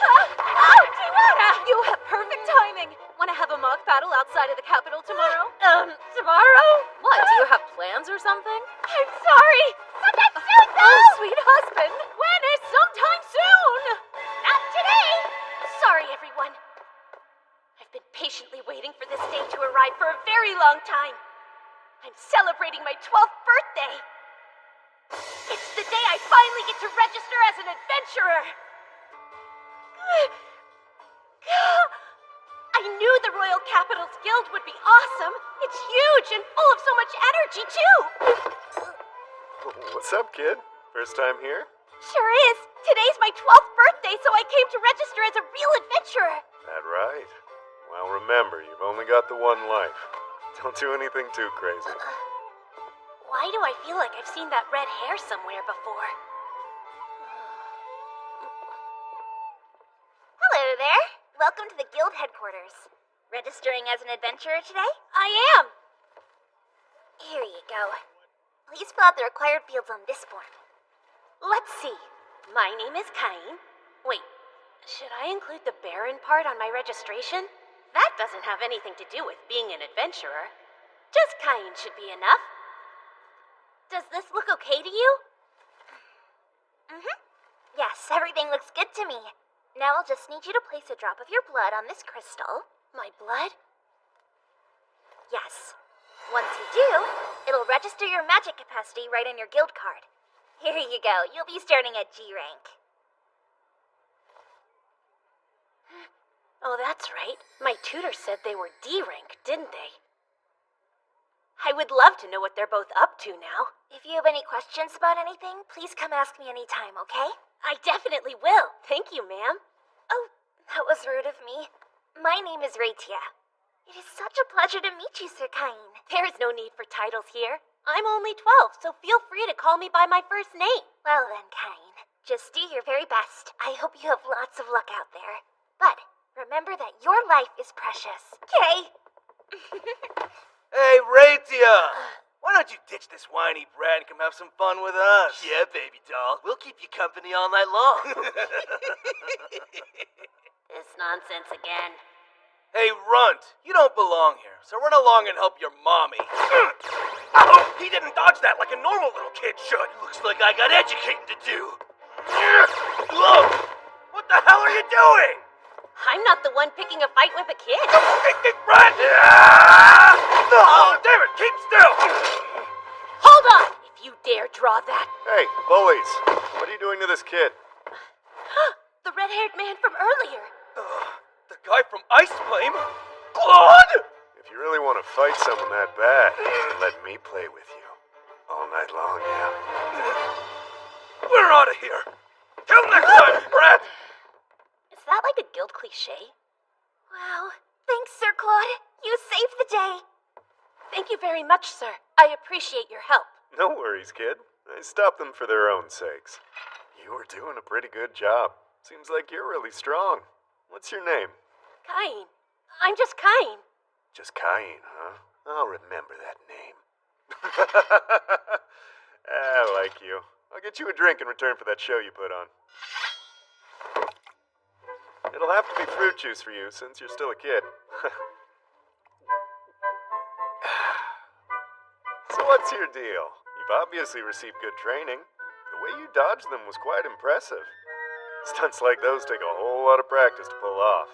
Oh, Tiwara, you have perfect timing. Want to have a mock battle outside of the capital tomorrow? Tomorrow? What, do you have plans or something? I'm sorry. Sometime soon, though. Oh, sweet husband. When is sometime soon? Not today. Sorry, everyone. I've been patiently waiting for this day to arrive for a very long time. I'm celebrating my 12th birthday. It's the day I finally get to register as an adventurer. I knew the Royal Capital's Guild would be awesome. It's huge and full of so much energy, too. What's up, kid? First time here? Sure is. Today's my 12th birthday, so I came to register as a real adventurer. That right. Well, remember, you've only got the one life. Don't do anything too crazy. Why do I feel like I've seen that red hair somewhere before? Hello there. Welcome to the Guild headquarters. Registering as an adventurer today? I am. Here you go. Please fill out the required fields on this form. Let's see. My name is Cain. Wait, should I include the Baron part on my registration? That doesn't have anything to do with being an adventurer. Just Cain should be enough. Does this look okay to you? Yes, everything looks good to me. Now I'll just need you to place a drop of your blood on this crystal. My blood? Yes. Once you do, it'll register your magic capacity right on your guild card. Here you go. You'll be starting at G rank. Oh, that's right. My tutor said they were D rank, didn't they? I would love to know what they're both up to now. If you have any questions about anything, please come ask me anytime, okay? I definitely will. Thank you, ma'am. Oh, that was rude of me. My name is Raitia. It is such a pleasure to meet you, Sir Cain. There is no need for titles here. I'm only 12, so feel free to call me by my first name. Well then, Cain, just do your very best. I hope you have lots of luck out there. But remember that your life is precious, okay? Hey, Raitia! Why don't you ditch this whiny brat and come have some fun with us? Yeah, baby doll. We'll keep you company all night long. This nonsense again. Hey, Runt, you don't belong here, so run along and help your mommy. Oh, he didn't dodge that like a normal little kid should. Looks like I got educating to do. What the hell are you doing? I'm not the one picking a fight with a kid. Run! Oh, damn it, keep still! Hold on, if you dare draw that. Hey, bullies! What are you doing to this kid? The red-haired man from earlier. The guy from Ice Flame? Claude! If you really want to fight someone that bad, let me play with you. All night long, yeah? We're out of here! Till next time, brat! Is that like a guild cliche? Wow, thanks, Sir Claude. You saved the day. Thank you very much, sir. I appreciate your help. No worries, kid. I stopped them for their own sakes. You were doing a pretty good job. Seems like you're really strong. What's your name? Cain. I'm just Cain. Just Cain, huh? I'll remember that name. I like you. I'll get you a drink in return for that show you put on. It'll have to be fruit juice for you since you're still a kid. So what's your deal? You've obviously received good training. The way you dodged them was quite impressive. Stunts like those take a whole lot of practice to pull off.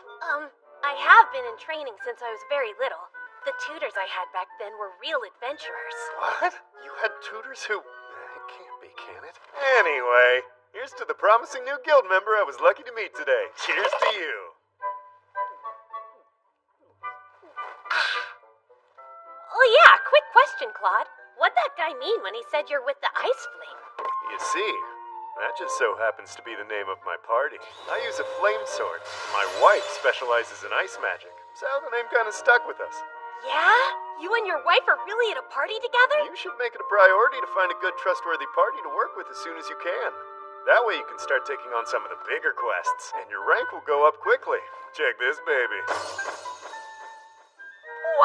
I have been in training since I was very little. The tutors I had back then were real adventurers. What? You had tutors who... It can't be, can it? Anyway, here's to the promising new guild member I was lucky to meet today. Cheers to you. Oh yeah, quick question, Claude. What'd that guy mean when he said you're with the Ice Flame? You see, that just so happens to be the name of my party. I use a flame sword. My wife specializes in ice magic, so the name kind of stuck with us. Yeah? You and your wife are really at a party together? You should make it a priority to find a good, trustworthy party to work with as soon as you can. That way you can start taking on some of the bigger quests, and your rank will go up quickly. Check this baby.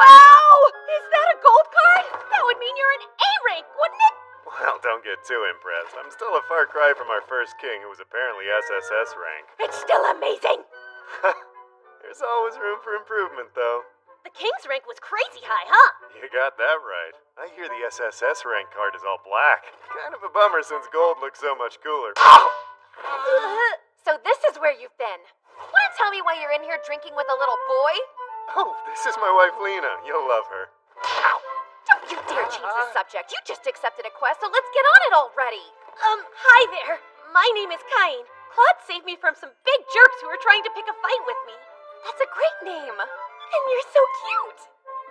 Wow! Is that a gold card? That would mean you're an A rank, wouldn't it? Well, don't get too impressed. I'm still a far cry from our first king, who was apparently SSS rank. It's still amazing! There's always room for improvement, though. The king's rank was crazy high, huh? You got that right. I hear the SSS rank card is all black. Kind of a bummer since gold looks so much cooler. So this is where you've been. Wanna tell me why you're in here drinking with a little boy? Oh, this is my wife Lena. You'll love her. Ow! Don't you dare change the subject. You just accepted a quest, so let's get on it already. Hi there. My name is Cain. Claude saved me from some big jerks who were trying to pick a fight with me. That's a great name. And you're so cute.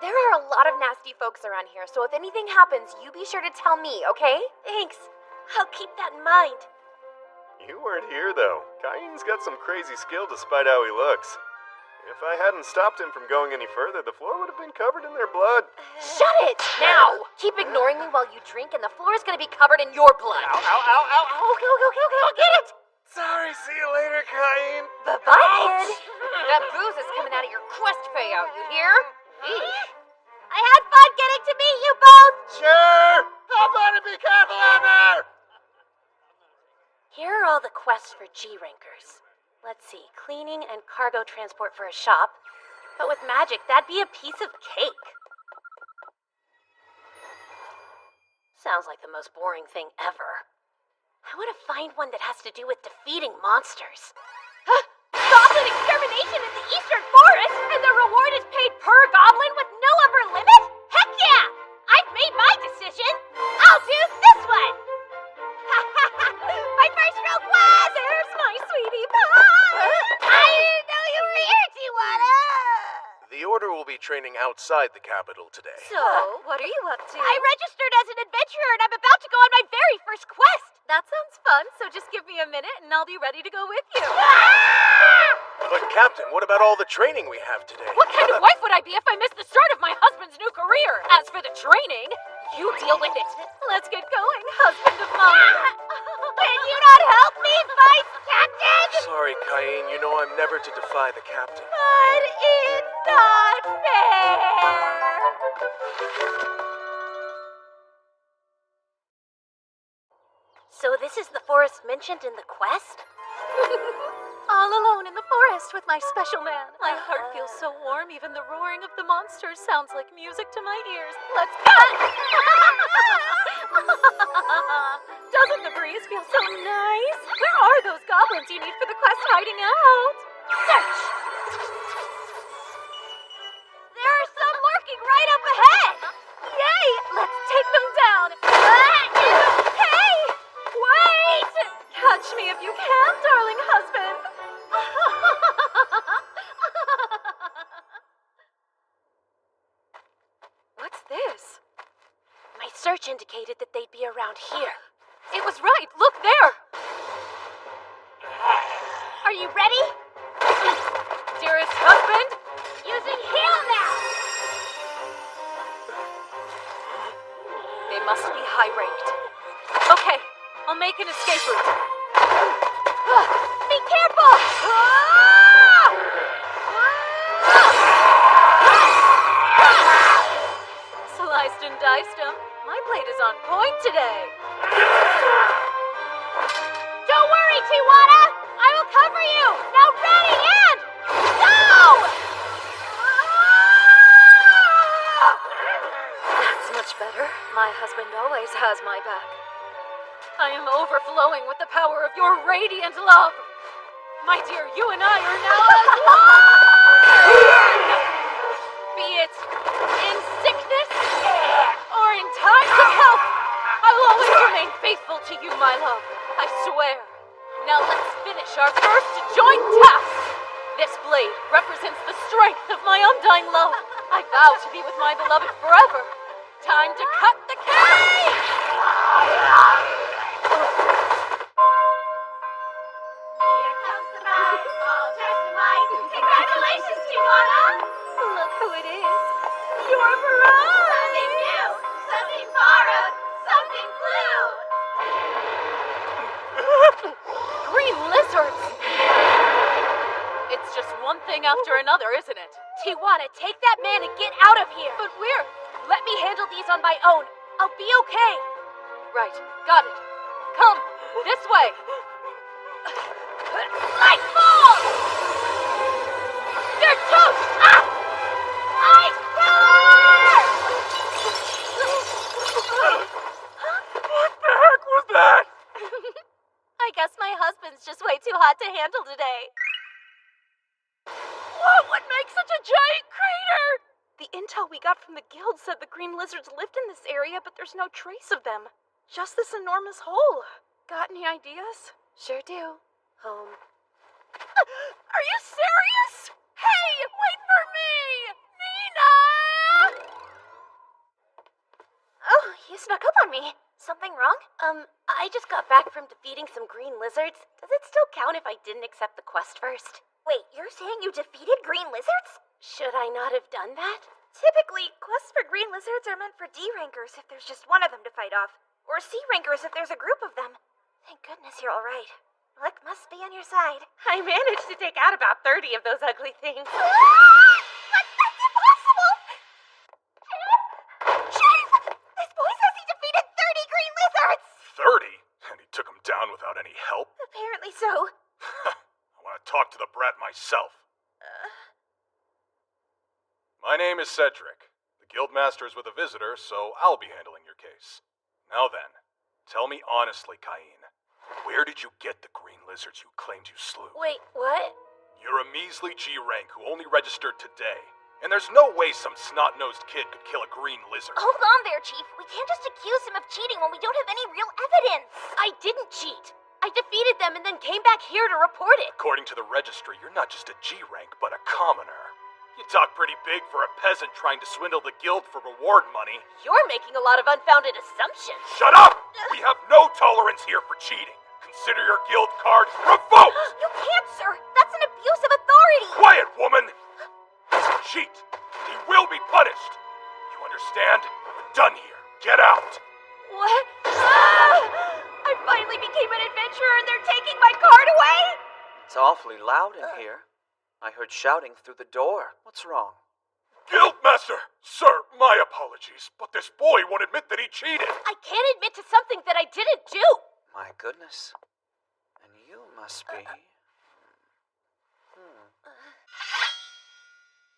There are a lot of nasty folks around here, so if anything happens, you be sure to tell me, okay? Thanks. I'll keep that in mind. You weren't here, though. Cain's got some crazy skill despite how he looks. If I hadn't stopped him from going any further, the floor would have been covered in their blood. Shut it! Now! Keep ignoring me while you drink, and the floor is gonna be covered in your blood. Ow, ow, ow, ow, ow. Okay, I'll get it! Sorry, see you later, Cain. Bye-bye, kid. That booze is coming out of your quest payout, you hear? Eesh. I had fun getting to meet you both! Sure! Somebody be careful out there! Here are all the quests for G-Rankers. Let's see, cleaning and cargo transport for a shop. But with magic, that'd be a piece of cake. Sounds like the most boring thing ever. I want to find one that has to do with defeating monsters. Goblin extermination in the Eastern Forest, and the reward is paid per goblin with no upper limit? Heck yeah! I've made my decision. I'll do this one. My first real quest! There's my sweetie pie! I didn't know you were here, Tijuana! The Order will be training outside the capital today. So, what are you up to? I registered as an adventurer and I'm about to go on my very first quest! That sounds fun, so just give me a minute and I'll be ready to go with you. But Captain, what about all the training we have today? What kind of wife would I be if I missed the start of my husband's new career? As for the training, you deal with it. Let's get going, husband of mine. Can you not help me, Vice Captain? Sorry, Cain, you know I'm never to defy the captain. But it's not fair. So this is the forest mentioned in the quest? All alone in the forest with my special man. My heart feels so warm, even the roaring of the monsters sounds like music to my ears. Let's cut! Doesn't the breeze feel so nice? Where are those goblins you need for the quest hiding out? Search! There are some lurking right up ahead! Yay! Let's take them down! Hey! Wait! Catch me if you can, darling husband! What's this? My search indicated that they'd be around here. It was right! Look there! Are you ready? Dearest husband! Using heal now! They must be high-ranked. Okay, I'll make an escape route. Be careful! Sliced and diced 'em. My blade is on point today. Don't worry, Tijuana! I will cover you! Now ready and... overflowing with the power of your radiant love. My dear, you and I are now as one! Be it in sickness or in times of health, I will always remain faithful to you, my love. I swear. Now let's finish our first joint task. This blade represents the strength of my undying love. I vow to be with my beloved forever. Time to cut the cake! Here comes the bride, all dressed in white. Congratulations, Tijuana! Look who it is. Your bride! Something new, something borrowed, something blue. Green lizards! It's just one thing after another, isn't it? Tijuana, take that man and get out of here. But where? Let me handle these on my own. I'll be okay. Right, got it. Come, this way. Lightfall! They're toast! Ah! Ice killer! What the heck was that? I guess my husband's just way too hot to handle today. What would make such a giant crater? The intel we got from the guild said the green lizards lived in this area, but there's no trace of them. Just this enormous hole. Got any ideas? Sure do. Home. Are you serious? Hey, wait for me! Nina! Oh, you snuck up on me. Something wrong? I just got back from defeating some green lizards. Does it still count if I didn't accept the quest first? Wait, you're saying you defeated green lizards? Should I not have done that? Typically, quests for green lizards are meant for D rankers if there's just one of them to fight off, or C rankers if there's a group of them. Thank goodness you're all right. Luck must be on your side. I managed to take out about 30 of those ugly things. That's impossible! Chief! This boy says he defeated 30 green lizards! 30? And he took him down without any help? Apparently so. I want to talk to the brat myself. My name is Cedric. The guildmaster is with a visitor, so I'll be handling your case. Now then, tell me honestly, Cain, where did you get the green lizards you claimed you slew? Wait, what? You're a measly G rank who only registered today. And there's no way some snot-nosed kid could kill a green lizard. Hold on there, Chief. We can't just accuse him of cheating when we don't have any real evidence. I didn't cheat. I defeated them and then came back here to report it. According to the registry, you're not just a G rank, but a commoner. You talk pretty big for a peasant trying to swindle the guild for reward money. You're making a lot of unfounded assumptions. Shut up! We have no tolerance here for cheating. Consider your guild card revoked! You can't, sir. That's an abuse of authority. Quiet, woman! He's a cheat. He will be punished. You understand? We're done here. Get out! What? I finally became an adventurer and they're taking my card away? It's awfully loud in here. I heard shouting through the door. What's wrong? Guildmaster! Sir, my apologies, but this boy won't admit that he cheated. I can't admit to something that I didn't do. My goodness. And you must be...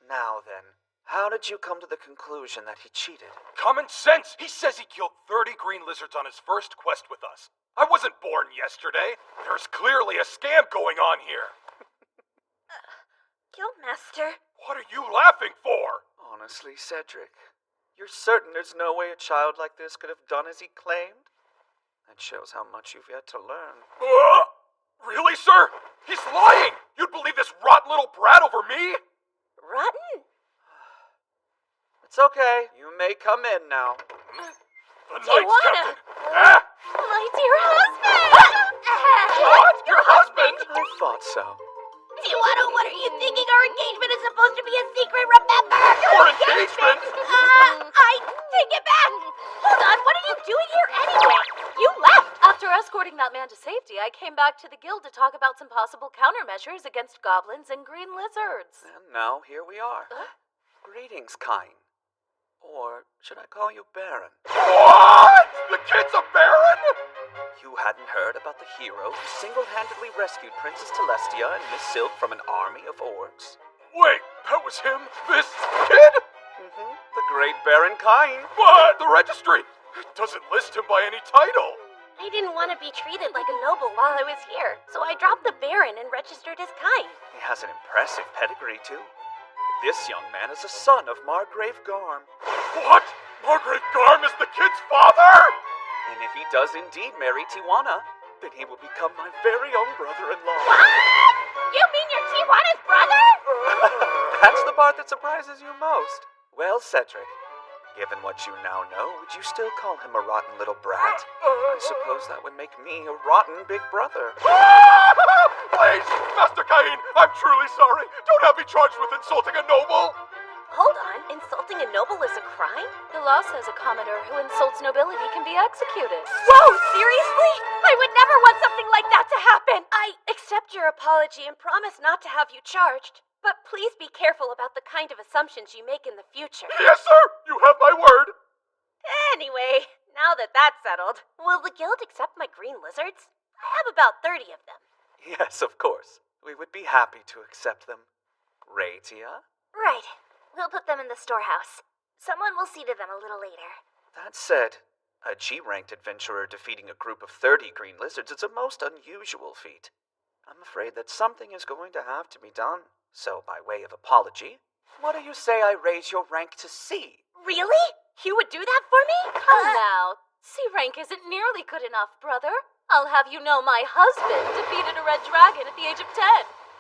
Now then, how did you come to the conclusion that he cheated? Common sense! He says he killed 30 green lizards on his first quest with us. I wasn't born yesterday. There's clearly a scam going on here. Guildmaster. What are you laughing for? Honestly, Cedric, you're certain there's no way a child like this could have done as he claimed? That shows how much you've yet to learn. Really, sir? He's lying! You'd believe this rotten little brat over me? Rotten? It's okay. You may come in now. The Knights Captain! Ah! My dear husband! What? Your husband? I thought so. Tijuana, what are you thinking? Our engagement is supposed to be a secret, remember? Your engagement? I take it back. Hold on, what are you doing here anyway? You left! After escorting that man to safety, I came back to the guild to talk about some possible countermeasures against goblins and green lizards. And now here we are. Greetings, Cain. Or should I call you Baron? What? The kid's a baron? You hadn't heard about the hero who single-handedly rescued Princess Telestia and Miss Sylph from an army of orcs? Wait, that was him? This kid? The great Baron Cain. But the registry, it doesn't list him by any title. I didn't want to be treated like a noble while I was here, so I dropped the Baron and registered as Kain. He has an impressive pedigree, too. This young man is a son of Margrave Garm. What? Margaret Garm is the kid's father? And if he does indeed marry Tijuana, then he will become my very own brother-in-law. What? You mean you're Tijuana's brother? That's the part that surprises you most. Well, Cedric, given what you now know, would you still call him a rotten little brat? I suppose that would make me a rotten big brother. Please, Master Cain, I'm truly sorry. Don't have me charged with insulting a noble. Hold on, insulting a noble is a crime? The law says a commoner who insults nobility can be executed. Whoa, seriously? I would never want something like that to happen! I accept your apology and promise not to have you charged. But please be careful about the kind of assumptions you make in the future. Yes, sir! You have my word! Anyway, now that that's settled, will the guild accept my green lizards? I have about 30 of them. Yes, of course. We would be happy to accept them. Raitia? Right. We'll put them in the storehouse. Someone will see to them a little later. That said, a G-ranked adventurer defeating a group of 30 green lizards is a most unusual feat. I'm afraid that something is going to have to be done. So, by way of apology, what do you say I raise your rank to C? Really? You would do that for me? Come now. C rank isn't nearly good enough, brother. I'll have you know my husband defeated a red dragon at the age of 10.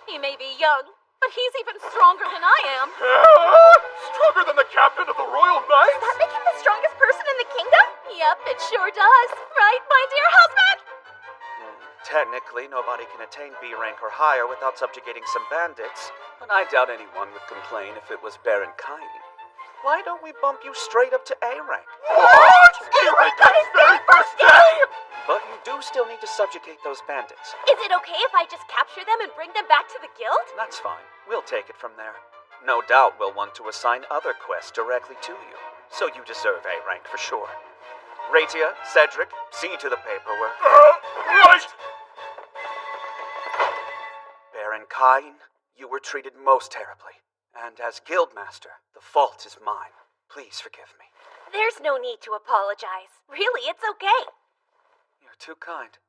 He may be young, but he's even stronger than I am. Stronger than the captain of the Royal Knights? Does that make him the strongest person in the kingdom? Yep, it sure does. Right, my dear husband? Technically, nobody can attain B rank or higher without subjugating some bandits, but I doubt anyone would complain if it was Baron Cain. Why don't we bump you straight up to A rank? What? A rank on his very first day? But you do still need to subjugate those bandits. Is it okay if I just capture them and bring them back to the guild? That's fine. We'll take it from there. No doubt we'll want to assign other quests directly to you, so you deserve A rank for sure. Raitia, Cedric, see to the paperwork. Right! Baron Cain, you were treated most terribly. And as Guildmaster, the fault is mine. Please forgive me. There's no need to apologize. Really, it's okay. You're too kind.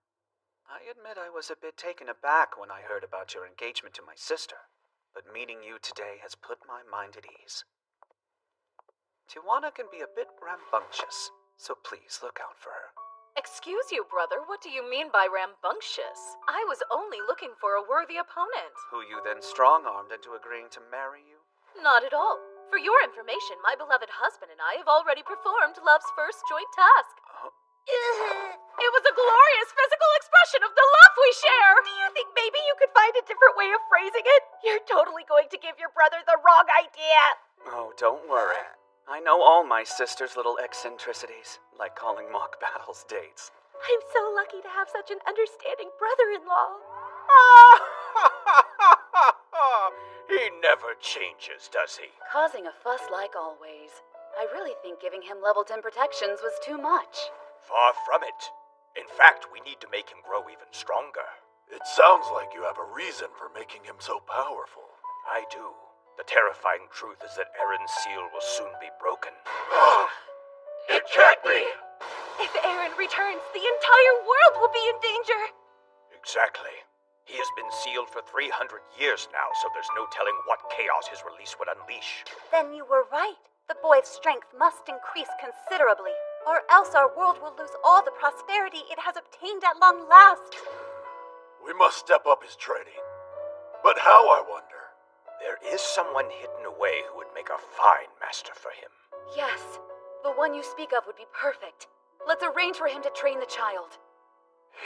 I admit I was a bit taken aback when I heard about your engagement to my sister, but meeting you today has put my mind at ease. Tijuana can be a bit rambunctious, so please look out for her. Excuse you, brother, what do you mean by rambunctious? I was only looking for a worthy opponent. Who you then strong-armed into agreeing to marry you? Not at all. For your information, my beloved husband and I have already performed love's first joint task. It was a glorious physical expression of the love we share! Do you think maybe you could find a different way of phrasing it? You're totally going to give your brother the wrong idea. Oh, don't worry. I know all my sister's little eccentricities, like calling mock battles dates. I'm so lucky to have such an understanding brother-in-law. He never changes, does he? Causing a fuss like always. I really think giving him level 10 protections was too much. Far from it. In fact, we need to make him grow even stronger. It sounds like you have a reason for making him so powerful. I do. The terrifying truth is that Aaron's seal will soon be broken. It can't be! If Aaron returns, the entire world will be in danger. Exactly. He has been sealed for 300 years now, so there's no telling what chaos his release would unleash. Then you were right. The boy's strength must increase considerably, or else our world will lose all the prosperity it has obtained at long last. We must step up his training. But how, I wonder? There is someone hidden away who would make a fine master for him. Yes, the one you speak of would be perfect. Let's arrange for him to train the child.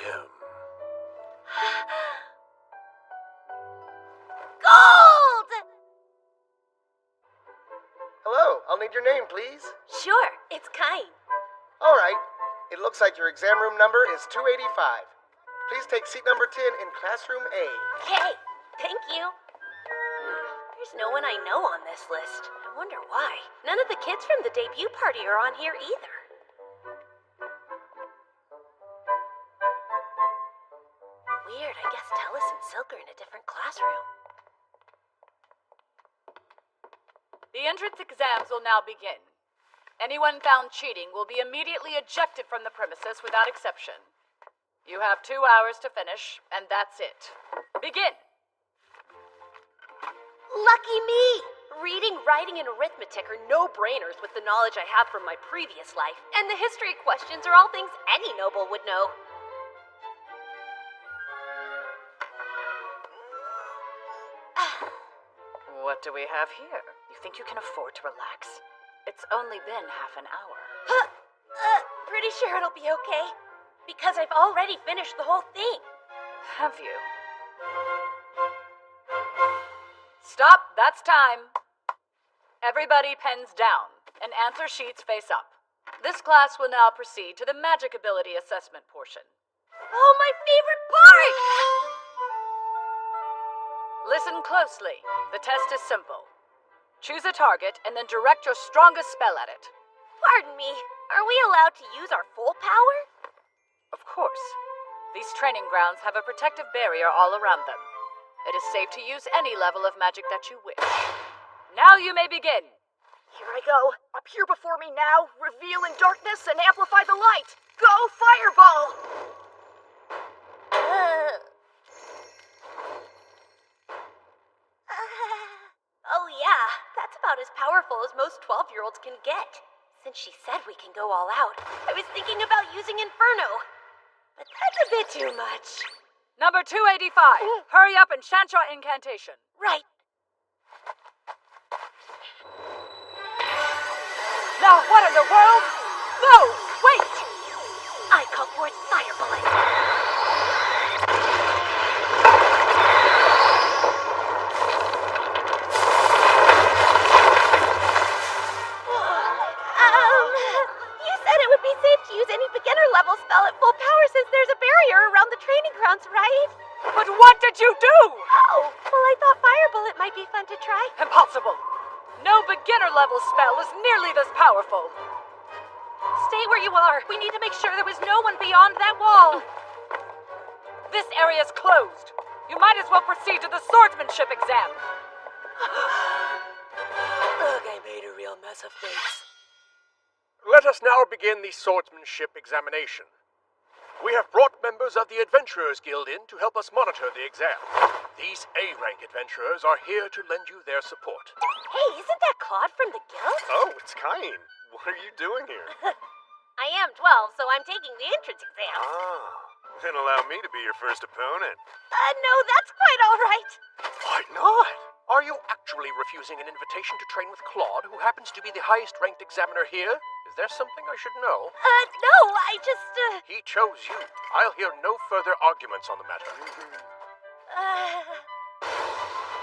Him. Gold! Hello, I'll need your name, please. Sure, it's Cain. All right. It looks like your exam room number is 285. Please take seat number 10 in classroom A. Okay, thank you. There's no one I know on this list. I wonder why. None of the kids from the debut party are on here either. Weird, I guess Tellis and Silk are in a different classroom. The entrance exams will now begin. Anyone found cheating will be immediately ejected from the premises without exception. You have 2 hours to finish, and that's it. Begin! Lucky me! Reading, writing, and arithmetic are no-brainers with the knowledge I have from my previous life, and the history questions are all things any noble would know. What do we have here? You think you can afford to relax? It's only been half an hour. Pretty sure it'll be okay. Because I've already finished the whole thing. Have you? Stop, that's time. Everybody pens down and answer sheets face up. This class will now proceed to the magic ability assessment portion. Oh, my favorite part! Listen closely. The test is simple. Choose a target and then direct your strongest spell at it. Pardon me, are we allowed to use our full power? Of course. These training grounds have a protective barrier all around them. It is safe to use any level of magic that you wish. Now you may begin. Here I go. Appear before me now, reveal in darkness, and amplify the light. Go, Fireball! Oh yeah, that's about as powerful as most 12-year-olds can get. Since she said we can go all out, I was thinking about using Inferno. But that's a bit too much. Number 285. Hurry up and chant your incantation. Right. Now what in the world? No! Wait! I call forth Fire Bullet. You said it would be safe to use any beginner level spell at full power since there's a barrier around the training grounds, right? But what did you do? Oh, well I thought Fire Bullet might be fun to try. Impossible. No beginner level spell is nearly this powerful. Stay where you are. We need to make sure there was no one beyond that wall. This area is closed. You might as well proceed to the swordsmanship exam. Ugh, I made a real mess of things. Let us now begin the swordsmanship examination. We have brought members of the Adventurers Guild in to help us monitor the exam. These A-rank adventurers are here to lend you their support. Hey, isn't that Claude from the guild? Oh, it's Cain. What are you doing here? I am 12, so I'm taking the entrance exam. Then allow me to be your first opponent. No, that's quite all right. Why not? Are you actually refusing an invitation to train with Claude, who happens to be the highest-ranked examiner here? Is there something I should know? No, I just, He chose you. I'll hear no further arguments on the matter.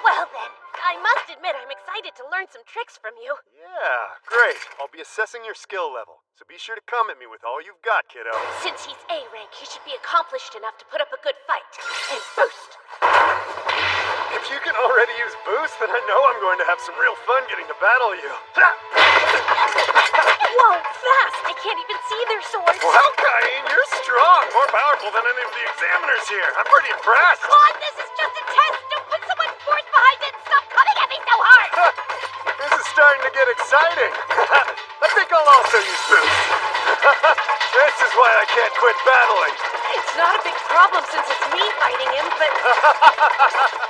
Well then, I must admit I'm excited to learn some tricks from you. Yeah, great. I'll be assessing your skill level, so be sure to come at me with all you've got, kiddo. Since he's A-rank, he should be accomplished enough to put up a good fight. And boost! If you can already use boost, then I know I'm going to have some real fun getting to battle you. Whoa, fast! I can't even see their swords. Wow, Cain, you're strong. More powerful than any of the examiners here. I'm pretty impressed. Claude, this is just a test! Don't put so much force behind it! Stop coming at me so hard! This is starting to get exciting. I think I'll also use boost. This is why I can't quit battling. It's not a big problem since it's me fighting him, but...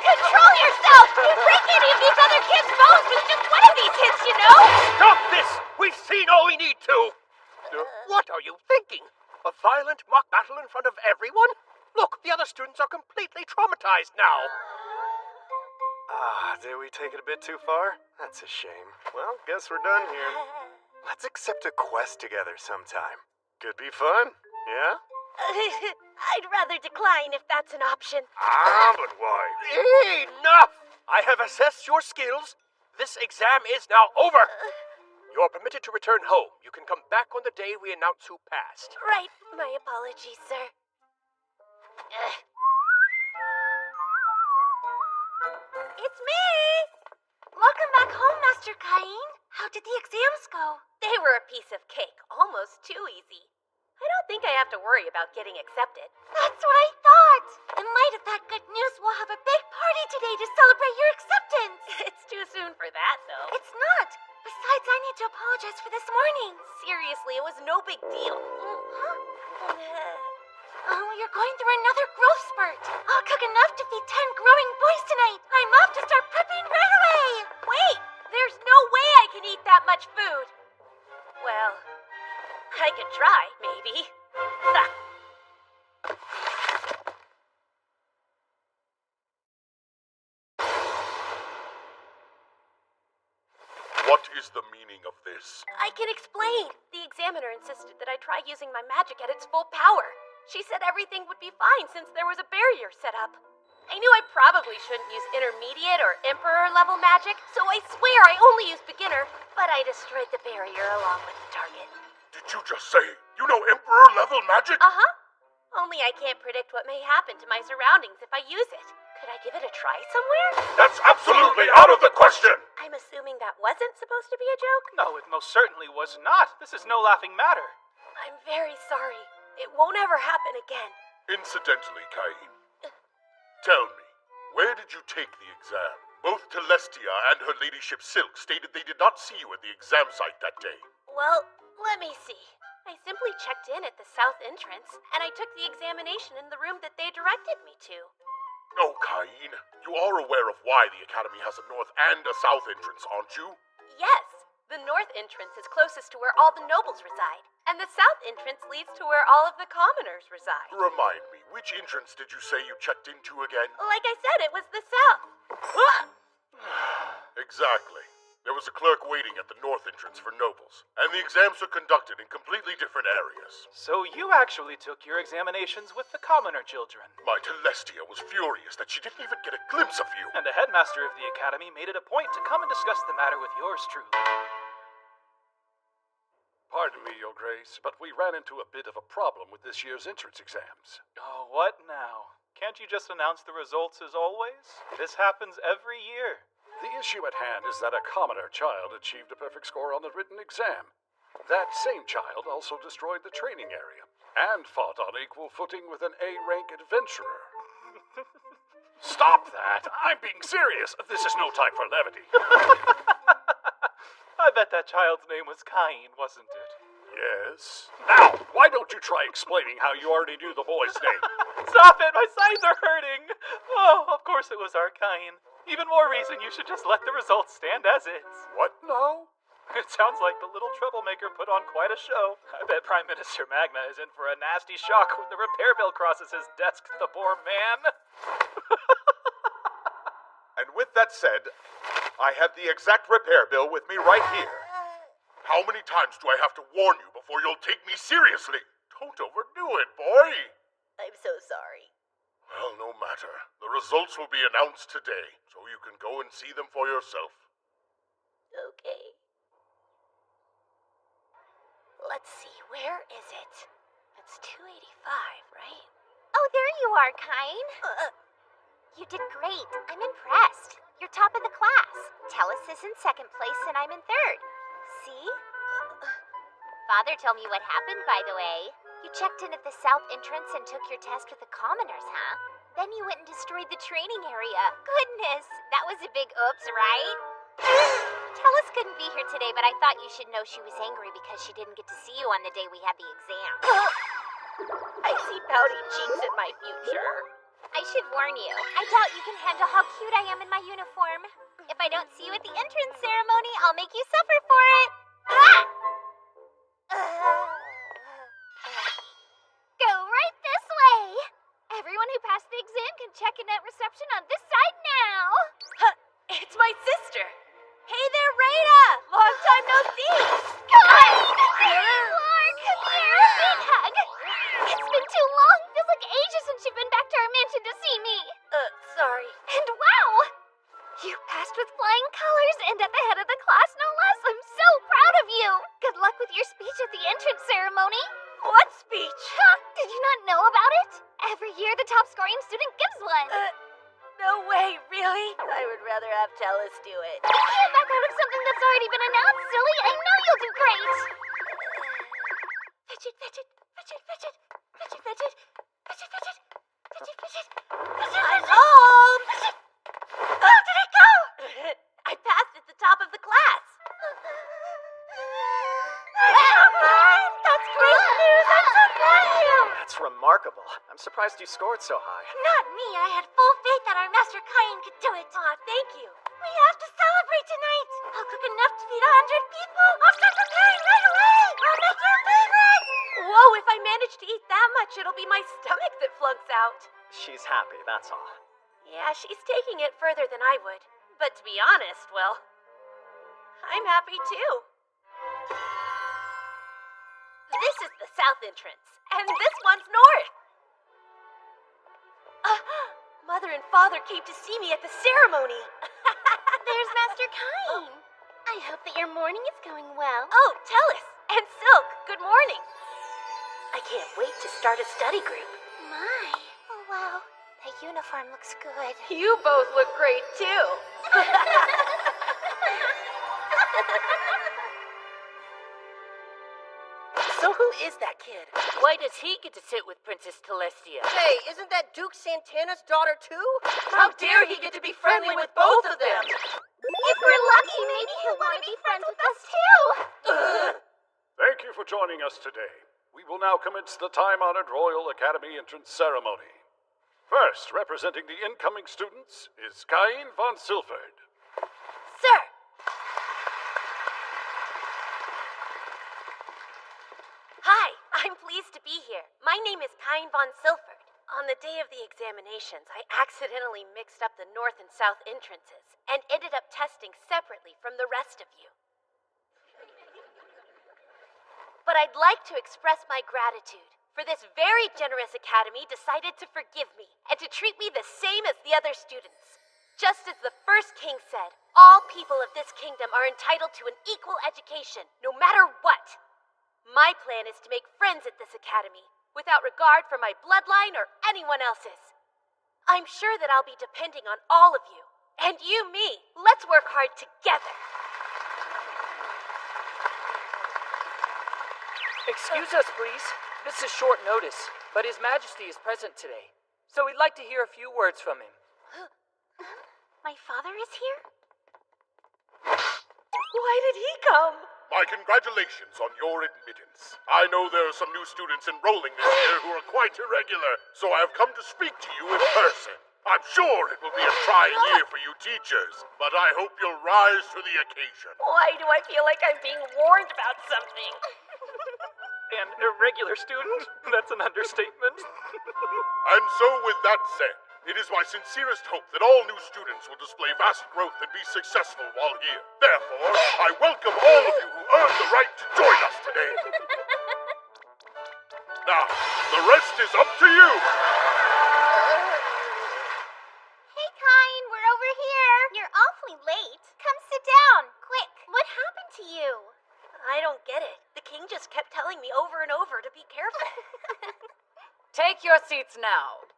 Control yourself! You break any of these other kids' bones with just one of these hits, you know? Stop this! We've seen all we need to! What are you thinking? A violent mock battle in front of everyone? Look, the other students are completely traumatized now. Did we take it a bit too far? That's a shame. Well, guess we're done here. Let's accept a quest together sometime. Could be fun, yeah? I'd rather decline if that's an option. But why? Enough! I have assessed your skills. This exam is now over. You're permitted to return home. You can come back on the day we announce who passed. Right. My apologies, sir. It's me! Welcome back home, Master Cain. How did the exams go? They were a piece of cake. Almost too easy. I don't think I have to worry about getting accepted. That's what I thought. In light of that good news, we'll have a big party today to celebrate your acceptance. It's too soon for that, though. It's not. Besides, I need to apologize for this morning. Seriously, it was no big deal. Oh, you're going through another growth spurt. I'll cook enough to feed 10 growing boys tonight. I'm off to start prepping right away. Wait! There's no way I can eat that much food! Well, I could try, maybe. What is the meaning of this? I can explain. The examiner insisted that I try using my magic at its full power. She said everything would be fine since there was a barrier set up. I knew I probably shouldn't use intermediate or emperor level magic, so I swear I only used beginner, but I destroyed the barrier along with the target. Did you just say you know Emperor level magic? Uh-huh. Only I can't predict what may happen to my surroundings if I use it. Could I give it a try somewhere? That's absolutely out of the question! I'm assuming that wasn't supposed to be a joke? No, it most certainly was not. This is no laughing matter. I'm very sorry. It won't ever happen again. Incidentally, Cain, tell me, where did you take the exam? Both Telestia and her ladyship Silk stated they did not see you at the exam site that day. Well, let me see. I simply checked in at the south entrance, and I took the examination in the room that they directed me to. Oh, Cain, you are aware of why the Academy has a north and a south entrance, aren't you? Yes, the north entrance is closest to where all the nobles reside, and the south entrance leads to where all of the commoners reside. Remind me, which entrance did you say you checked into again? Like I said, it was the south. Exactly. There was a clerk waiting at the north entrance for nobles, and the exams were conducted in completely different areas. So you actually took your examinations with the commoner children. My Telestia was furious that she didn't even get a glimpse of you. And the headmaster of the academy made it a point to come and discuss the matter with yours truly. Pardon me, Your Grace, but we ran into a bit of a problem with this year's entrance exams. Oh, what now? Can't you just announce the results as always? This happens every year. The issue at hand is that a commoner child achieved a perfect score on the written exam. That same child also destroyed the training area and fought on equal footing with an A-rank adventurer. Stop that! I'm being serious. This is no time for levity. I bet that child's name was Cain, wasn't it? Yes. Now, why don't you try explaining how you already knew the boy's name? Stop it! My sides are hurting! Oh, of course it was our Cain. Even more reason you should just let the results stand as is. What now? It sounds like the little troublemaker put on quite a show. I bet Prime Minister Magna is in for a nasty shock when the repair bill crosses his desk, the poor man. And with that said, I have the exact repair bill with me right here. How many times do I have to warn you before you'll take me seriously? Don't overdo it, boy. I'm so sorry. Well, no matter. The results will be announced today, so you can go and see them for yourself. Okay. Let's see, where is it? It's 285, right? Oh, there you are, Cain. You did great. I'm impressed. You're top of the class. Tellus is in second place and I'm in third. See? Father told me what happened, by the way. You checked in at the south entrance and took your test with the commoners, huh? Then you went and destroyed the training area. Goodness, that was a big oops, right? Tellus couldn't be here today, but I thought you should know she was angry because she didn't get to see you on the day we had the exam. I see pouty cheeks in my future. I should warn you, I doubt you can handle how cute I am in my uniform. If I don't see you at the entrance ceremony, I'll make you suffer for it. Go right this way. Everyone who passed the exam can check in at reception on this side now. It's my sister. Hey there, Rada! Long time no see! Come on! There you are! Come here! Big hug! It's been too long. Feels like ages since you've been back to our mansion to see me. Sorry. And wow! You passed with flying colors and at the head of the class, no less. I'm so proud of you. Good luck with your speech at the entrance ceremony. What speech? Huh? Did you not know about it? Every year the top scoring student gives one. No way, really? I would rather have Tellus do it. You can't back out of something that's already been announced, silly. I know you'll do great. Fidget, fidget, fidget, fidget, fidget, fidget, fidget, fidget, fidget, fidget, fidget. I'm home! How did it go? I passed at the top of the class. That's great news. I'm so proud of you. That's remarkable. surprised you scored so high. Not me. I had full faith that our Master Kain could do it. Aw, thank you. We have to celebrate tonight. I'll cook enough to feed 100 people. I'll start preparing right away. I'll make your favorite. Whoa, if I manage to eat that much, it'll be my stomach that flunks out. She's happy, that's all. Yeah, she's taking it further than I would. But to be honest, well, I'm happy too. This is the south entrance, and this one's north. Mother and Father came to see me at the ceremony. There's Master Kain. I hope that your morning is going well. Oh, Tellus and Silk, good morning. I can't wait to start a study group. My. Oh, wow. That uniform looks good. You both look great, too. So who is that kid? Why does he get to sit with Princess Celestia? Hey, isn't that Duke Santana's daughter too? How dare he get to be friendly with both of them? If we're lucky, maybe he'll want to be friends with us too. Thank you for joining us today. We will now commence the time-honored Royal Academy entrance ceremony. First, representing the incoming students, is Kain von Silford. Sir! Hi, I'm pleased to be here. My name is Kain von Silford. On the day of the examinations, I accidentally mixed up the north and south entrances and ended up testing separately from the rest of you. But I'd like to express my gratitude for this very generous academy decided to forgive me and to treat me the same as the other students. Just as the first king said, all people of this kingdom are entitled to an equal education, no matter what. My plan is to make friends at this academy, without regard for my bloodline or anyone else's. I'm sure that I'll be depending on all of you, and you me. Let's work hard together. Excuse us, please. This is short notice, but His Majesty is present today, so we'd like to hear a few words from him. My father is here? Why did he come? My congratulations on your admittance. I know there are some new students enrolling this year who are quite irregular, so I have come to speak to you in person. I'm sure it will be a trying year for you teachers, but I hope you'll rise to the occasion. Why do I feel like I'm being warned about something? An irregular student? That's an understatement. And so, with that said, it is my sincerest hope that all new students will display vast growth and be successful while here. Therefore, I welcome all of you who earned the right to join us today. Now, the rest is up to you. Hey, Kain, we're over here. You're awfully late. Come sit down, quick. What happened to you? I don't get it. The king just kept telling me over and over to be careful. Take your seats now.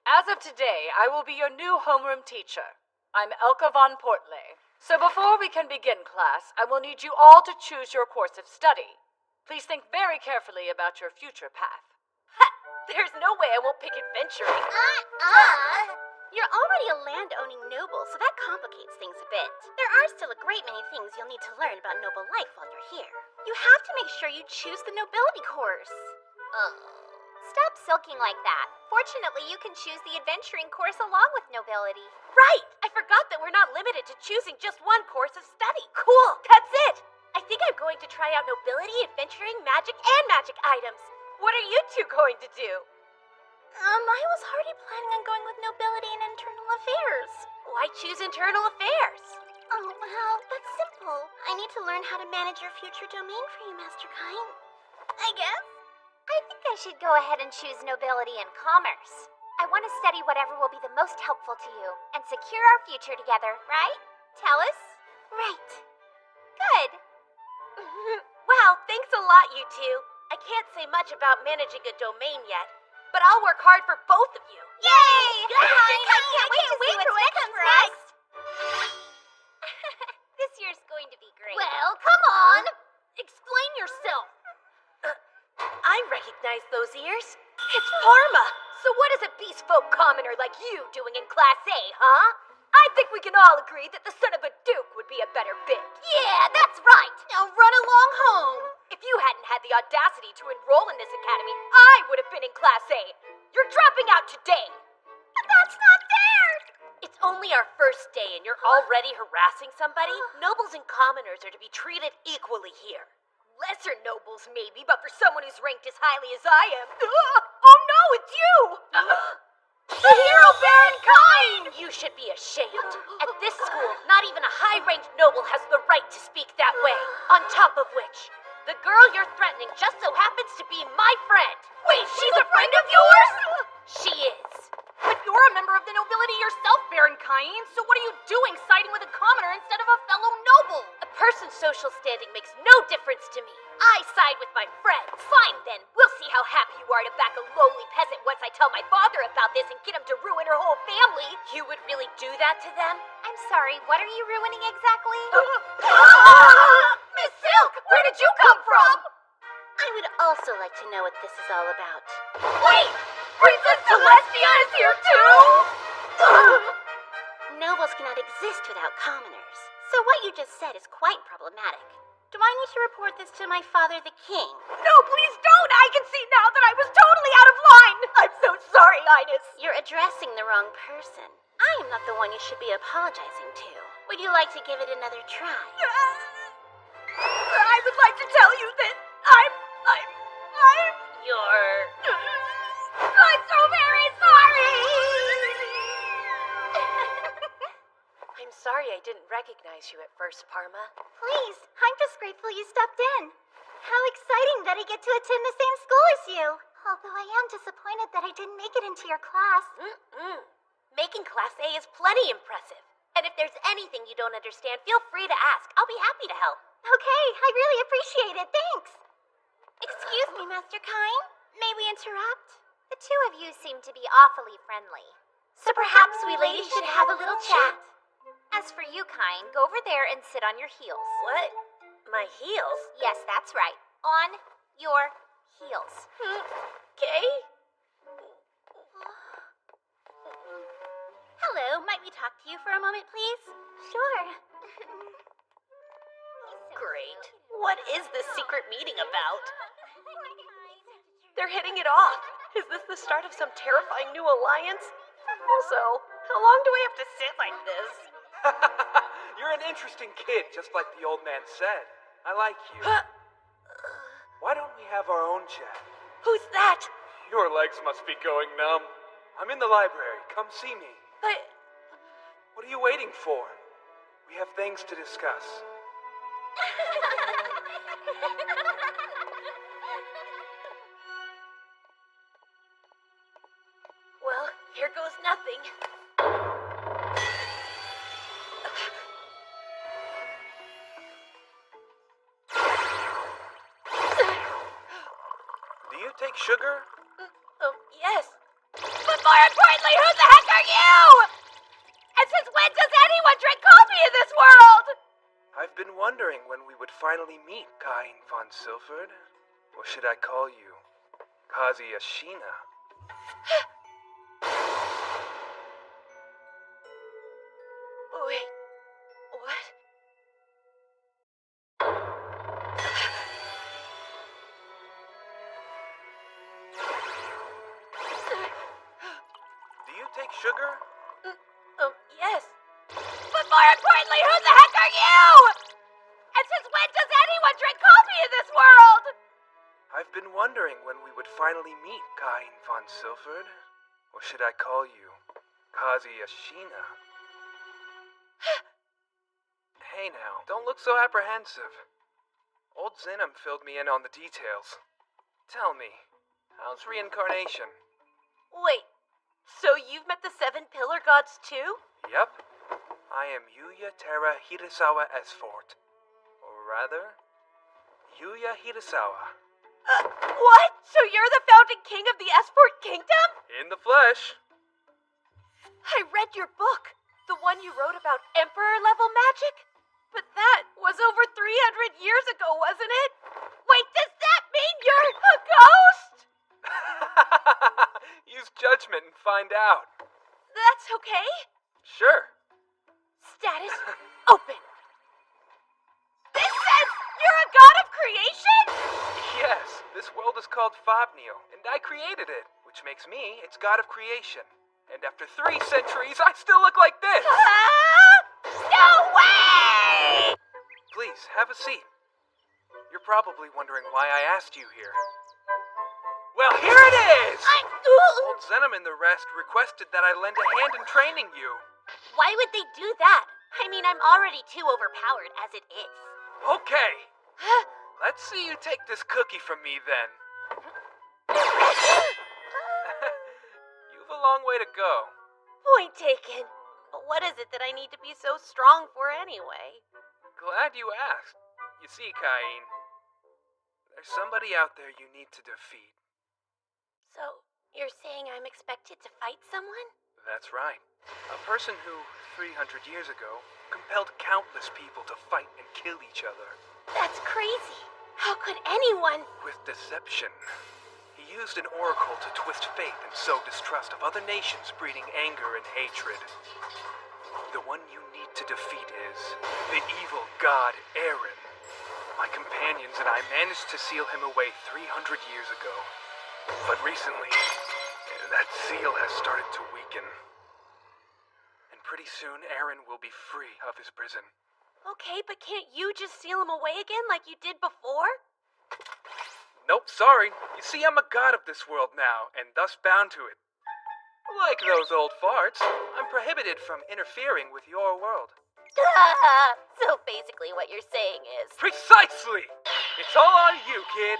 As of today, I will be your new homeroom teacher. I'm Elka von Portley. So before we can begin class, I will need you all to choose your course of study. Please think very carefully about your future path. There's no way I won't pick adventuring. You're already a land-owning noble, so that complicates things a bit. There are still a great many things you'll need to learn about noble life while you're here. You have to make sure you choose the nobility course. Stop sulking like that. Fortunately, you can choose the adventuring course along with nobility. Right! I forgot that we're not limited to choosing just one course of study. Cool! That's it! I think I'm going to try out nobility, adventuring, magic, and magic items. What are you two going to do? I was already planning on going with nobility and internal affairs. Why choose internal affairs? Oh, well, that's simple. I need to learn how to manage your future domain for you, Master Kain. I guess. I think I should go ahead and choose nobility and commerce. I want to study whatever will be the most helpful to you and secure our future together, right? Tellus? Right. Good. Wow, thanks a lot, you two. I can't say much about managing a domain yet, but I'll work hard for both of you. Yay! I can't wait to see what's next for us. This year's going to be great. Well, come on! Explain yourself. I recognize those ears. It's Parma. So what is a beast folk commoner like you doing in Class A, huh? I think we can all agree that the son of a duke would be a better fit. Yeah, that's right. Now run along home. If you hadn't had the audacity to enroll in this academy, I would have been in Class A. You're dropping out today. But that's not fair. It's only our first day and you're already harassing somebody? Nobles and commoners are to be treated equally here. Lesser nobles, maybe, but for someone who's ranked as highly as I am... Oh no, it's you! The hero Baron Kine! You should be ashamed. At this school, not even a high-ranked noble has the right to speak that way. On top of which, the girl you're threatening just so happens to be my friend. Wait, she's a friend of yours? She is. But you're a member of the nobility yourself, Baron Kine, so what are you doing siding with a commoner instead of a fellow noble? A person's social standing makes no difference to me. I side with my friends. Fine then, we'll see how happy you are to back a lowly peasant once I tell my father about this and get him to ruin her whole family. You would really do that to them? I'm sorry, what are you ruining exactly? Miss Silk, where did you come from? I would also like to know what this is all about. Wait! Princess Celestia is here too? Nobles cannot exist without commoners. So what you just said is quite problematic. Do I need to report this to my father, the king? No, please don't! I can see now that I was totally out of line! I'm so sorry, Highness! You're addressing the wrong person. I am not the one you should be apologizing to. Would you like to give it another try? I would like to tell you that I'm so very sorry! I'm sorry I didn't recognize you at first, Parma. Please, I'm just grateful you stopped in. How exciting that I get to attend the same school as you. Although I am disappointed that I didn't make it into your class. Making Class A is plenty impressive. And if there's anything you don't understand, feel free to ask. I'll be happy to help. Okay, I really appreciate it. Thanks. Excuse me, Master Kine. May we interrupt? The two of you seem to be awfully friendly. So perhaps we ladies should have a little chat. As for you, Kine, go over there and sit on your heels. What? My heels? Yes, that's right. On your heels. Okay. Hello, might we talk to you for a moment, please? Sure. Great. What is this secret meeting about? They're hitting it off. Is this the start of some terrifying new alliance? Also, how long do I have to sit like this? You're an interesting kid, just like the old man said. I like you. Why don't we have our own chat? Who's that? Your legs must be going numb. I'm in the library. Come see me. But... What are you waiting for? We have things to discuss. Well, here goes nothing. Do you take sugar? Yes. But more importantly, who the heck are you? And since when does anyone drink coffee in this world? I've been wondering when we would finally meet, Kine von Silford. Or should I call you Kazuya-shina? Wait, what? Do you take sugar? Yes. But more importantly, who the heck are you? And since when does anyone drink coffee in this world? I've been wondering when we would finally meet, Kine von Silford. Or should I call you Kazuya-shina? Hey now, don't look so apprehensive. Old Zinum filled me in on the details. Tell me, how's reincarnation? Wait, so you've met the 7 Pillar Gods too? Yep. I am Yuya Terra Hirasawa Esfort. Or rather, Yuya Hirasawa. What? So you're the founding king of the Esport Kingdom? In the flesh. I read your book. The one you wrote about Emperor-level magic? But that was over 300 years ago, wasn't it? Wait, does that mean you're a ghost? Use judgment and find out. That's okay? Sure. Status open. This says you're a god of creation? Yes, this world is called Fobneo, and I created it, which makes me its god of creation. And after 3 centuries, I still look like this! No way! Please, have a seat. You're probably wondering why I asked you here. Well, here it is! Old Zenom and the rest requested that I lend a hand in training you. Why would they do that? I mean, I'm already too overpowered as it is. Okay. Let's see you take this cookie from me, then. You've a long way to go. Point taken. But what is it that I need to be so strong for anyway? Glad you asked. You see, Cain, there's somebody out there you need to defeat. So, you're saying I'm expected to fight someone? That's right. A person who, 300 years ago, compelled countless people to fight and kill each other. That's crazy. How could anyone? With deception. He used an oracle to twist fate and sow distrust of other nations, breeding anger and hatred. The one you need to defeat is the evil god Aaron. My companions and I managed to seal him away 300 years ago. But recently, that seal has started to weaken. And pretty soon, Aaron will be free of his prison. Okay, but can't you just seal him away again like you did before? Nope, sorry. You see, I'm a god of this world now, and thus bound to it. Like those old farts, I'm prohibited from interfering with your world. So basically what you're saying is... Precisely! It's all on you, kid.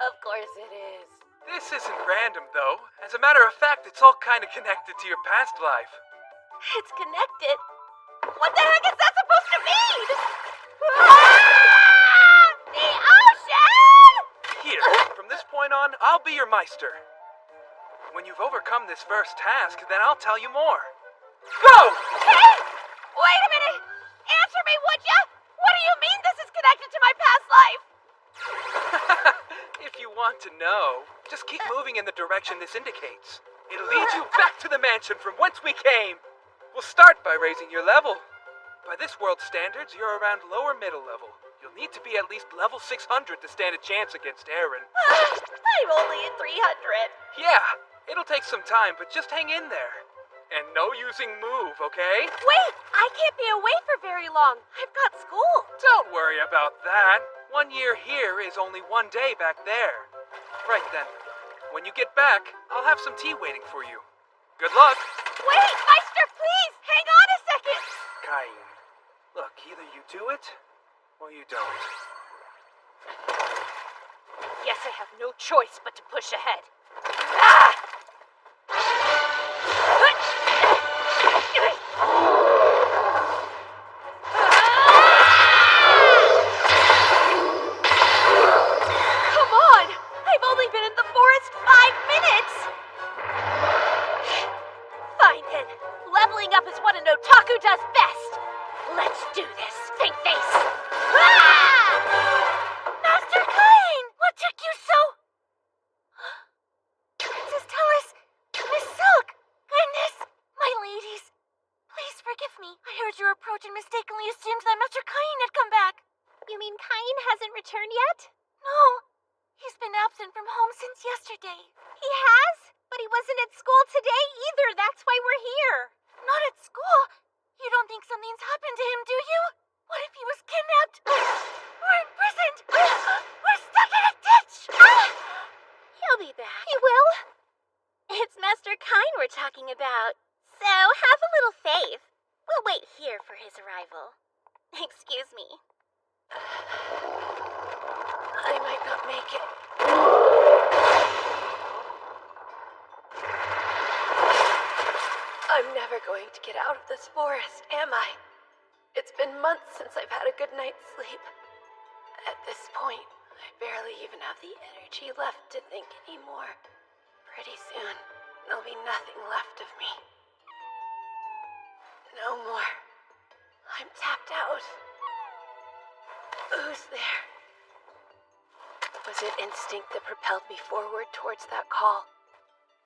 Of course it is. This isn't random, though. As a matter of fact, it's all kind of connected to your past life. It's connected? What the heck is that supposed to mean? The ocean! Here, from this point on, I'll be your Meister. When you've overcome this first task, then I'll tell you more. Go! Hey! Wait a minute! Answer me, would ya? What do you mean this is connected to my past life? If you want to know, just keep moving in the direction this indicates. It'll lead you back to the mansion from whence we came. We'll start by raising your level. By this world's standards, you're around lower middle level. You'll need to be at least level 600 to stand a chance against Aaron. I'm only at 300. Yeah, it'll take some time, but just hang in there. And no using move, okay? Wait, I can't be away for very long. I've got school. Don't worry about that. 1 year here is only 1 day back there. Right then. When you get back, I'll have some tea waiting for you. Good luck. Wait, Meister, please! Hang on a second! Cain, look, either you do it, or you don't. Yes, I have no choice but to push ahead. Come on! I've only been in the forest 5 minutes! Fine then. Leveling up is what an otaku does best. Let's do this. Think face. Master Cain! What took you so... Princess Tellus! Miss Silk! Goodness! My ladies! Please forgive me. I heard your approach and mistakenly assumed that Master Cain had come back. You mean Cain hasn't returned yet? No. He's been absent from home since yesterday. He has? But he wasn't at school today either. That's why we're here. Not at school? You don't think something's happened to him, do you? What if he was kidnapped? We're imprisoned! We're stuck in a ditch! He'll be back. He will? It's Master Cain we're talking about. So have a little faith. We'll wait here for his arrival. Excuse me. I might not make it. I'm never going to get out of this forest, am I? It's been months since I've had a good night's sleep. At this point, I barely even have the energy left to think anymore. Pretty soon, there'll be nothing left of me. No more. I'm tapped out. Who's there? Was it instinct that propelled me forward towards that call?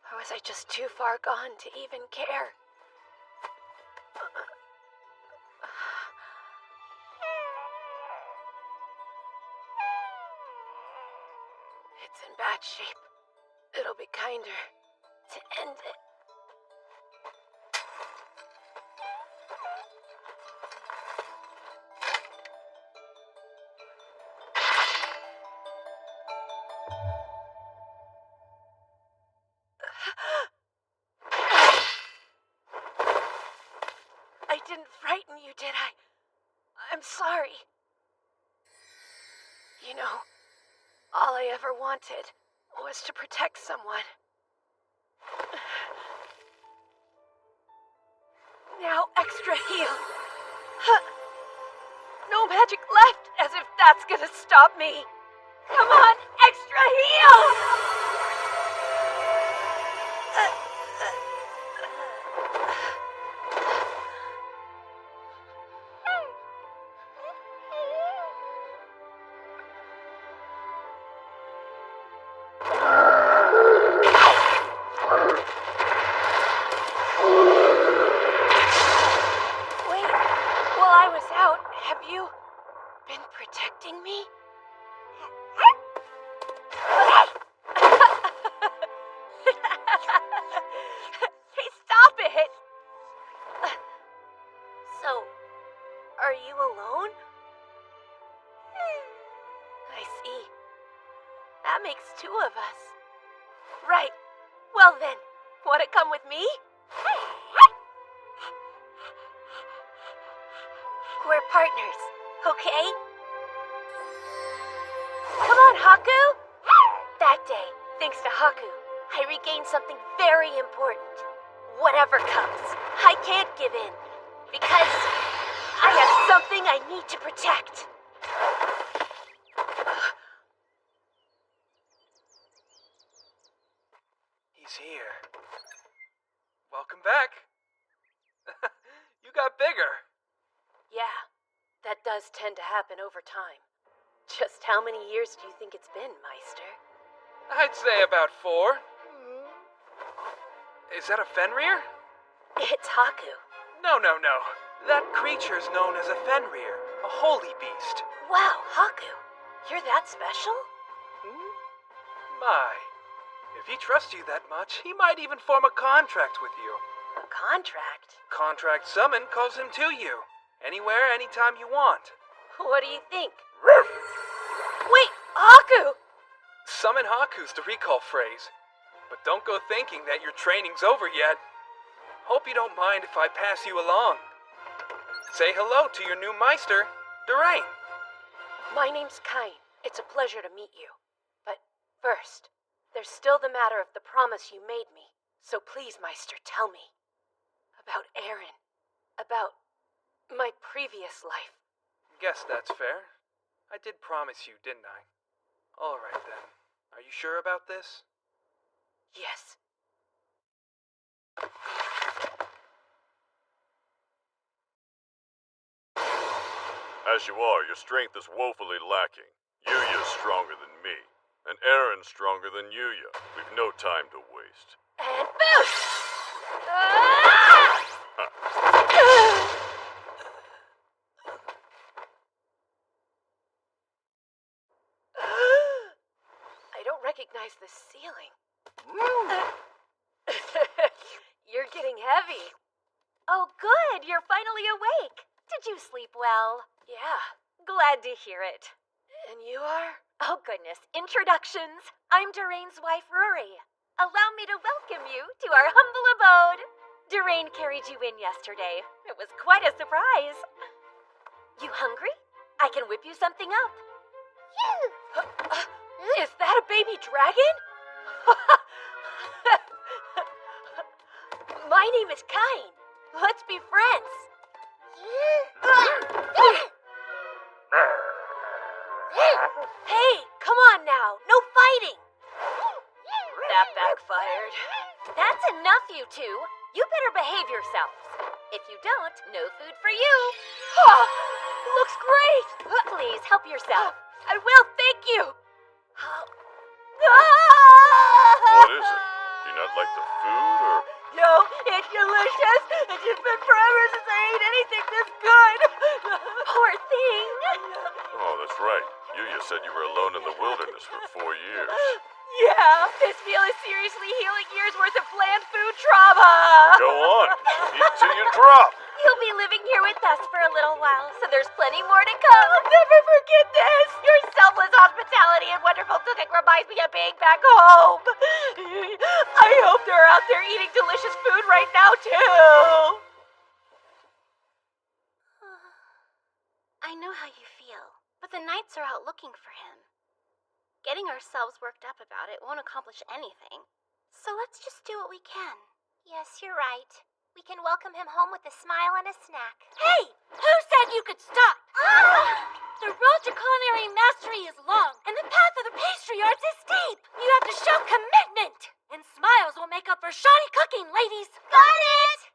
Or was I just too far gone to even care? It It's in bad shape. It'll be kinder to end it. I didn't frighten you, did I? I'm sorry. You know, all I ever wanted was to protect someone. Now extra heal. No magic left, as if that's gonna stop me. Come on, extra heal! Wait, while I was out, have you been protecting me? Hey, stop it! So, are you alone? I see. That makes two of us. Right. Well then, wanna come with me? We're partners, okay? Come on, Haku! That day, thanks to Haku, I regained something very important. Whatever comes, I can't give in. Because I have something I need to protect. He's here. Welcome back. You got bigger. Yeah, that does tend to happen over time. Just how many years do you think it's been, Meister? I'd say about 4. Is that a Fenrir? It's Haku. No. That creature's known as a Fenrir, a holy beast. Wow, Haku, you're that special? My. If he trusts you that much, he might even form a contract with you. A contract? Contract summon calls him to you. Anywhere, anytime you want. What do you think? Wait, Haku! Summon Haku's the recall phrase. But don't go thinking that your training's over yet. Hope you don't mind if I pass you along. Say hello to your new Meister, Durain. My name's Kain. It's a pleasure to meet you. But first, there's still the matter of the promise you made me. So please, Meister, tell me. About Aaron. About my previous life. Guess that's fair. I did promise you, didn't I? All right then. Are you sure about this? Yes. As you are, your strength is woefully lacking. Yuya's stronger than me, and Aaron's stronger than Yuya. We've no time to waste. And boost! I don't recognize the ceiling. You're getting heavy. Oh, good. You're finally awake. Did you sleep well? Yeah. Glad to hear it. And you are? Oh, goodness. Introductions. I'm Durain's wife, Rory. Allow me to welcome you to our humble abode. Durain carried you in yesterday. It was quite a surprise. You hungry? I can whip you something up. Is that a baby dragon? My name is Kain. Let's be friends. Hey, come on now. No fighting. That backfired. That's enough, you two. You better behave yourselves. If you don't, no food for you. Oh, looks great. Please, help yourself. I will, thank you. What is it? Do you not like the food, or...? No, it's delicious. It's just been forever since I ate anything this good. Poor thing. Oh, that's right. You said you were alone in the wilderness for 4 years. Yeah, this meal is seriously healing years worth of bland food trauma. Go on. Eat till you drop. You'll be living here with us for a little while, so there's plenty more to come. I'll never forget this. Your selfless hospitality and wonderful cooking reminds me of being back home. I hope they're out there eating delicious food right now, too. I know how you feel, but the knights are out looking for him. Getting ourselves worked up about it won't accomplish anything. So let's just do what we can. Yes, you're right. We can welcome him home with a smile and a snack. Hey! Who said you could stop? The road to culinary mastery is long, and the path of the pastry arts is steep. You have to show commitment, and smiles will make up for shoddy cooking, ladies. Got it!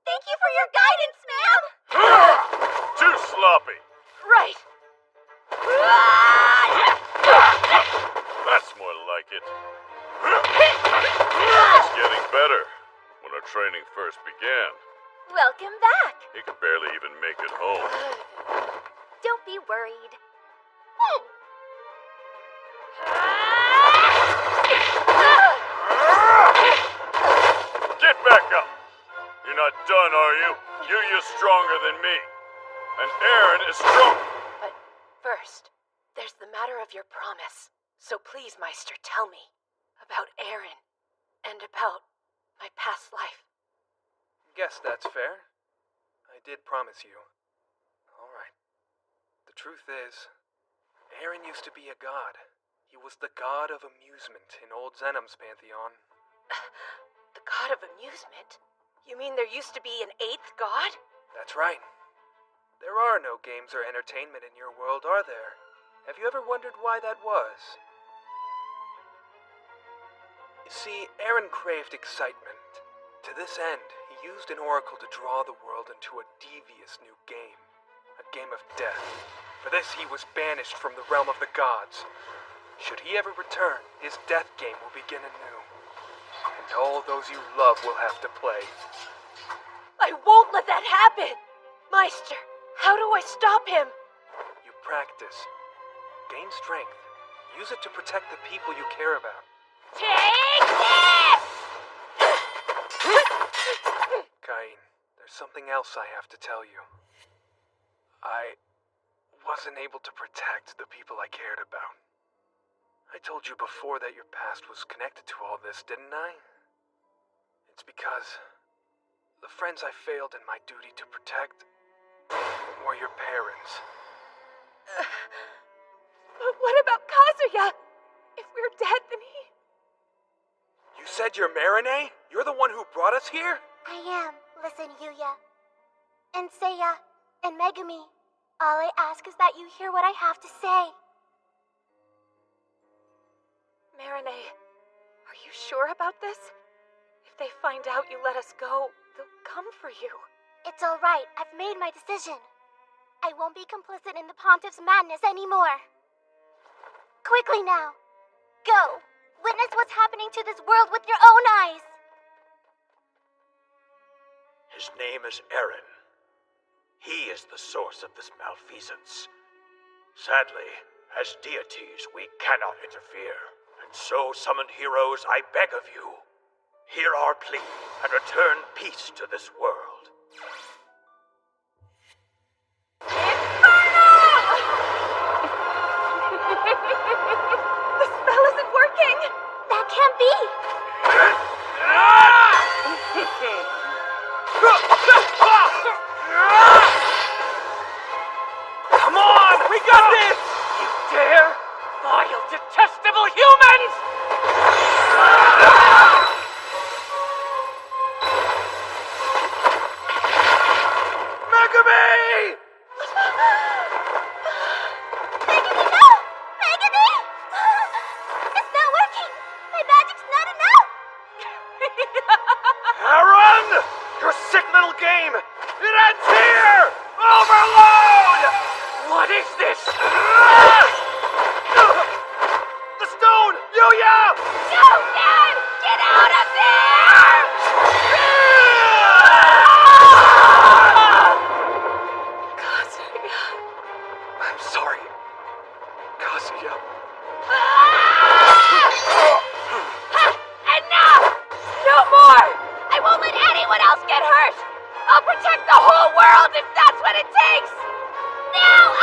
Thank you for your guidance, ma'am. Too sloppy. Right. That's more like it. It's getting better. When our training first began, Welcome back. he could barely even make it home. Don't be worried. Get back up. You're not done, are you? You're stronger than me. And Aaron is strong. But first, there's the matter of your promise. So please, Meister, tell me about Aaron and about my past life. Guess that's fair. I did promise you. All right. The truth is, Aaron used to be a god. He was the god of amusement in old Zenom's pantheon. The god of amusement? You mean there used to be an 8th god? That's right. There are no games or entertainment in your world, are there? Have you ever wondered why that was? You see, Aaron craved excitement. To this end, he used an oracle to draw the world into a devious new game. A game of death. For this, he was banished from the realm of the gods. Should he ever return, his death game will begin anew. And all those you love will have to play. I won't let that happen! Meister, how do I stop him? You practice. Gain strength. Use it to protect the people you care about. Take this! Cain, there's something else I have to tell you. I wasn't able to protect the people I cared about. I told you before that your past was connected to all this, didn't I? It's because the friends I failed in my duty to protect were your parents. But what about Kazuya? If we're dead, then he... You said you're Marine? You're the one who brought us here? I am. Listen, Yuya. And Seiya. And Megumi. All I ask is that you hear what I have to say. Marine, are you sure about this? If they find out you let us go, they'll come for you. It's all right. I've made my decision. I won't be complicit in the Pontiff's madness anymore. Quickly now. Go. Witness what's happening to this world with your own eyes. His name is Aaron. He is the source of this malfeasance. Sadly, as deities, we cannot interfere. And so, summoned heroes, I beg of you, hear our plea and return peace to this world. The spell isn't working! That can't be! Come on! We got this! You dare? Vile, detestable humans! Megumi! Megumi, no! Megumi! It's not working! My magic's not enough! Aaron! Your sick little game! It ends here! Overload! What is this? The stone! Yuya! No, Dad! Get out of there! if that's what it takes! Now,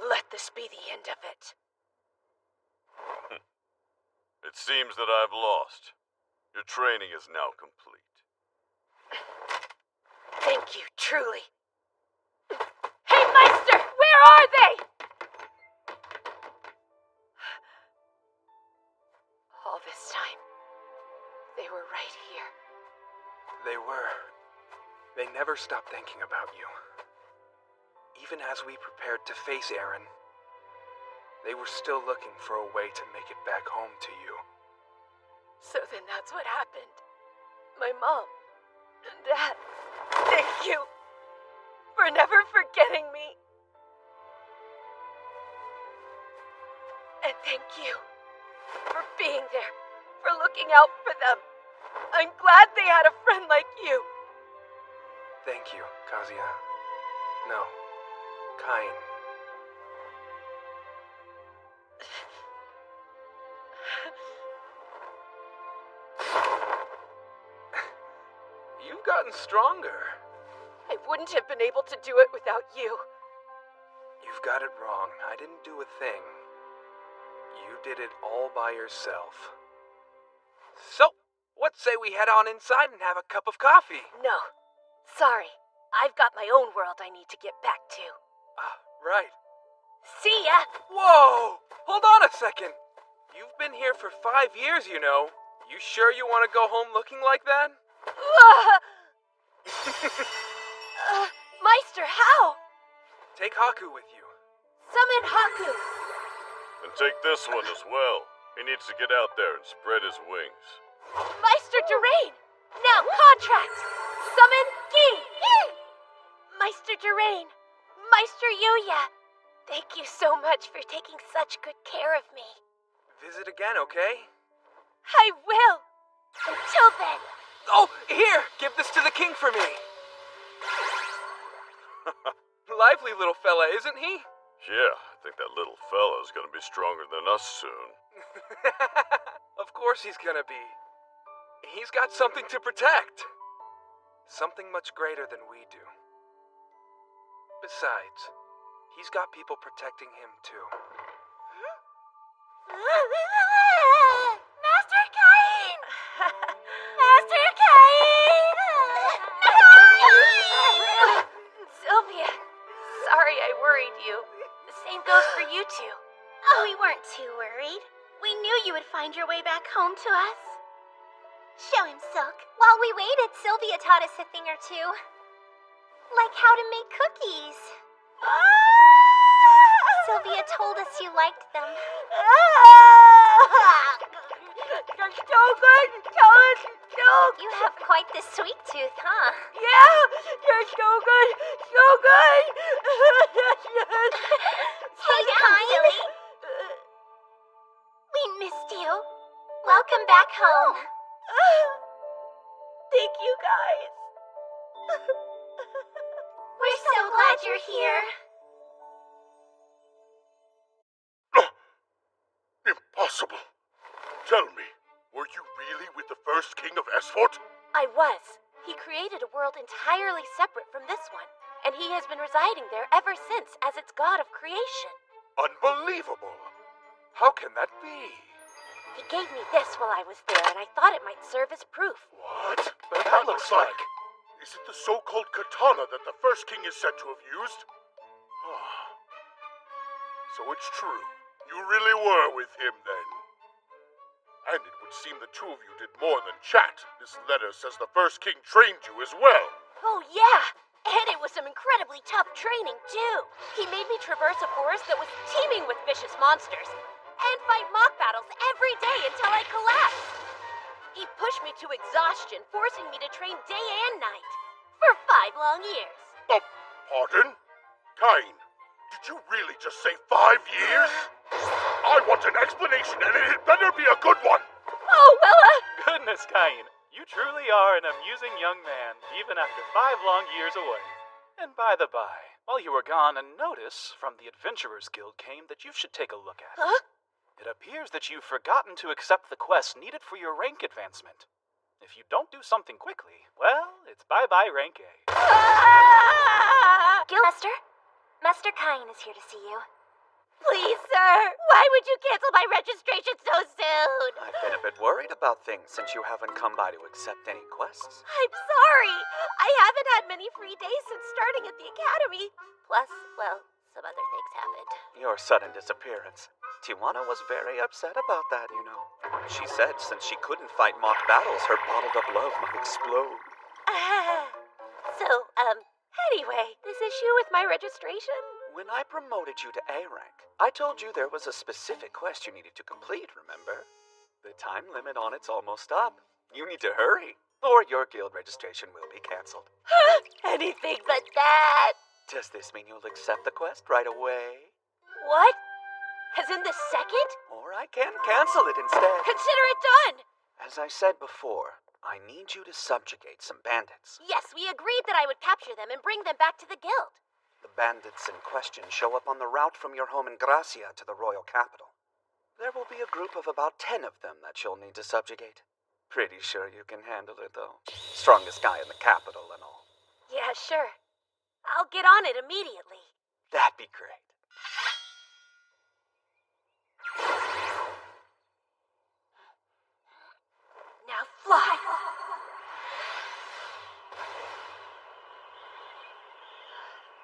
Let this be the end of it. It seems that I've lost. Your training is now complete. Thank you, truly. Hey, Meister! Where are they? All this time, they were right here. They were. They never stopped thinking about you. Even as we prepared to face Aaron, they were still looking for a way to make it back home to you. So then that's what happened. My mom and Dad, thank you for never forgetting me. And thank you for being there, for looking out for them. I'm glad they had a friend like you. Thank you, Kazuya. No, Kain. You've gotten stronger. I wouldn't have been able to do it without you. You've got it wrong. I didn't do a thing. You did it all by yourself. So, what say we head on inside and have a cup of coffee? No. Sorry. I've got my own world I need to get back to. Right. See ya! Whoa! Hold on a second. You've been here for 5 years, you know. You sure you want to go home looking like that? Meister, how? Take Haku with you. Summon Haku! And take this one as well. He needs to get out there and spread his wings. Meister Durain! Now, contract! Summon Gi! Meister Durain, Meister Yuya, thank you so much for taking such good care of me. Visit again, okay? I will. Until then. Oh, here! Give this to the king for me. Lively little fella, isn't he? Yeah, I think that little fella's gonna be stronger than us soon. Of course he's gonna be. He's got something to protect. Something much greater than we do. Besides, he's got people protecting him too. Master Cain! Master Cain! Sylvia, sorry I worried you. The same goes for you two. Oh, we weren't too worried. We knew you would find your way back home to us. Show him, Silk. While we waited, Sylvia taught us a thing or two. Like how to make cookies. Sylvia told us you liked them. You're so good, Silk. You have quite the sweet tooth, huh? Yeah, you're so good, so good. Hey, Cain. We missed you. Welcome back home. Thank you, guys. We're so glad you're here. Impossible. Tell me, were you really with the first king of Esfort? I was. He created a world entirely separate from this one, and he has been residing there ever since as its god of creation. Unbelievable. How can that be? He gave me this while I was there, and I thought it might serve as proof. What? That looks like... Is it the so-called katana that the first king is said to have used? So it's true. You really were with him then. And it would seem the two of you did more than chat. This letter says the first king trained you as well. Oh, yeah! And it was some incredibly tough training, too. He made me traverse a forest that was teeming with vicious monsters, and fight mock battles every day until I collapsed. He pushed me to exhaustion, forcing me to train day and night. For 5 long years. Pardon? Cain, did you really just say 5 years? I want an explanation, and it had better be a good one. Oh, well, Goodness, Cain. You truly are an amusing young man, even after 5 long years away. And by the by, while you were gone, a notice from the Adventurers Guild came that you should take a look at. Huh? It appears that you've forgotten to accept the quest needed for your rank advancement. If you don't do something quickly, well, it's bye-bye rank A. Guildmaster? Master Kine is here to see you. Please, sir, why would you cancel my registration so soon? I've been a bit worried about things since you haven't come by to accept any quests. I'm sorry. I haven't had many free days since starting at the academy. Plus, well, some other things happened. Your sudden disappearance. Tijuana was very upset about that, you know. She said since she couldn't fight mock battles, her bottled-up love might explode. Anyway, this issue with my registration? When I promoted you to A rank, I told you there was a specific quest you needed to complete, remember? The time limit on it's almost up. You need to hurry, or your guild registration will be cancelled. Anything but that. Does this mean you'll accept the quest right away? What? As in the second? Or I can cancel it instead. Consider it done! As I said before, I need you to subjugate some bandits. Yes, we agreed that I would capture them and bring them back to the guild. The bandits in question show up on the route from your home in Gracia to the royal capital. There will be a group of about 10 of them that you'll need to subjugate. Pretty sure you can handle it, though. Strongest guy in the capital and all. Yeah, sure. I'll get on it immediately. That'd be great. Now fly!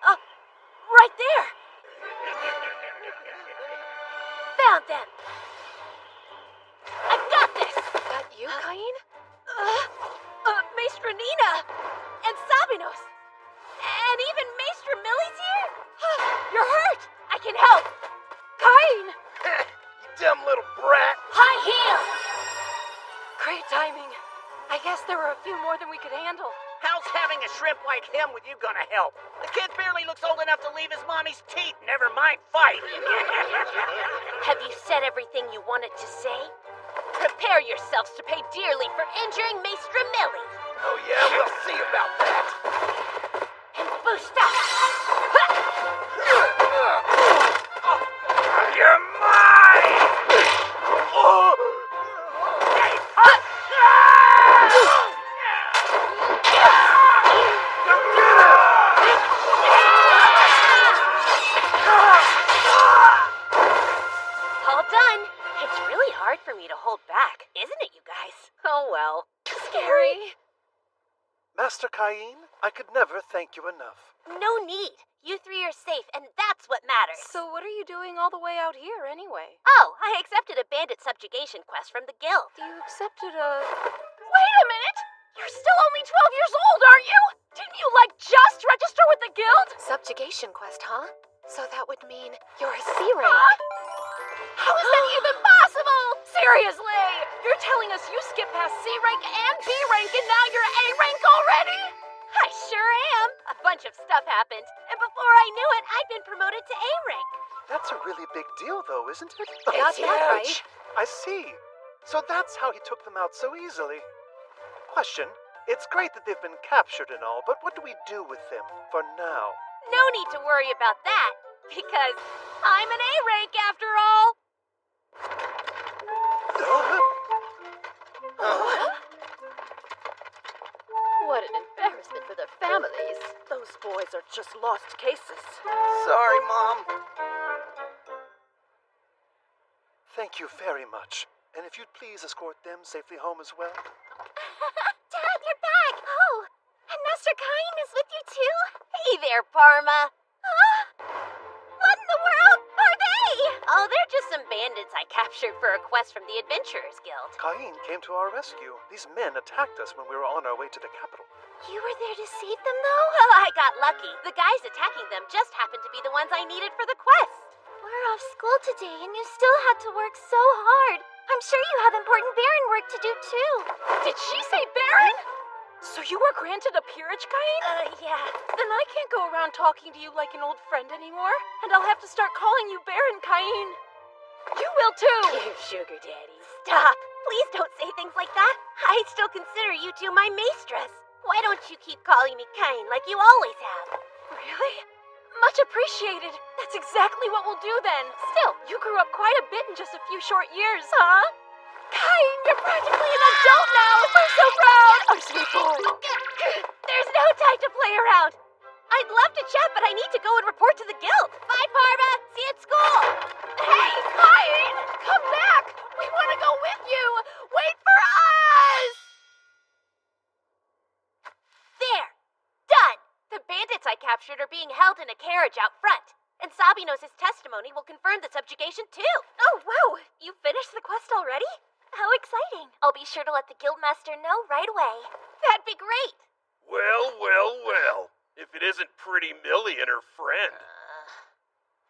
Oh, right there! Found them! I've got this! That you, Cain? Maestra Nina! And Sabinos! And even Maestra Millie's here? You're hurt! I can help! Cain! You dumb little brat! High heel! Great timing. I guess there were a few more than we could handle. How's having a shrimp like him with you gonna help? The kid barely looks old enough to leave his mommy's teeth, never mind fight. Have you said everything you wanted to say? Prepare yourselves to pay dearly for injuring Maestra Millie. Oh yeah, we'll see about that. And boost up! You're mine! All done. It's really hard for me to hold back, isn't it, you guys? Oh well. Scary. Master Cain, I could never thank you enough. No need. You three are safe, and that's what matters. So what are you doing all the way out here anyway? Oh, I accepted a bandit subjugation quest from the guild. You accepted a... Wait a minute! You're still only 12 years old, aren't you? Didn't you, just register with the guild? Subjugation quest, huh? So that would mean you're a C rank. How is that even possible? Seriously? You're telling us you skipped past C rank and B rank and now you're A rank already? I sure am. A bunch of stuff happened, and before I knew it, I'd been promoted to A rank. That's a really big deal, though, isn't it? Got that right. I see. So that's how he took them out so easily. Question. It's great that they've been captured and all, but what do we do with them for now? No need to worry about that, because I'm an A rank after all. What an embarrassment for their families. Those boys are just lost cases. Sorry, Mom. Thank you very much. And if you'd please escort them safely home as well. Dad, you're back! Oh, and Master Cain is with you too? Hey there, Parma. What in the world are they? Oh, they're just some bandits I captured for a quest from the Adventurers Guild. Cain came to our rescue. These men attacked us when we were on our way to the capital. You were there to save them, though? Well, I got lucky. The guys attacking them just happened to be the ones I needed for the quest. We're off school today and you still had to work so hard. I'm sure you have important Baron work to do too. Did she say Baron? So you were granted a peerage, Cain? Yeah. Then I can't go around talking to you like an old friend anymore, and I'll have to start calling you Baron Cain. You will too! You sugar daddy. Stop! Please don't say things like that. I still consider you two my maestras. Why don't you keep calling me Cain like you always have? Really? Much appreciated. That's exactly what we'll do then. Still, you grew up quite a bit in just a few short years, huh? Kain, you're practically an adult now. We're so proud. Oh, sweet boy. There's no time to play around. I'd love to chat, but I need to go and report to the guild. Bye, Parva. See you at school. Hey, Kain! Come back! We want to go with you! Wait for us! There. Done. The bandits I captured are being held in a carriage out front. And Sabinos' testimony will confirm the subjugation, too. Oh, wow. You finished the quest already? How exciting. I'll be sure to let the guildmaster know right away. That'd be great. Well, well, well. If it isn't Pretty Millie and her friend.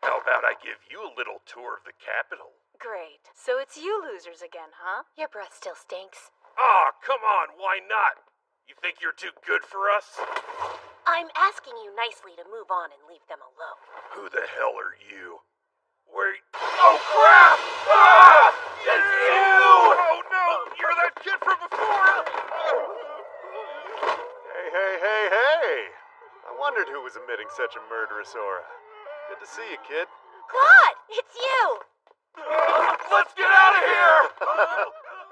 How about I give you a little tour of the capital? Great. So it's you losers again, huh? Your breath still stinks. Ah, come on, why not? You think you're too good for us? I'm asking you nicely to move on and leave them alone. Who the hell are you? Where... Oh, crap! Ah! It's you! Oh, no! You're that kid from before! Hey. I wondered who was emitting such a murderous aura. Good to see you, kid. Claude, it's you! Let's get out of here!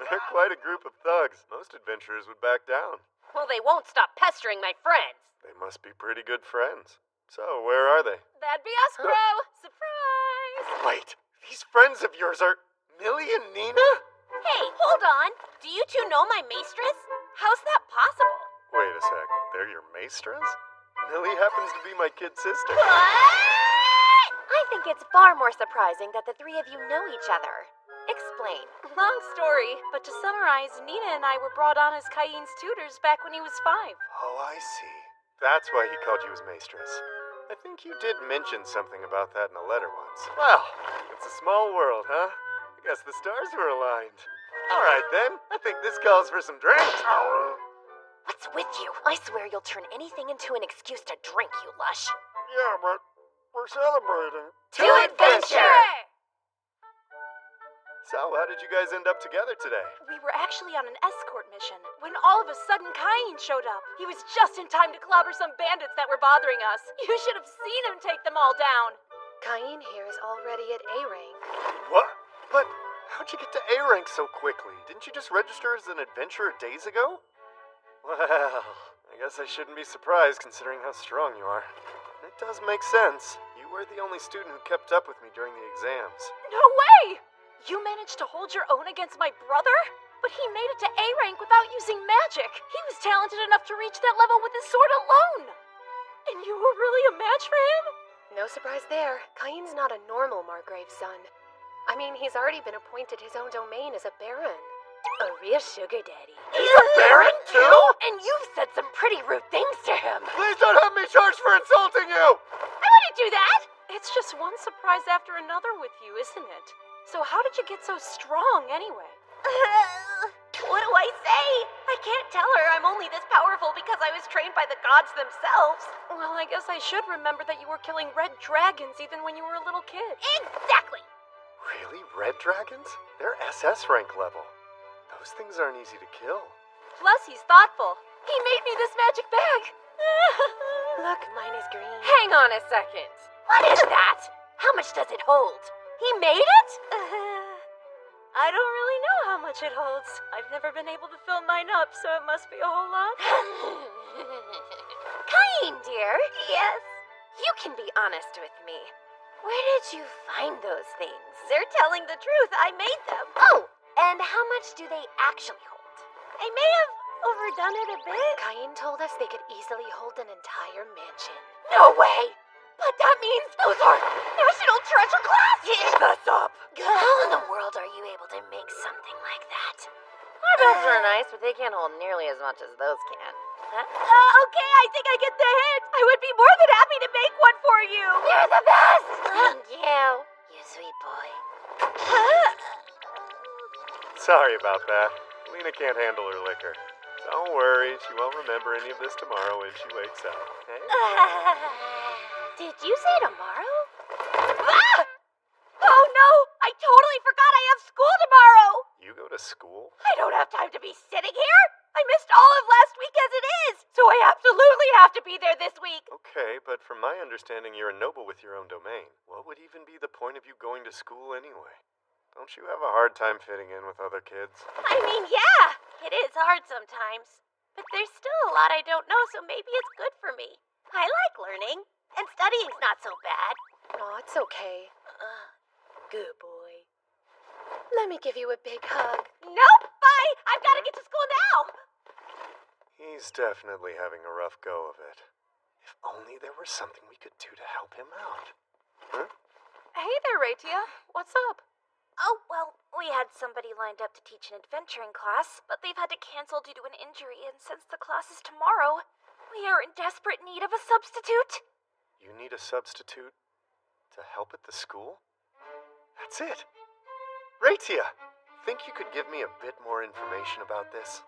They're quite a group of thugs. Most adventurers would back down. Well, they won't stop pestering my friends. They must be pretty good friends. So, where are they? That'd be us, bro. Surprise! Wait, these friends of yours are Millie and Nina? Hey, hold on. Do you two know my maestress? How's that possible? Wait a sec, they're your maestras? Millie happens to be my kid sister. I think it's far more surprising that the three of you know each other. Explain. Long story, but to summarize, Nina and I were brought on as Kain's tutors back when he was 5. Oh, I see. That's why he called you his maestress. I think you did mention something about that in a letter once. Well, it's a small world, huh? I guess the stars were aligned. All right, then. I think this calls for some drinks. What's with you? I swear you'll turn anything into an excuse to drink, you lush. Yeah, but we're celebrating. To adventure! So, how did you guys end up together today? We were actually on an escort mission when all of a sudden Kain showed up. He was just in time to clobber some bandits that were bothering us. You should have seen him take them all down. Kain here is already at A rank. What? But how'd you get to A rank so quickly? Didn't you just register as an adventurer days ago? Well, I guess I shouldn't be surprised considering how strong you are. It does make sense. You were the only student who kept up with me during the exams. No way! You managed to hold your own against my brother? But he made it to A rank without using magic. He was talented enough to reach that level with his sword alone. And you were really a match for him? No surprise there. Kain's not a normal Margrave's son. I mean, he's already been appointed his own domain as a baron. A real sugar daddy. He's a baron, too? And you've said some pretty rude things to him. Please don't have me charged for insulting you! I wouldn't do that! It's just one surprise after another with you, isn't it? So how did you get so strong anyway? What do I say? I can't tell her I'm only this powerful because I was trained by the gods themselves. Well, I guess I should remember that you were killing red dragons even when you were a little kid. Exactly! Really? Red dragons? They're SS rank level. Those things aren't easy to kill. Plus, he's thoughtful. He made me this magic bag. Look, mine is green. Hang on a second. What is that? How much does it hold? He made it? I don't really know how much it holds. I've never been able to fill mine up, so it must be a whole lot. Kain, dear. Yes? You can be honest with me. Where did you find those things? They're telling the truth. I made them. Oh, and how much do they actually hold? I may have overdone it a bit. Kain told us they could easily hold an entire mansion. No way! But that means those are National Treasure class! That's up! How in the world are you able to make something like that? Our builds are nice, but they can't hold nearly as much as those can. Huh? Okay, I think I get the hint. I would be more than happy to make one for you. You're the best! Thank you. You sweet boy. Sorry about that. Lena can't handle her liquor. Don't worry, she won't remember any of this tomorrow when she wakes up. Hey? Did you say tomorrow? Ah! Oh no! I totally forgot I have school tomorrow! You go to school? I don't have time to be sitting here! I missed all of last week as it is! So I absolutely totally have to be there this week. Okay, but from my understanding, you're a noble with your own domain. What would even be the point of you going to school anyway? Don't you have a hard time fitting in with other kids? I mean, yeah, it is hard sometimes. But there's still a lot I don't know, so maybe it's good for me. I like learning, and studying's not so bad. Oh, it's okay. Good boy. Let me give you a big hug. Nope, bye! I've got to get to school now! He's definitely having a rough go of it. If only there were something we could do to help him out. Huh? Hey there, Raitia. What's up? Oh, well, we had somebody lined up to teach an adventuring class, but they've had to cancel due to an injury, and since the class is tomorrow, we are in desperate need of a substitute. You need a substitute to help at the school? That's it. Raitia, think you could give me a bit more information about this?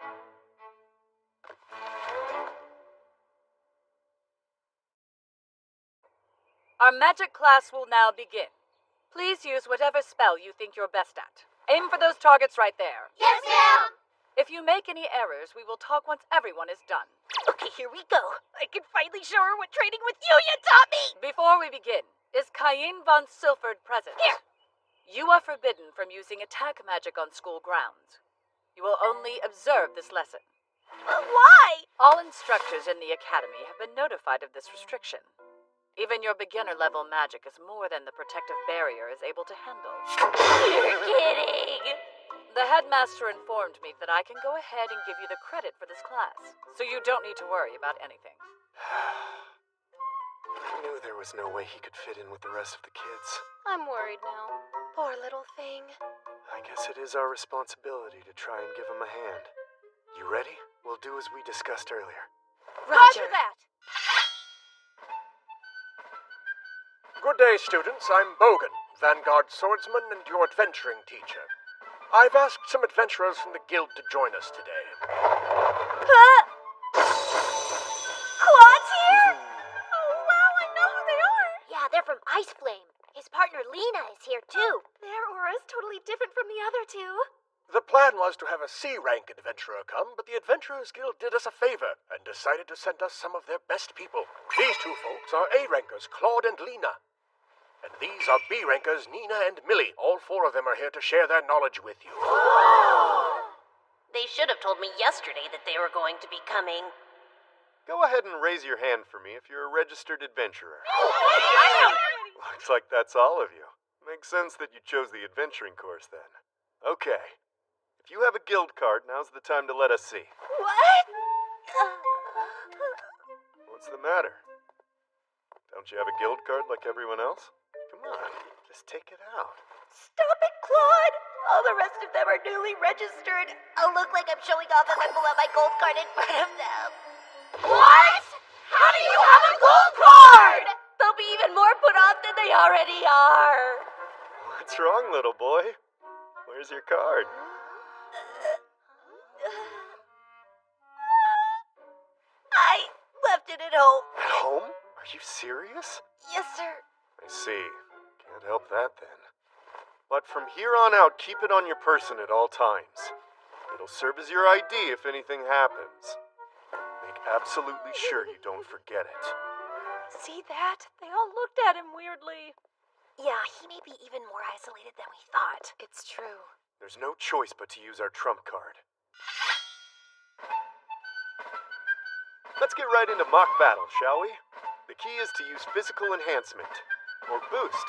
Our magic class will now begin. Please use whatever spell you think you're best at. Aim for those targets right there. Yes, ma'am! If you make any errors, we will talk once everyone is done. Okay, here we go. I can finally show her what training with Yuya taught me! Before we begin, is Cain von Silford present? Here! You are forbidden from using attack magic on school grounds. You will only observe this lesson. Why? All instructors in the academy have been notified of this restriction. Even your beginner-level magic is more than the protective barrier is able to handle. You're kidding! The headmaster informed me that I can go ahead and give you the credit for this class, so you don't need to worry about anything. I knew there was no way he could fit in with the rest of the kids. I'm worried now. Poor little thing. I guess it is our responsibility to try and give him a hand. You ready? We'll do as we discussed earlier. Roger that! Good day, students. I'm Bogan, Vanguard Swordsman and your adventuring teacher. I've asked some adventurers from the guild to join us today. Claude's here? Oh, wow, I know who they are. Yeah, they're from Ice Flame. His partner Lena is here too. Their aura's totally different from the other two. The plan was to have a C-rank adventurer come, but the Adventurers Guild did us a favor and decided to send us some of their best people. These two folks are A-rankers, Claude and Lena. And these are B-rankers, Nina and Millie. All four of them are here to share their knowledge with you. They should have told me yesterday that they were going to be coming. Go ahead and raise your hand for me if you're a registered adventurer. Looks like that's all of you. Makes sense that you chose the adventuring course then. Okay. If you have a guild card, now's the time to let us see. What? What's the matter? Don't you have a guild card like everyone else? Come on, just take it out. Stop it, Claude! All the rest of them are newly registered. I'll look like I'm showing off if I pull out my gold card in front of them. What? How do you have a gold card? They'll be even more put off than they already are. What's wrong, little boy? Where's your card? I left it at home. At home? Are you serious? Yes, sir. I see. Can't help that then. But from here on out, keep it on your person at all times. It'll serve as your ID if anything happens. Make absolutely sure you don't forget it. See that? They all looked at him weirdly. Yeah, he may be even more isolated than we thought. It's true. There's no choice but to use our trump card. Let's get right into mock battle, shall we? The key is to use physical enhancement, or boost.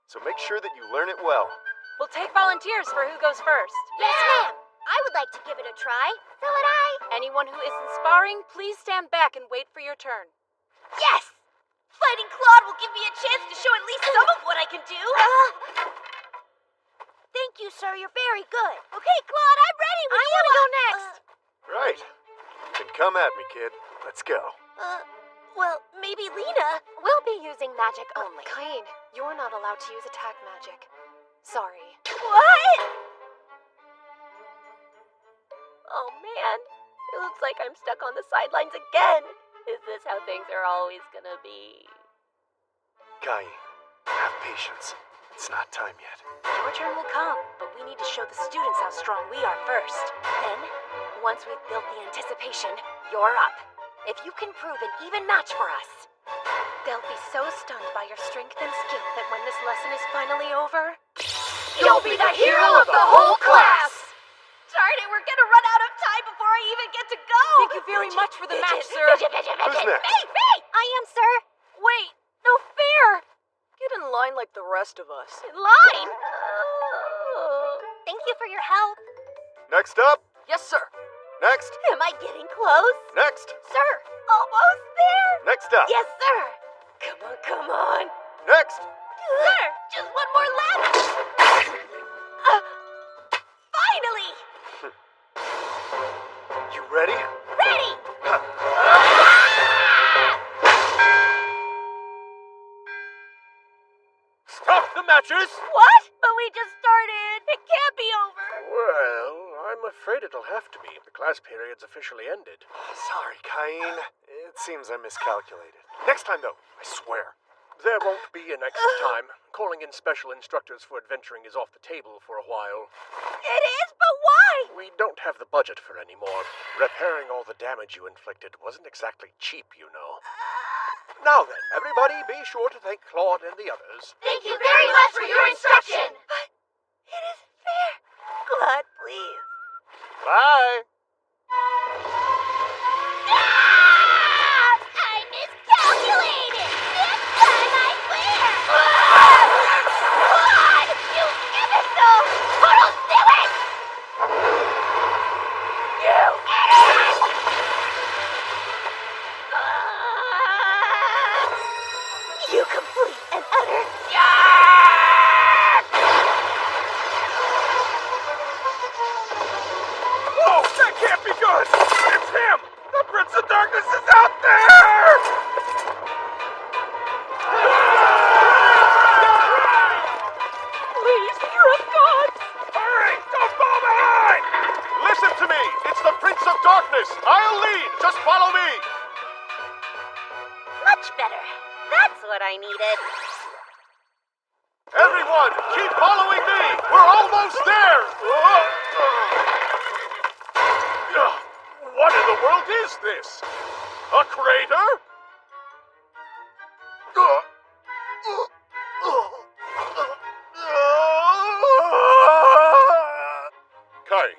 So make sure that you learn it well. We'll take volunteers for who goes first. Yes, ma'am! I would like to give it a try. So would I. Anyone who isn't sparring, please stand back and wait for your turn. Yes! Fighting Claude will give me a chance to show at least some of what I can do. Thank you, sir. You're very good. Okay, Claude, I'm ready. I want to go next. Right. Then come at me, kid. Let's go. Well, maybe Lena. We'll be using magic only. Cain, you're not allowed to use attack magic. Sorry. What? Oh man, it looks like I'm stuck on the sidelines again. Is this how things are always gonna be? Cain, have patience. It's not time yet. Your turn will come, but we need to show the students how strong we are first. Then, once we've built the anticipation, you're up. if you can prove an even match for us. They'll be so stunned by your strength and skill that when this lesson is finally over, You'll be the hero of the whole class! Darn it, we're gonna run out of time before I even get to go! Thank you very much for the match, sir. Who's next? Me! I am, sir! Wait, no fair! Get in line like the rest of us. In line! Thank you for your help. Next up. Yes, sir. Next. Am I getting close? Next. Sir, almost there! Next up. Yes, sir! Come on! Next. Sir, just one more lap! Finally! You ready? Ready! Stop the matches! What? But we just started. It can't be over. Well, I'm afraid it'll have to be. The class period's officially ended. Sorry, Cain. It seems I miscalculated. Next time, though, I swear. There won't be a next time. Calling in special instructors for adventuring is off the table for a while. It is, but why? We don't have the budget for any more. Repairing all the damage you inflicted wasn't exactly cheap, you know. Now then, everybody be sure to thank Claude and the others. Thank you very much for your instruction. But it isn't fair. Claude, please. Bye. I miscalculated. This time I swear. Claude, you imbecile! Total silly! You idiot! You complete and utter jerk! Whoa, that can't be good! It's him! The Prince of Darkness is out there! Please, you're a god! Hurry! Don't fall behind! Listen to me! It's the Prince of Darkness! I'll lead! Just follow me! Much better. That's what I needed. Everyone, keep following me! We're almost there! What in the world is this? A crater? Cain,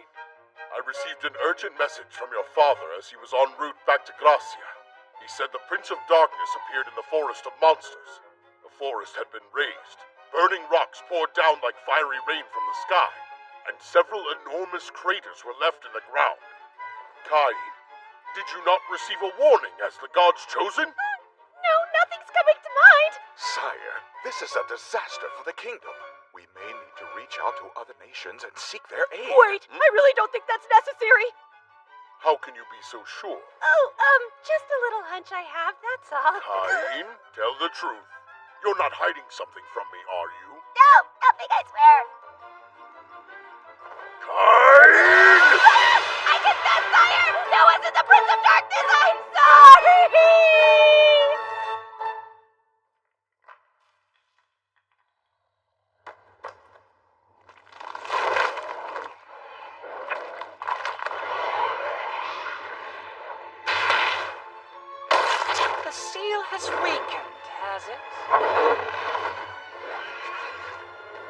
I received an urgent message from your father as he was en route back to Gracia. He said the Prince of Darkness appeared in the Forest of Monsters. The forest had been razed. Burning rocks poured down like fiery rain from the sky, and several enormous craters were left in the ground. Cain, did you not receive a warning as the God's chosen? No, nothing's coming to mind. Sire, this is a disaster for the kingdom. We may need to reach out to other nations and seek their aid. Wait, I really don't think that's necessary. How can you be so sure? Oh, just a little hunch I have, that's all. Cain, tell the truth. You're not hiding something from me, are you? No, nothing, I swear. Cain! I confess, sire! That wasn't the Prince of Darkness! I'm sorry! The seal has weakened, has it?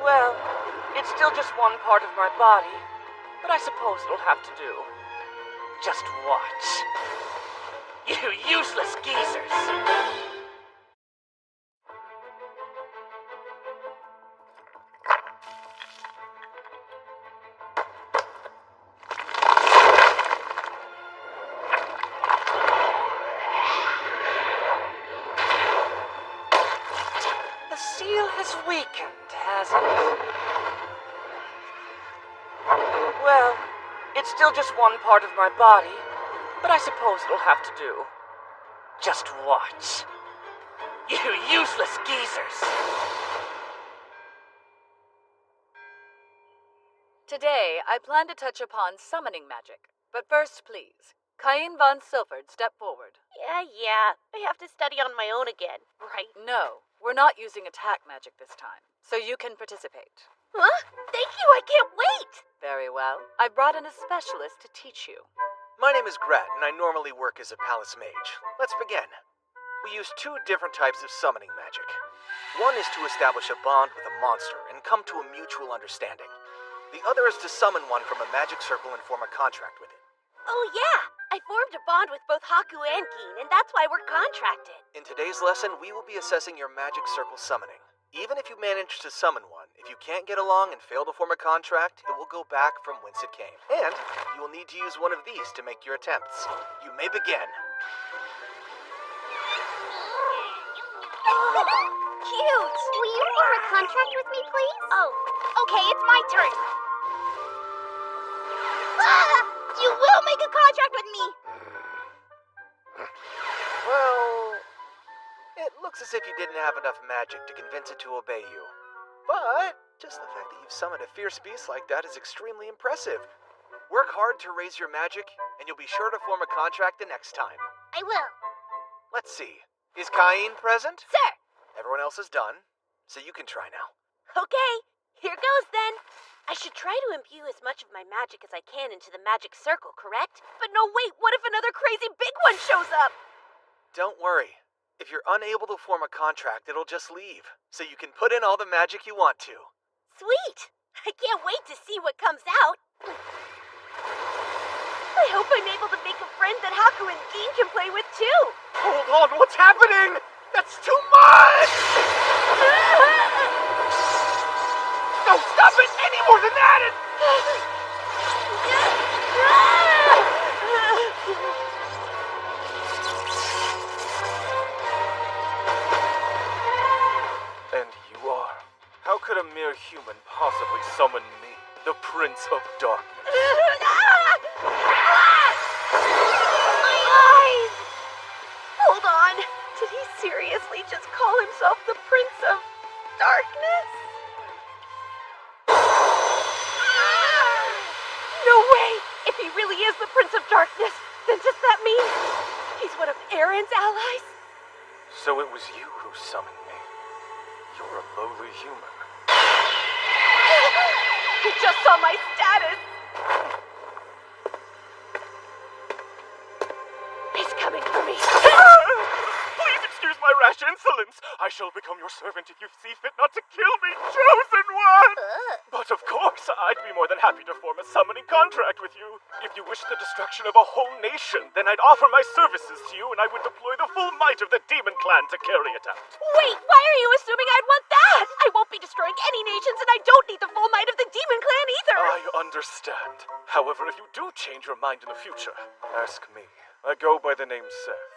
Well, it's still just one part of my body, but I suppose it'll have to do. Just watch. You useless geezers! The seal has weakened, has it? Well, it's still just one part of my body, but I suppose it'll have to do. Just watch. You useless geezers! Today, I plan to touch upon summoning magic. But first, please, Cain von Silford, step forward. Yeah. I have to study on my own again, right? No, we're not using attack magic this time, so you can participate. Huh? Thank you, I can't wait! Very well. I brought in a specialist to teach you. My name is Gret, and I normally work as a palace mage. Let's begin. We use two different types of summoning magic. One is to establish a bond with a monster and come to a mutual understanding. The other is to summon one from a magic circle and form a contract with it. Oh yeah, I formed a bond with both Haku and Geen, and that's why we're contracted. In today's lesson, we will be assessing your magic circle summoning. Even if you manage to summon one, if you can't get along and fail to form a contract, it will go back from whence it came. And you will need to use one of these to make your attempts. You may begin. Cute! Will you form a contract with me, please? Oh, okay, it's my turn. Ah! You will make a contract with me! Well, it looks as if you didn't have enough magic to convince it to obey you. But just the fact that you've summoned a fierce beast like that is extremely impressive. Work hard to raise your magic, and you'll be sure to form a contract the next time. I will. Let's see. Is Cain present? Sir! Everyone else is done, so you can try now. Okay, here goes then. I should try to imbue as much of my magic as I can into the magic circle, correct? But no, wait, what if another crazy big one shows up? Don't worry. If you're unable to form a contract, it'll just leave, so you can put in all the magic you want to. Sweet! I can't wait to see what comes out. I hope I'm able to make a friend that Haku and Geen can play with too. Hold on, what's happening? That's too much! No, stop it! Any more than that! And you are? How could a mere human possibly summon me, the Prince of Darkness? My eyes! Hold on. Did he seriously just call himself the Prince of Darkness? No way! If he really is the Prince of Darkness, then does that mean he's one of Aaron's allies? So it was you who summoned me. You're a lowly human. You just saw my status! He's coming for me. Please excuse my rash insolence. I shall become your servant if you see fit not to kill me, chosen one! But of course, I'd be more than happy to form a summoning contract with you. If you wish the destruction of a whole nation, then I'd offer my services to you and I would deploy the full might of the demon clan to carry it out. Wait, why are you assuming I'd want that? I won't be destroying any nations and I don't need the full might of the demon clan either. I understand. However, if you do change your mind in the future, ask me. I go by the name Seth.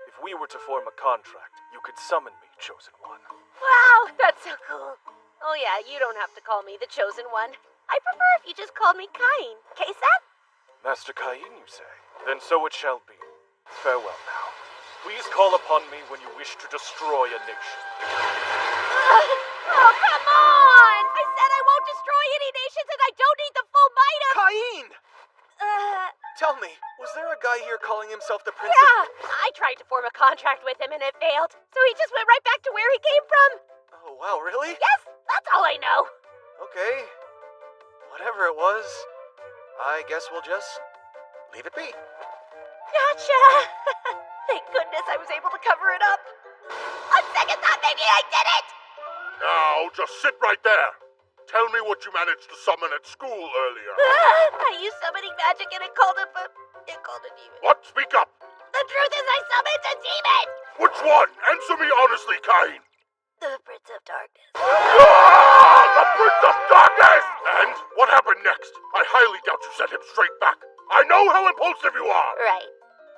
If we were to form a contract, you could summon me, Chosen One. Wow, that's so cool. Oh yeah, you don't have to call me the Chosen One. I prefer if you just called me Cain. Okay, Seth? Master Cain, you say? Then so it shall be. Farewell now. Please call upon me when you wish to destroy a nation. Oh, come on! I said I won't destroy any nations and I don't need the full might of... Cain! Tell me, was there a guy here calling himself the Prince Yeah, I tried to form a contract with him and it failed. So he just went right back to where he came from. Oh, wow, really? Yes, that's all I know. Okay. Whatever it was, I guess we'll just leave it be. Gotcha! Thank goodness I was able to cover it up. On second thought, maybe I did it! Now, just sit right there. Tell me what you managed to summon at school earlier. I used summoning magic and it called a demon. What? Speak up. The truth is I summoned a demon! Which one? Answer me honestly, Cain. The Prince of Darkness. The Prince of Darkness! And what happened next? I highly doubt you set him straight back. I know how impulsive you are. Right.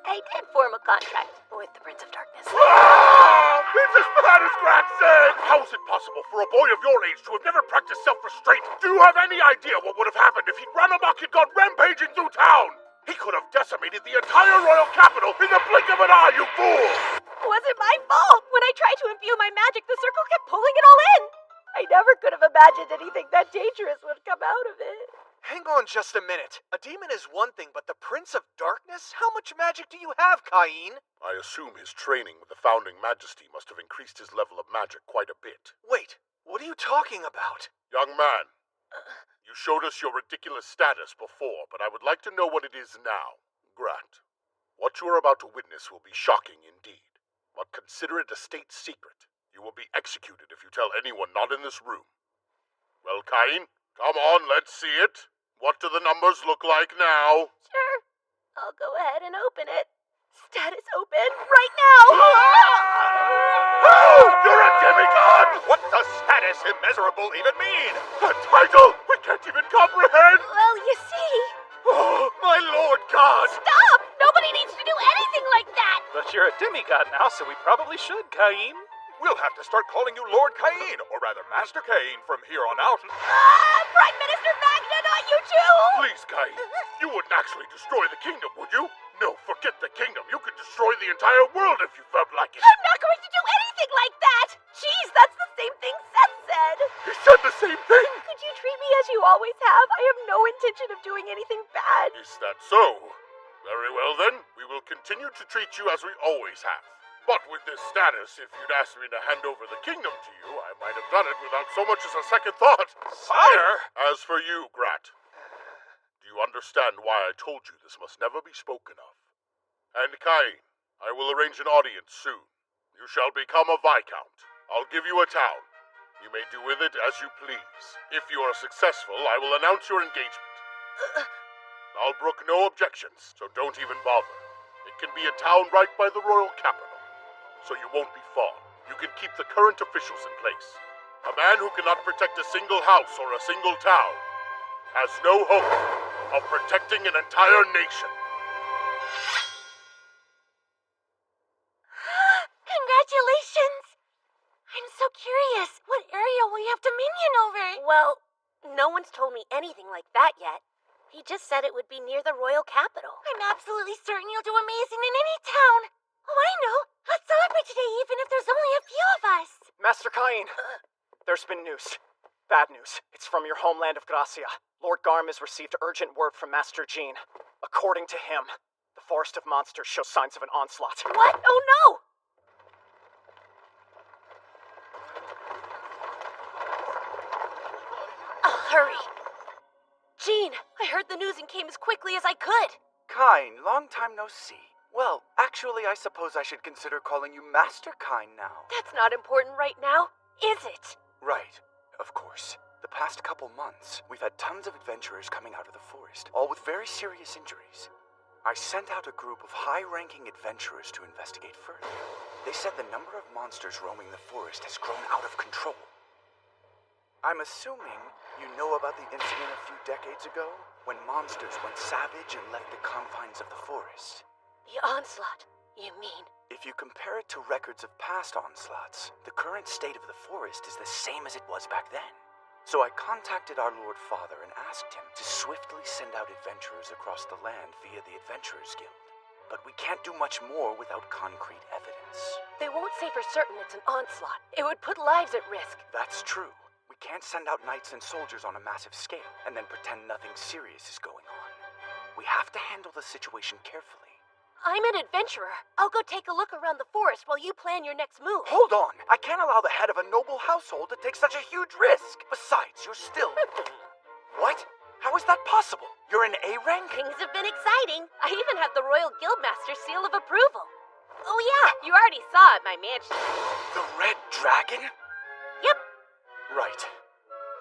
I did form a contract with the Prince of Darkness. It's as bad as Grat said! How is it possible for a boy of your age to have never practiced self-restraint? Do you have any idea what would have happened if he'd run amok and gone rampaging through town? He could have decimated the entire royal capital in the blink of an eye, you fool! It wasn't my fault. When I tried to imbue my magic, the circle kept pulling it all in. I never could have imagined anything that dangerous would come out of it. Hang on just a minute. A demon is one thing, but the Prince of Darkness? How much magic do you have, Cain? I assume his training with the Founding Majesty must have increased his level of magic quite a bit. Wait, what are you talking about? Young man, you showed us your ridiculous status before, but I would like to know what it is now. Grant, what you are about to witness will be shocking indeed, but consider it a state secret. You will be executed if you tell anyone not in this room. Well, Cain, come on, let's see it. What do the numbers look like now? Sure. I'll go ahead and open it. Status open right now! Oh, you're a demigod! What does status immeasurable even mean? A title we can't even comprehend! Well, you see... Oh, my Lord God! Stop! Nobody needs to do anything like that! But you're a demigod now, so we probably should, Cain. We'll have to start calling you Lord Cain, or rather Master Cain, from here on out. Prime Minister Magna, not you too! Please, Cain, you wouldn't actually destroy the kingdom, would you? No, forget the kingdom. You could destroy the entire world if you felt like it. I'm not going to do anything like that! Jeez, that's the same thing Seth said! He said the same thing? Could you treat me as you always have? I have no intention of doing anything bad. Is that so? Very well then, we will continue to treat you as we always have. But with this status, if you'd asked me to hand over the kingdom to you, I might have done it without so much as a second thought. Sire! As for you, Grat, do you understand why I told you this must never be spoken of? And Cain, I will arrange an audience soon. You shall become a Viscount. I'll give you a town. You may do with it as you please. If you are successful, I will announce your engagement. I'll brook no objections, so don't even bother. It can be a town right by the royal capital, so you won't be far. You can keep the current officials in place. A man who cannot protect a single house or a single town has no hope of protecting an entire nation. Congratulations! I'm so curious. What area will you have dominion over? Well, no one's told me anything like that yet. He just said it would be near the royal capital. I'm absolutely certain you'll do amazing in any town. Oh, I know. Let's celebrate today even if there's only a few of us. Master Cain, there's been news. Bad news. It's from your homeland of Gracia. Lord Garm has received urgent word from Master Jean. According to him, the Forest of Monsters shows signs of an onslaught. What? Oh no! I'll hurry. Jean, I heard the news and came as quickly as I could. Cain, long time no see. Well, actually, I suppose I should consider calling you Master Cain now. That's not important right now, is it? Right, of course. The past couple months, we've had tons of adventurers coming out of the forest, all with very serious injuries. I sent out a group of high-ranking adventurers to investigate further. They said the number of monsters roaming the forest has grown out of control. I'm assuming you know about the incident a few decades ago, when monsters went savage and left the confines of the forest. The onslaught, you mean? If you compare it to records of past onslaughts, the current state of the forest is the same as it was back then. So I contacted our Lord Father and asked him to swiftly send out adventurers across the land via the Adventurers Guild. But we can't do much more without concrete evidence. They won't say for certain it's an onslaught. It would put lives at risk. That's true. We can't send out knights and soldiers on a massive scale and then pretend nothing serious is going on. We have to handle the situation carefully. I'm an adventurer. I'll go take a look around the forest while you plan your next move. Hold on! I can't allow the head of a noble household to take such a huge risk. Besides, you're still... What? How is that possible? You're an A rank? Things have been exciting. I even have the Royal Guildmaster's seal of approval. Oh yeah, you already saw it at my mansion. The Red Dragon? Yep. Right.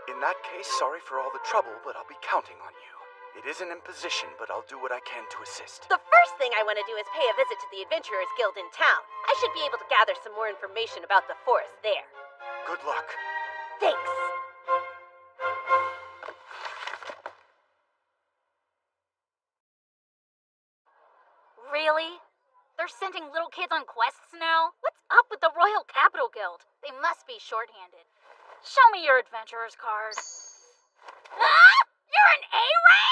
In that case, sorry for all the trouble, but I'll be counting on you. It is an imposition, but I'll do what I can to assist. The first thing I want to do is pay a visit to the Adventurers Guild in town. I should be able to gather some more information about the forest there. Good luck. Thanks. Really? They're sending little kids on quests now? What's up with the Royal Capital Guild? They must be short-handed. Show me your adventurer's card. Ah! You're an A-rank?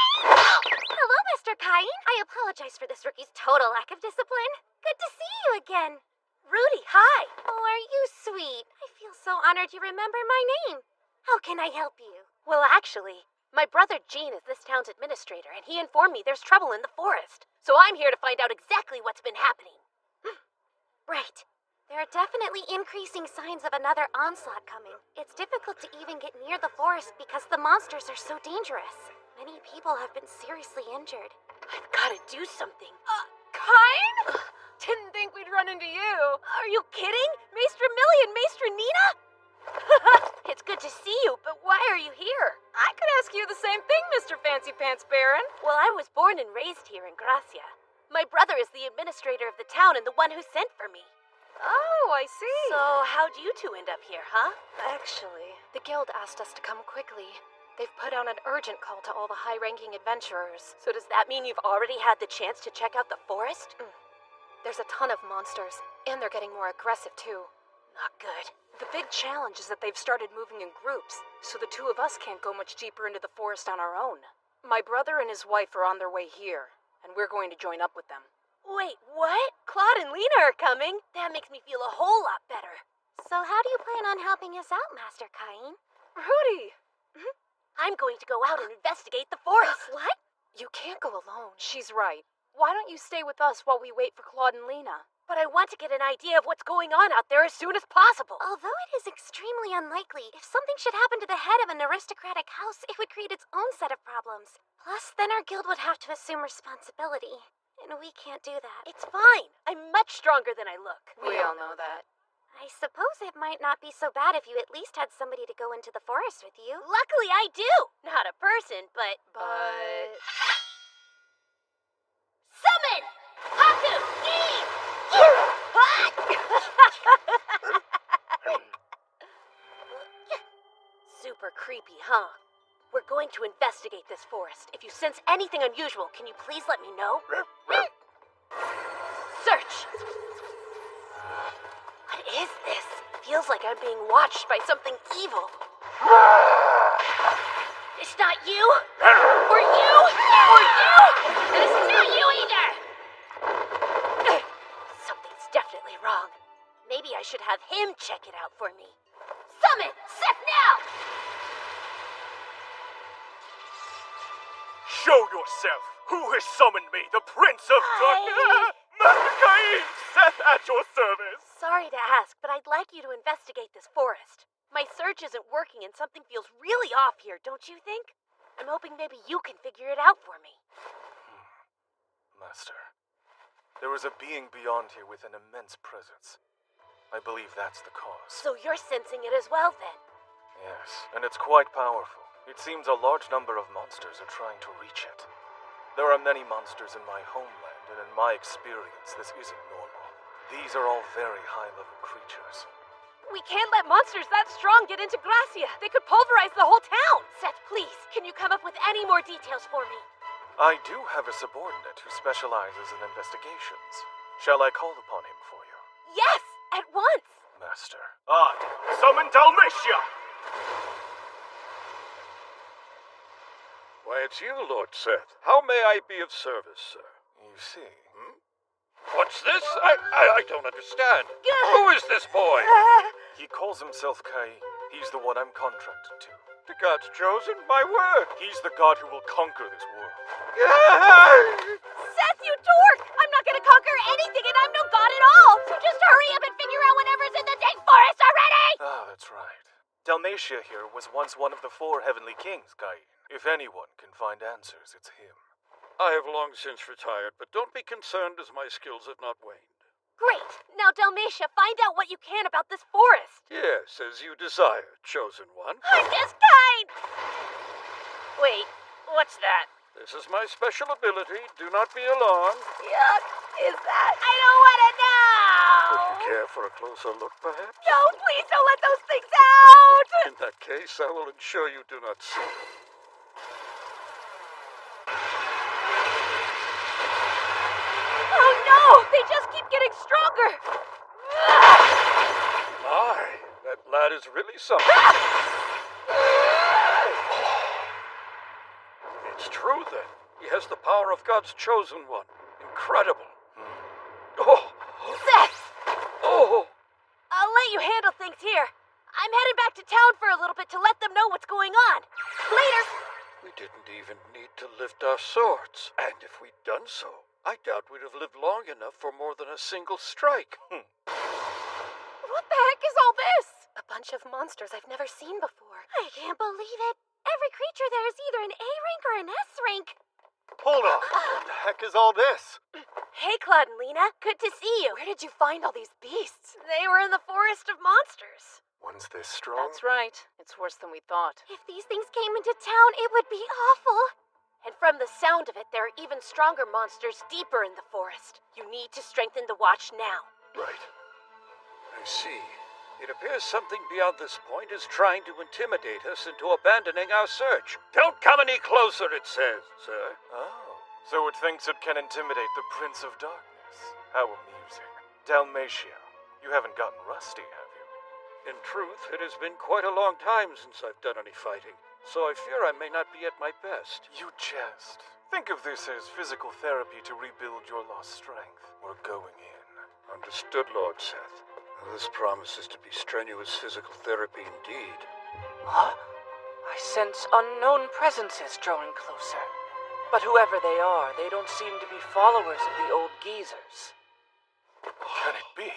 Hello, Mr. Cain. I apologize for this rookie's total lack of discipline. Good to see you again. Rudy, hi. Oh, are you sweet? I feel so honored you remember my name. How can I help you? Well, actually, my brother Gene is this town's administrator, and he informed me there's trouble in the forest. So I'm here to find out exactly what's been happening. Right. There are definitely increasing signs of another onslaught coming. It's difficult to even get near the forest because the monsters are so dangerous. Many people have been seriously injured. I've gotta do something. Kine? Didn't think we'd run into you. Are you kidding? Maestra Millie and Maestra Nina? It's good to see you, but why are you here? I could ask you the same thing, Mr. Fancy Pants Baron. Well, I was born and raised here in Gracia. My brother is the administrator of the town and the one who sent for me. Oh, I see. So, how'd you two end up here, huh? Actually, the guild asked us to come quickly. They've put out an urgent call to all the high-ranking adventurers. So does that mean you've already had the chance to check out the forest? There's a ton of monsters, and they're getting more aggressive too. Not good. The big challenge is that they've started moving in groups, so the two of us can't go much deeper into the forest on our own. My brother and his wife are on their way here, and we're going to join up with them. Wait, what? Claude and Lena are coming? That makes me feel a whole lot better. So how do you plan on helping us out, Master Cain? Rudy! I'm going to go out and investigate the forest. What? You can't go alone. She's right. Why don't you stay with us while we wait for Claude and Lena? But I want to get an idea of what's going on out there as soon as possible. Although it is extremely unlikely, if something should happen to the head of an aristocratic house, it would create its own set of problems. Plus, then our guild would have to assume responsibility. And we can't do that. It's fine. I'm much stronger than I look. We all know that. I suppose it might not be so bad if you at least had somebody to go into the forest with you. Luckily, I do. Not a person, but... Summon! Haku! Eve! Super creepy, huh? We're going to investigate this forest. If you sense anything unusual, can you please let me know? Search! What is this? Feels like I'm being watched by something evil. It's not you! Or you! Or you! And it's not you either! Something's definitely wrong. Maybe I should have him check it out for me. Summon! Sif now! Show yourself! Who has summoned me? The Prince of Darkness! Master Cain! Seth at your service! Sorry to ask, but I'd like you to investigate this forest. My search isn't working and something feels really off here, don't you think? I'm hoping maybe you can figure it out for me. Master, there is a being beyond here with an immense presence. I believe that's the cause. So you're sensing it as well, then? Yes, and it's quite powerful. It seems a large number of monsters are trying to reach it. There are many monsters in my homeland, and in my experience, this isn't normal. These are all very high-level creatures. We can't let monsters that strong get into Gracia. They could pulverize the whole town. Seth, please, can you come up with any more details for me? I do have a subordinate who specializes in investigations. Shall I call upon him for you? Yes, at once. Master. I summon Dalmatia! Why, it's you, Lord Seth. How may I be of service, sir? You see. What's this? I don't understand. Who is this boy? He calls himself Kai. He's the one I'm contracted to. The God's chosen? My word! He's the god who will conquer this world. Seth, you dork! I'm not gonna conquer anything and I'm no god at all! So just hurry up and figure out whatever's in the dang forest already! Ah, that's right. Dalmatia here was once one of the 4 heavenly kings, Kai. If anyone can find answers, it's him. I have long since retired, but don't be concerned as my skills have not waned. Great! Now, Dalmatia, find out what you can about this forest! Yes, as you desire, chosen one. I'm just kind! Wait, what's that? This is my special ability. Do not be alarmed. Yuck! Is that? I don't want to know! Would you care for a closer look, perhaps? No, please don't let those things out! In that case, I will ensure you do not see them. Oh no! They just keep getting stronger! My, that lad is really something. It's true, then. He has the power of God's chosen one. Incredible. Oh! Seth! Oh! I'll let you handle things here. I'm headed back to town for a little bit to let them know what's going on. Later! We didn't even need to lift our swords. And if we'd done so, I doubt we'd have lived long enough for more than a single strike. What the heck is all this? A bunch of monsters I've never seen before. I can't believe it. Every creature there is either an A rank or an S rank. Hold on. What the heck is all this? Hey, Claude and Lena. Good to see you. Where did you find all these beasts? They were in the forest of monsters. One's this strong? That's right. It's worse than we thought. If these things came into town, it would be awful. And from the sound of it, there are even stronger monsters deeper in the forest. You need to strengthen the watch now. Right. I see. It appears something beyond this point is trying to intimidate us into abandoning our search. Don't come any closer, it says, sir. Oh, so it thinks it can intimidate the Prince of Darkness. How amusing. Dalmatia, you haven't gotten rusty, have you? In truth, it has been quite a long time since I've done any fighting, so I fear I may not be at my best. You jest. Think of this as physical therapy to rebuild your lost strength. We're going in. Understood, Lord Seth. This promises to be strenuous physical therapy indeed. Huh? I sense unknown presences drawing closer. But whoever they are, they don't seem to be followers of the old geezers. Can it be?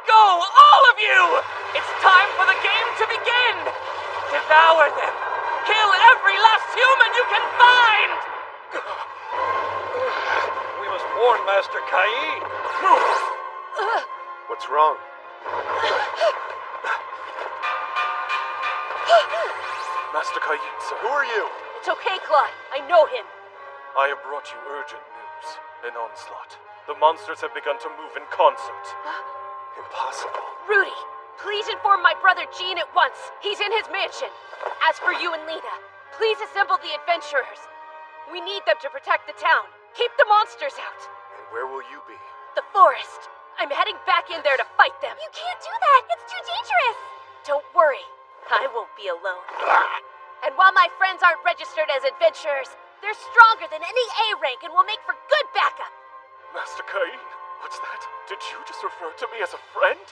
Go, all of you! It's time for the game to begin! Devour them! Kill every last human you can find! We must warn Master Cain. What's wrong? Master Cain, sir. Who are you? It's okay, Claude. I know him. I have brought you urgent news. An onslaught. The monsters have begun to move in concert. Impossible. Rudy, please inform my brother Gene at once. He's in his mansion. As for you and Lena, please assemble the adventurers. We need them to protect the town. Keep the monsters out. And where will you be? The forest. I'm heading back in there to fight them. You can't do that. It's too dangerous. Don't worry. I won't be alone. And while my friends aren't registered as adventurers, they're stronger than any A rank and will make for good backup. Master Cain, what's that? Did you just refer to me as a friend?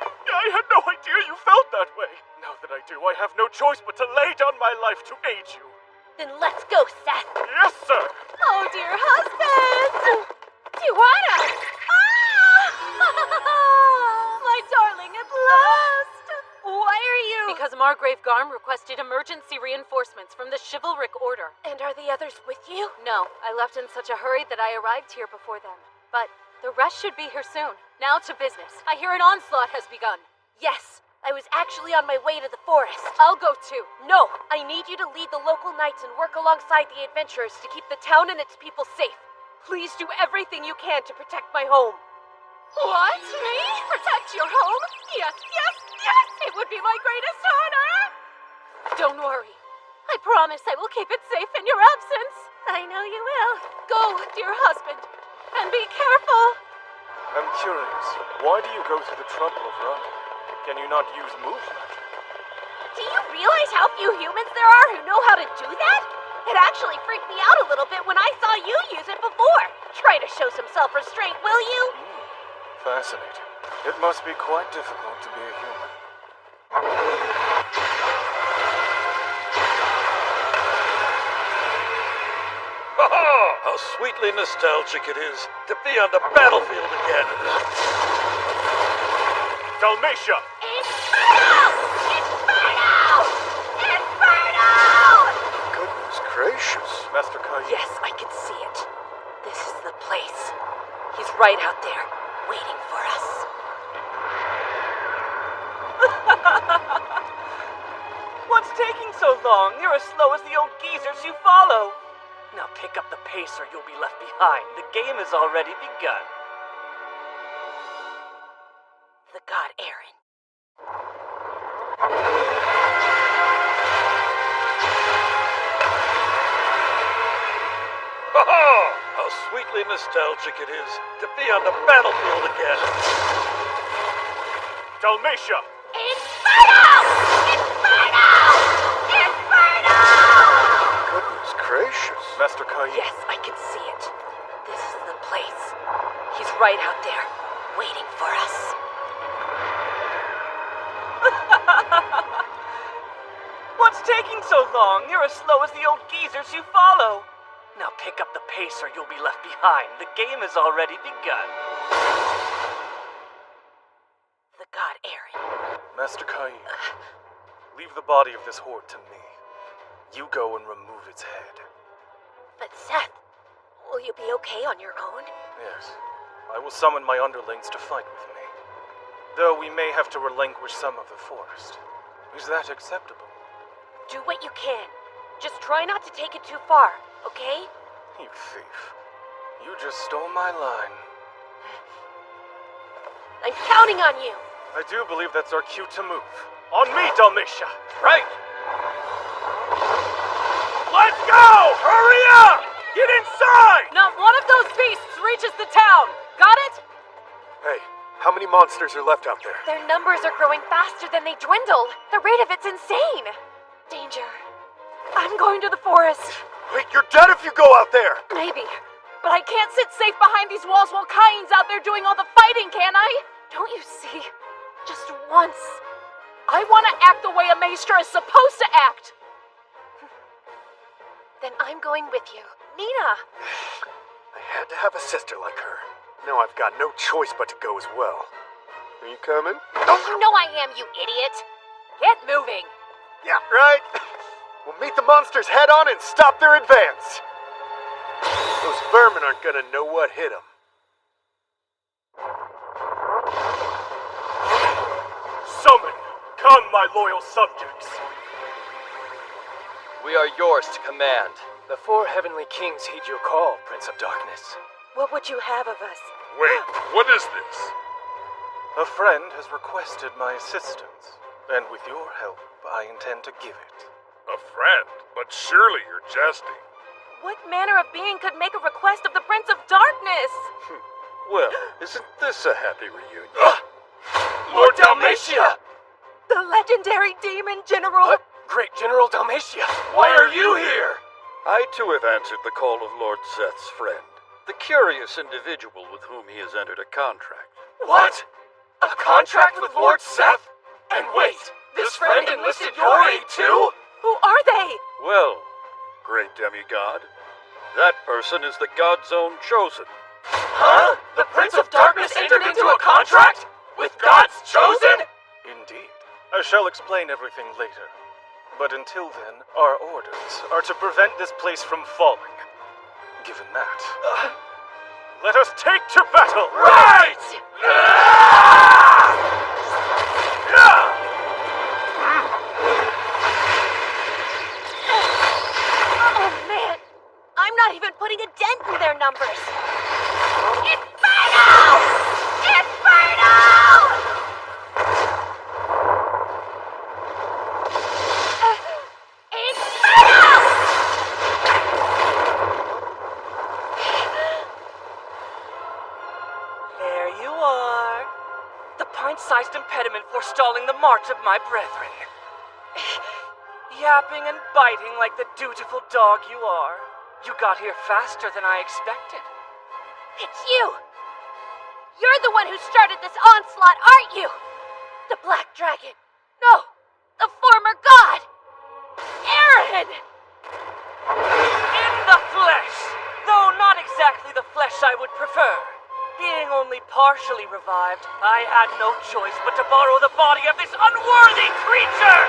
I had no idea you felt that way. Now that I do, I have no choice but to lay down my life to aid you. Then let's go, Seth. Yes, sir. Oh, dear husband. Tijuana. My darling, at last. Why are you? Because Margrave Garm requested emergency reinforcements from the chivalric order. And are the others with you? No, I left in such a hurry that I arrived here before them. But the rest should be here soon. Now to business. I hear an onslaught has begun. Yes, I was actually on my way to the forest. I'll go too. No, I need you to lead the local knights and work alongside the adventurers to keep the town and its people safe. Please do everything you can to protect my home. What? Me? Protect your home? Yes, yes, yes! It would be my greatest honor! Don't worry. I promise I will keep it safe in your absence. I know you will. Go, dear husband, and be careful. I'm curious. Why do you go through the trouble of running? Can you not use move magic? Do you realize how few humans there are who know how to do that? It actually freaked me out a little bit when I saw you use it before. Try to show some self-restraint, will you? Fascinating. It must be quite difficult to be a human. How sweetly nostalgic it is to be on the battlefield again. Dalmatia! Inferno! Goodness gracious. Master Cain. Yes, I can see it. This is the place. He's right out there, waiting for us. What's taking so long? You're as slow as the old geezers you follow. Now pick up the pace or you'll be left behind. The game has already begun. The god Aaron. How sweetly nostalgic it is to be on the battlefield again. Dalmatia! Goodness gracious. Master Cain. Yes, I can see it. This is the place. He's right out there, waiting for us. What's taking so long? You're as slow as the old geezers you follow. Now pick up the pace or you'll be left behind. The game has already begun. The god Aaron. Master Cain. Leave the body of this horde to me. You go and remove its head. But Seth, will you be okay on your own? Yes. I will summon my underlings to fight with me. Though we may have to relinquish some of the forest. Is that acceptable? Do what you can. Just try not to take it too far, okay? You thief. You just stole my line. I'm counting on you. I do believe that's our cue to move. On me, Dalmatia! Right! Let's go! Hurry up! Get inside! Not one of those beasts reaches the town. Got it? Hey, how many monsters are left out there? Their numbers are growing faster than they dwindle. The rate of it's insane. Danger. I'm going to the forest. Wait, you're dead if you go out there! Maybe. But I can't sit safe behind these walls while Cain's out there doing all the fighting, can I? Don't you see? Just once. I want to act the way a maester is supposed to act. Then I'm going with you. Nina! I had to have a sister like her. Now I've got no choice but to go as well. Are you coming? You know I am, you idiot! Get moving! Yeah, right. We'll meet the monsters head on and stop their advance. Those vermin aren't gonna know what hit them. Summon! Come, my loyal subjects! We are yours to command. The 4 heavenly kings heed your call, Prince of Darkness. What would you have of us? Wait, what is this? A friend has requested my assistance, and with your help, I intend to give it. A friend? But surely you're jesting. What manner of being could make a request of the Prince of Darkness? Well, isn't this a happy reunion? Lord Dalmatia! The legendary demon general! What? Great General Dalmatia! Why are you here? I too have answered the call of Lord Seth's friend, the curious individual with whom he has entered a contract. What? A contract with Lord Seth? And wait, this friend enlisted your aid too? Who are they? Well, great demigod, that person is the God's own chosen. Huh? The Prince of Darkness entered into a contract? With God's chosen? Indeed. I shall explain everything later. But until then, our orders are to prevent this place from falling. Given that, let us take to battle! Right! Oh man! I'm not even putting a dent in their numbers! Inferno! Inferno! Pint-sized impediment forestalling the march of my brethren. Yapping and biting like the dutiful dog you are. You got here faster than I expected. It's you! You're the one who started this onslaught, aren't you? The Black Dragon. No, the former god! Aaron! In the flesh! Though not exactly the flesh I would prefer. Being only partially revived, I had no choice but to borrow the body of this unworthy creature!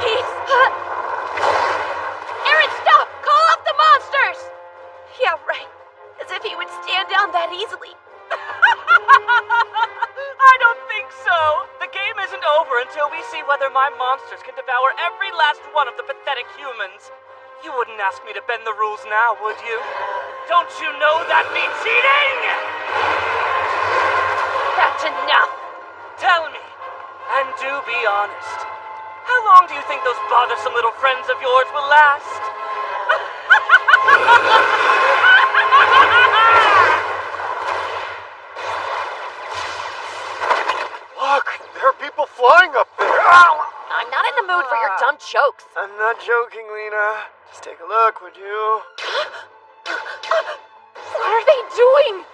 He's... Aaron, stop! Call off the monsters! Yeah, right. As if he would stand down that easily. I don't think so. The game isn't over until we see whether my monsters can devour every last one of the pathetic humans. You wouldn't ask me to bend the rules now, would you? Don't you know that means cheating? That's enough. Tell me, and do be honest. How long do you think those bothersome little friends of yours will last? Look, there are people flying up there. I'm not in the mood for your dumb jokes. I'm not joking, Lena. Just take a look, would you? What are they doing?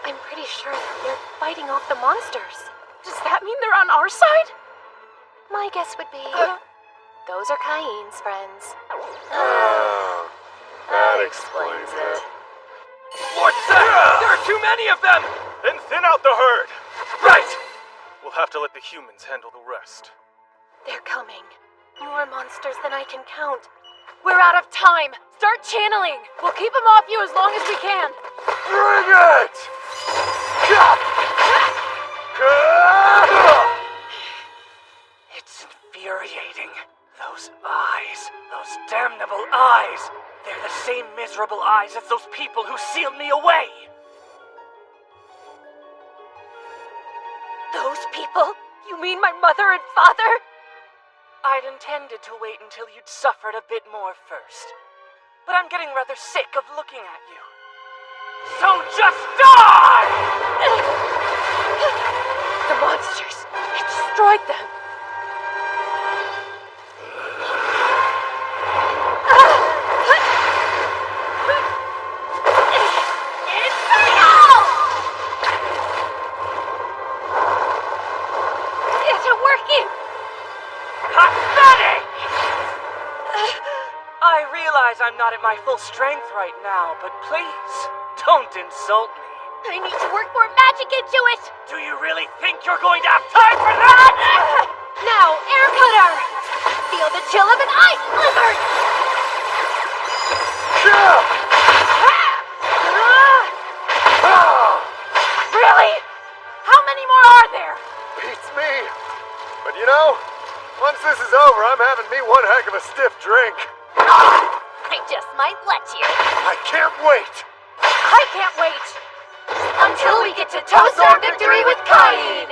I'm pretty sure they're fighting off the monsters. Does that mean they're on our side? My guess would be... those are Cain's friends. That explains it. Lord Seth! There are too many of them! Then thin out the herd! Right! We'll have to let the humans handle the rest. They're coming. More monsters than I can count. We're out of time. Start channeling. We'll keep them off you as long as we can. Bring it! It's infuriating. Those eyes. Those damnable eyes. They're the same miserable eyes as those people who sealed me away. Those people? You mean my mother and father? I'd intended to wait until you'd suffered a bit more first. But I'm getting rather sick of looking at you. So just die! The monsters! It destroyed them! I'm not at my full strength right now, but please, don't insult me. I need to work more magic into it! Do you really think you're going to have time for that? Now, air cutter! Feel the chill of an ice blizzard! Really? How many more are there? Beats me. But you know, once this is over, I'm having me one heck of a stiff drink. I just might let you. I can't wait. I can't wait. Until we get to toast our victory with Cain.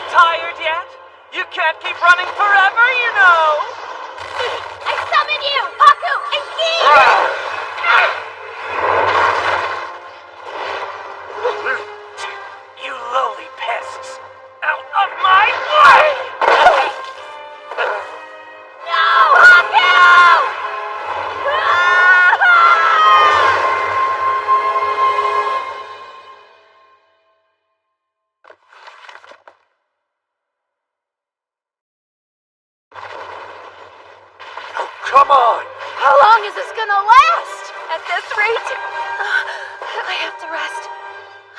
Tired yet? You can't keep running forever, you know. I summon you, Haku and Ki! You lowly pests. Out of my way! Come on! How long is this gonna last? At this rate? I have to rest.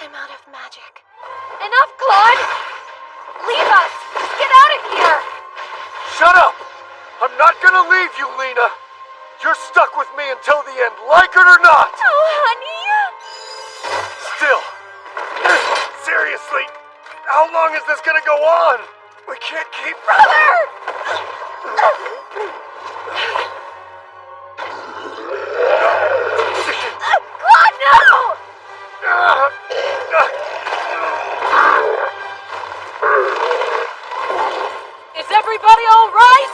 I'm out of magic. Enough, Claude! Leave us! Just get out of here! Shut up! I'm not gonna leave you, Lena! You're stuck with me until the end, like it or not! Oh, honey! Still, seriously, how long is this gonna go on? We can't keep... Brother! Claude, no! Is everybody all right?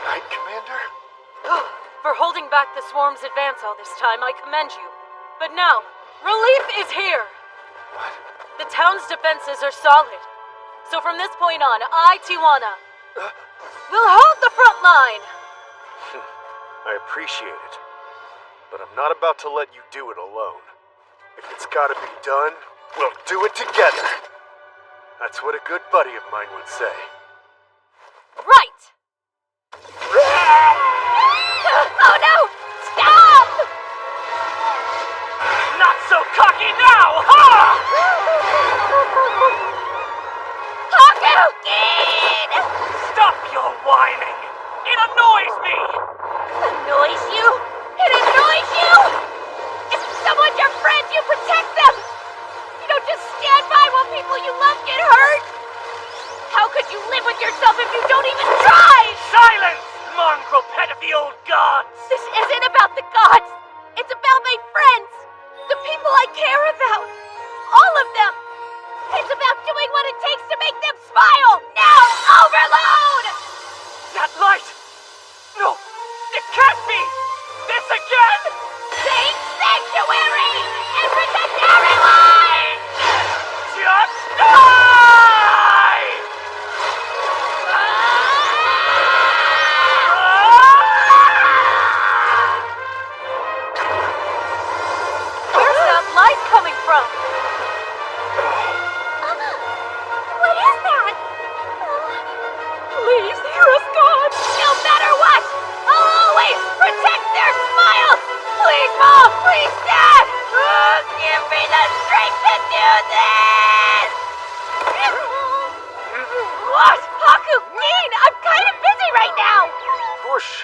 Night, Commander? For holding back the swarm's advance all this time, I commend you. But now, relief is here. What? The town's defenses are solid. So from this point on, I, Tijuana, will hold the front line. I appreciate it, but I'm not about to let you do it alone. If it's gotta be done, we'll do it together. That's what a good buddy of mine would say. Right! Oh no! Stop! Not so cocky now, huh? Hakukin! Stop your whining! It annoys me! Annoys you? It annoys you? If someone's your friend, you protect them! You don't just stand by while people you love get hurt! How could you live with yourself if you don't even try? Silence! Mongrel pet of the old gods! This isn't about the gods! It's about my friends! The people I care about! All of them! It's about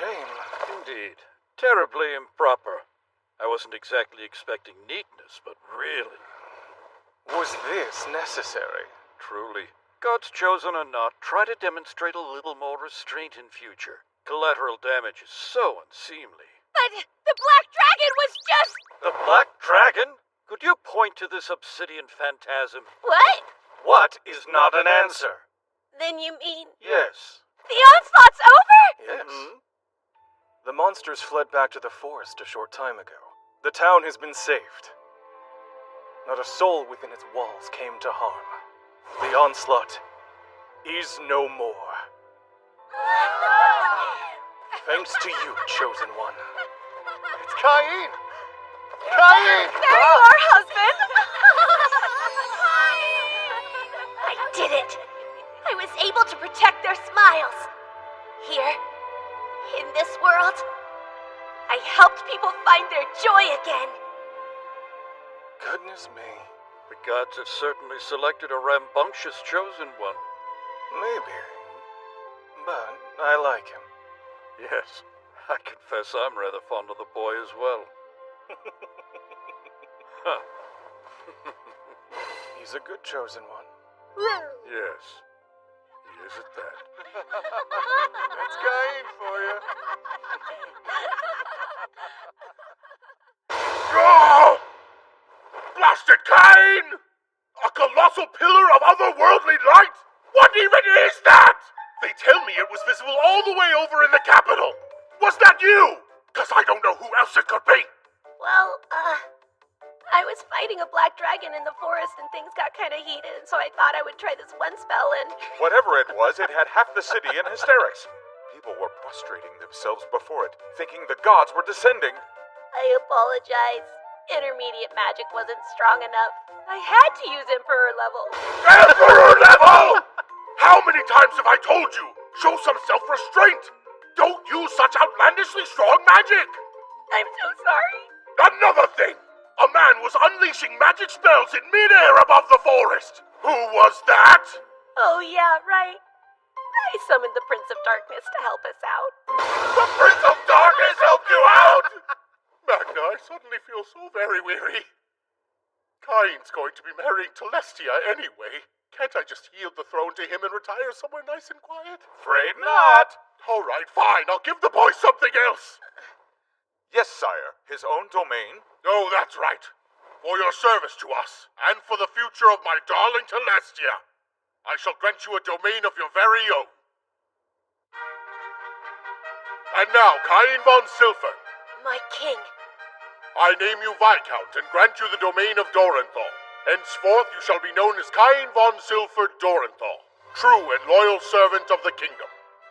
shame. Indeed. Terribly improper. I wasn't exactly expecting neatness, but really. Was this necessary? Truly. God's chosen or not, try to demonstrate a little more restraint in future. Collateral damage is so unseemly. But the Black Dragon was just... The Black Dragon? Could you point to this obsidian phantasm? What? What is not an answer? Then you mean... Yes. The onslaught's over? Yes. The monsters fled back to the forest a short time ago. The town has been saved. Not a soul within its walls came to harm. The onslaught is no more. Thanks to you, Chosen One. It's Cain! Cain! There you are, husband! I did it! I was able to protect their smiles. Here, in this world, I helped people find their joy again. Goodness me. The gods have certainly selected a rambunctious chosen one. Maybe. But I like him. Yes, I confess I'm rather fond of the boy as well. Huh. He's a good chosen one. Yes, he is at that. That's Cain for you. Oh! Blasted Cain! A colossal pillar of otherworldly light? What even is that? They tell me it was visible all the way over in the capital. Was that you? 'Cause I don't know who else it could be. Well, I was fighting a black dragon in the forest and things got kind of heated, and so I thought I would try this one spell and... Whatever it was, it had half the city in hysterics. People were prostrating themselves before it, thinking the gods were descending. I apologize. Intermediate magic wasn't strong enough. I had to use Emperor level. Emperor level! How many times have I told you? Show some self-restraint. Don't use such outlandishly strong magic. I'm so sorry. Another thing. A man was unleashing magic spells in midair above the forest. Who was that? Oh yeah, right. I summoned the Prince of Darkness to help us out. The Prince of Darkness helped you out? Magna, I suddenly feel so very weary. Cain's going to be marrying Telestia anyway. Can't I just yield the throne to him and retire somewhere nice and quiet? Afraid not. All right, fine. I'll give the boy something else. Yes, sire. His own domain. Oh, that's right. For your service to us, and for the future of my darling Telestia, I shall grant you a domain of your very own. And now, Cain von Silfer, My king. I name you Viscount and grant you the domain of Dorenthal. Henceforth you shall be known as Cain von Silfer Dorenthal, true and loyal servant of the kingdom.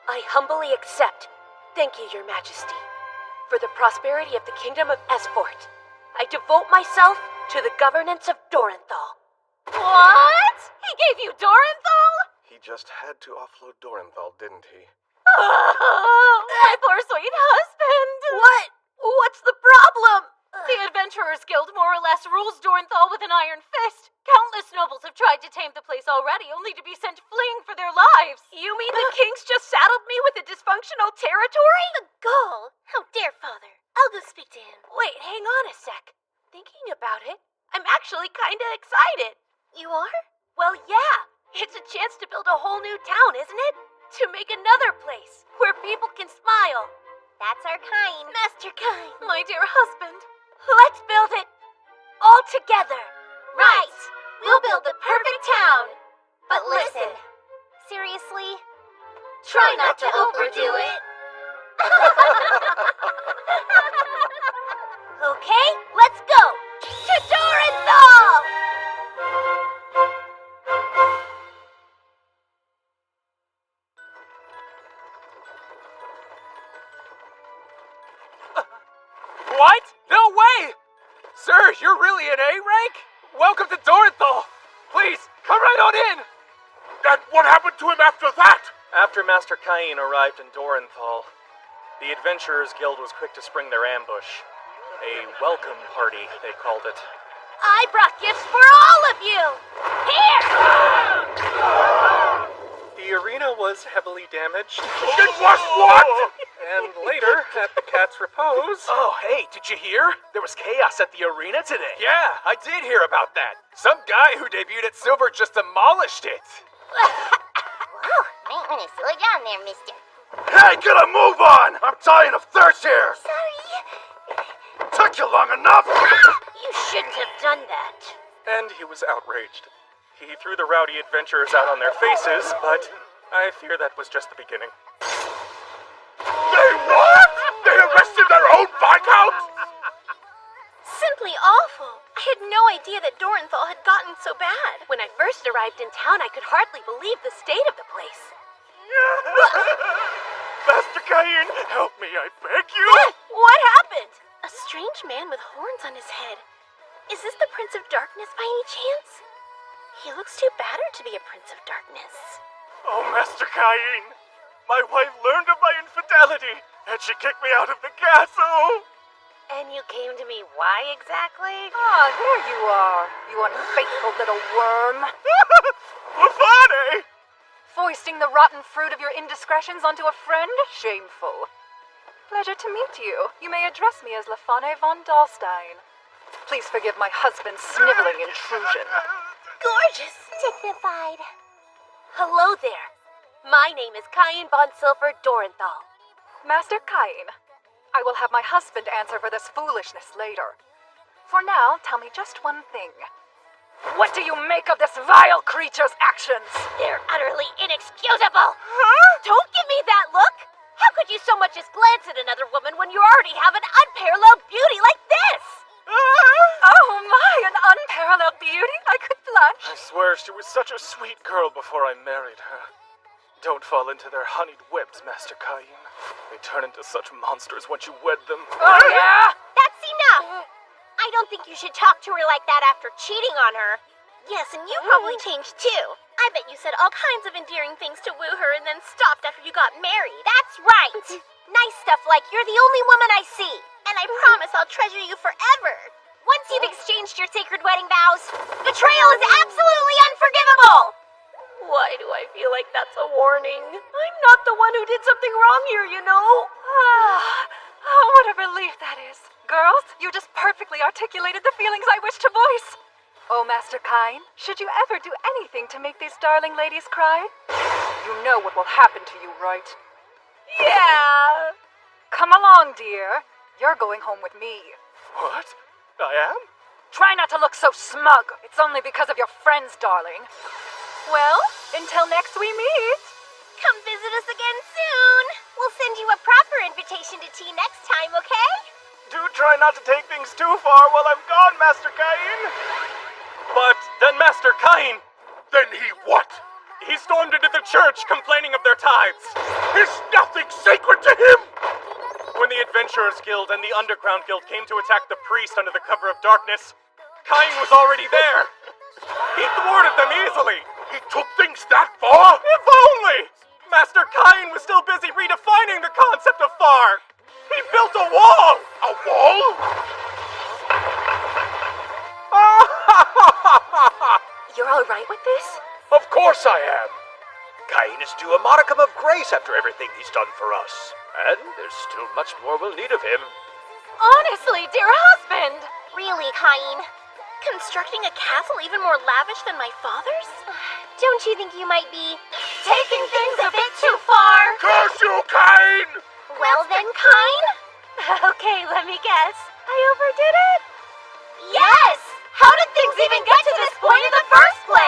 I humbly accept. Thank you, your majesty. For the prosperity of the kingdom of Esfort, I devote myself to the governance of Dorenthal. What? He gave you Dorenthal? He just had to offload Dorenthal, didn't he? Oh, my poor sweet husband. What? What's the problem? The Adventurers Guild more or less rules Dorenthal with an iron fist. Countless nobles have tried to tame the place already, only to be sent fleeing for their lives. You mean the king's just saddled me with a dysfunctional territory? The gall! How dare, Father? I'll go speak to him. Wait, hang on a sec. Thinking about it, I'm actually kinda excited. You are? Well, yeah. It's a chance to build a whole new town, isn't it? To make another place where people can smile. That's our Cain. Master Cain. My dear husband. Let's build it all together. Right. We'll build the perfect town. But listen, seriously, try not to overdo it. Okay, let's go. To Dorenthal! What? No way! Sir, you're really an A rank? Welcome to Dorenthal! Please, come right on in! And what happened to him after that? After Master Cain arrived in Dorenthal, the Adventurers Guild was quick to spring their ambush. A welcome party, they called it. I brought gifts for all of you! Here! The arena was heavily damaged. It was what? And later, at the cat's repose... Oh, hey, did you hear? There was chaos at the arena today. Yeah, I did hear about that. Some guy who debuted at Silver just demolished it. Whoa, might want to slow down there, mister. Hey, get a move on! I'm dying of thirst here! Sorry. Took you long enough! You shouldn't have done that. And he was outraged. He threw the rowdy adventurers out on their faces, but I fear that was just the beginning. They what? They arrested their own Viscount? Simply awful. I had no idea that Dorenthal had gotten so bad. When I first arrived in town, I could hardly believe the state of the place. Master Cain, help me, I beg you! What happened? A strange man with horns on his head. Is this the Prince of Darkness by any chance? He looks too battered to be a Prince of Darkness. Oh, Master Cain, my wife learned of my infidelity, and she kicked me out of the castle! And you came to me why exactly? Ah, there you are, you unfaithful little worm. Lafane! Foisting the rotten fruit of your indiscretions onto a friend? Shameful. Pleasure to meet you. You may address me as Lafane von Dahlstein. Please forgive my husband's sniveling intrusion. Gorgeous! Dignified. Hello there. My name is Cain von Silver Dorenthal. Master Cain, I will have my husband answer for this foolishness later. For now, tell me just one thing. What do you make of this vile creature's actions? They're utterly inexcusable! Huh? Don't give me that look! How could you so much as glance at another woman when you already have an unparalleled beauty like this? Oh my, an unparalleled beauty? I could blush. I swear she was such a sweet girl before I married her. Don't fall into their honeyed webs, Master Cain. They turn into such monsters once you wed them. Oh yeah? That's enough! I don't think you should talk to her like that after cheating on her. Yes, and you probably changed too. I bet you said all kinds of endearing things to woo her and then stopped after you got married. That's right! Nice stuff like you're the only woman I see. And I promise I'll treasure you forever. Once you've exchanged your sacred wedding vows, betrayal is absolutely unforgivable! Why do I feel like that's a warning? I'm not the one who did something wrong here, you know? Oh, what a relief that is. Girls, you just perfectly articulated the feelings I wish to voice. Oh, Master Cain, should you ever do anything to make these darling ladies cry? You know what will happen to you, right? Yeah! Come along, dear. You're going home with me. What? I am? Try not to look so smug. It's only because of your friends, darling. Well, until next we meet. Come visit us again soon. We'll send you a proper invitation to tea next time, okay? Do try not to take things too far while I'm gone, Master Cain. But then Master Cain... Then he what? He stormed into the church complaining of their tithes. Is nothing sacred to him? When the Adventurers Guild and the Underground Guild came to attack the priest under the cover of darkness, Cain was already there. He thwarted them easily. He took things that far? If only! Master Cain was still busy redefining the concept of far. He built a wall! A wall? You're all right with this? Of course I am. Cain is due a modicum of grace after everything he's done for us. And there's still much more we'll need of him. Honestly, dear husband! Really, Cain? Constructing a castle even more lavish than my father's? Don't you think you might be taking things a bit too far? Curse you, Cain! Well then, Cain? Okay, let me guess. I overdid it? Yes! How did things even get to this point in the first place?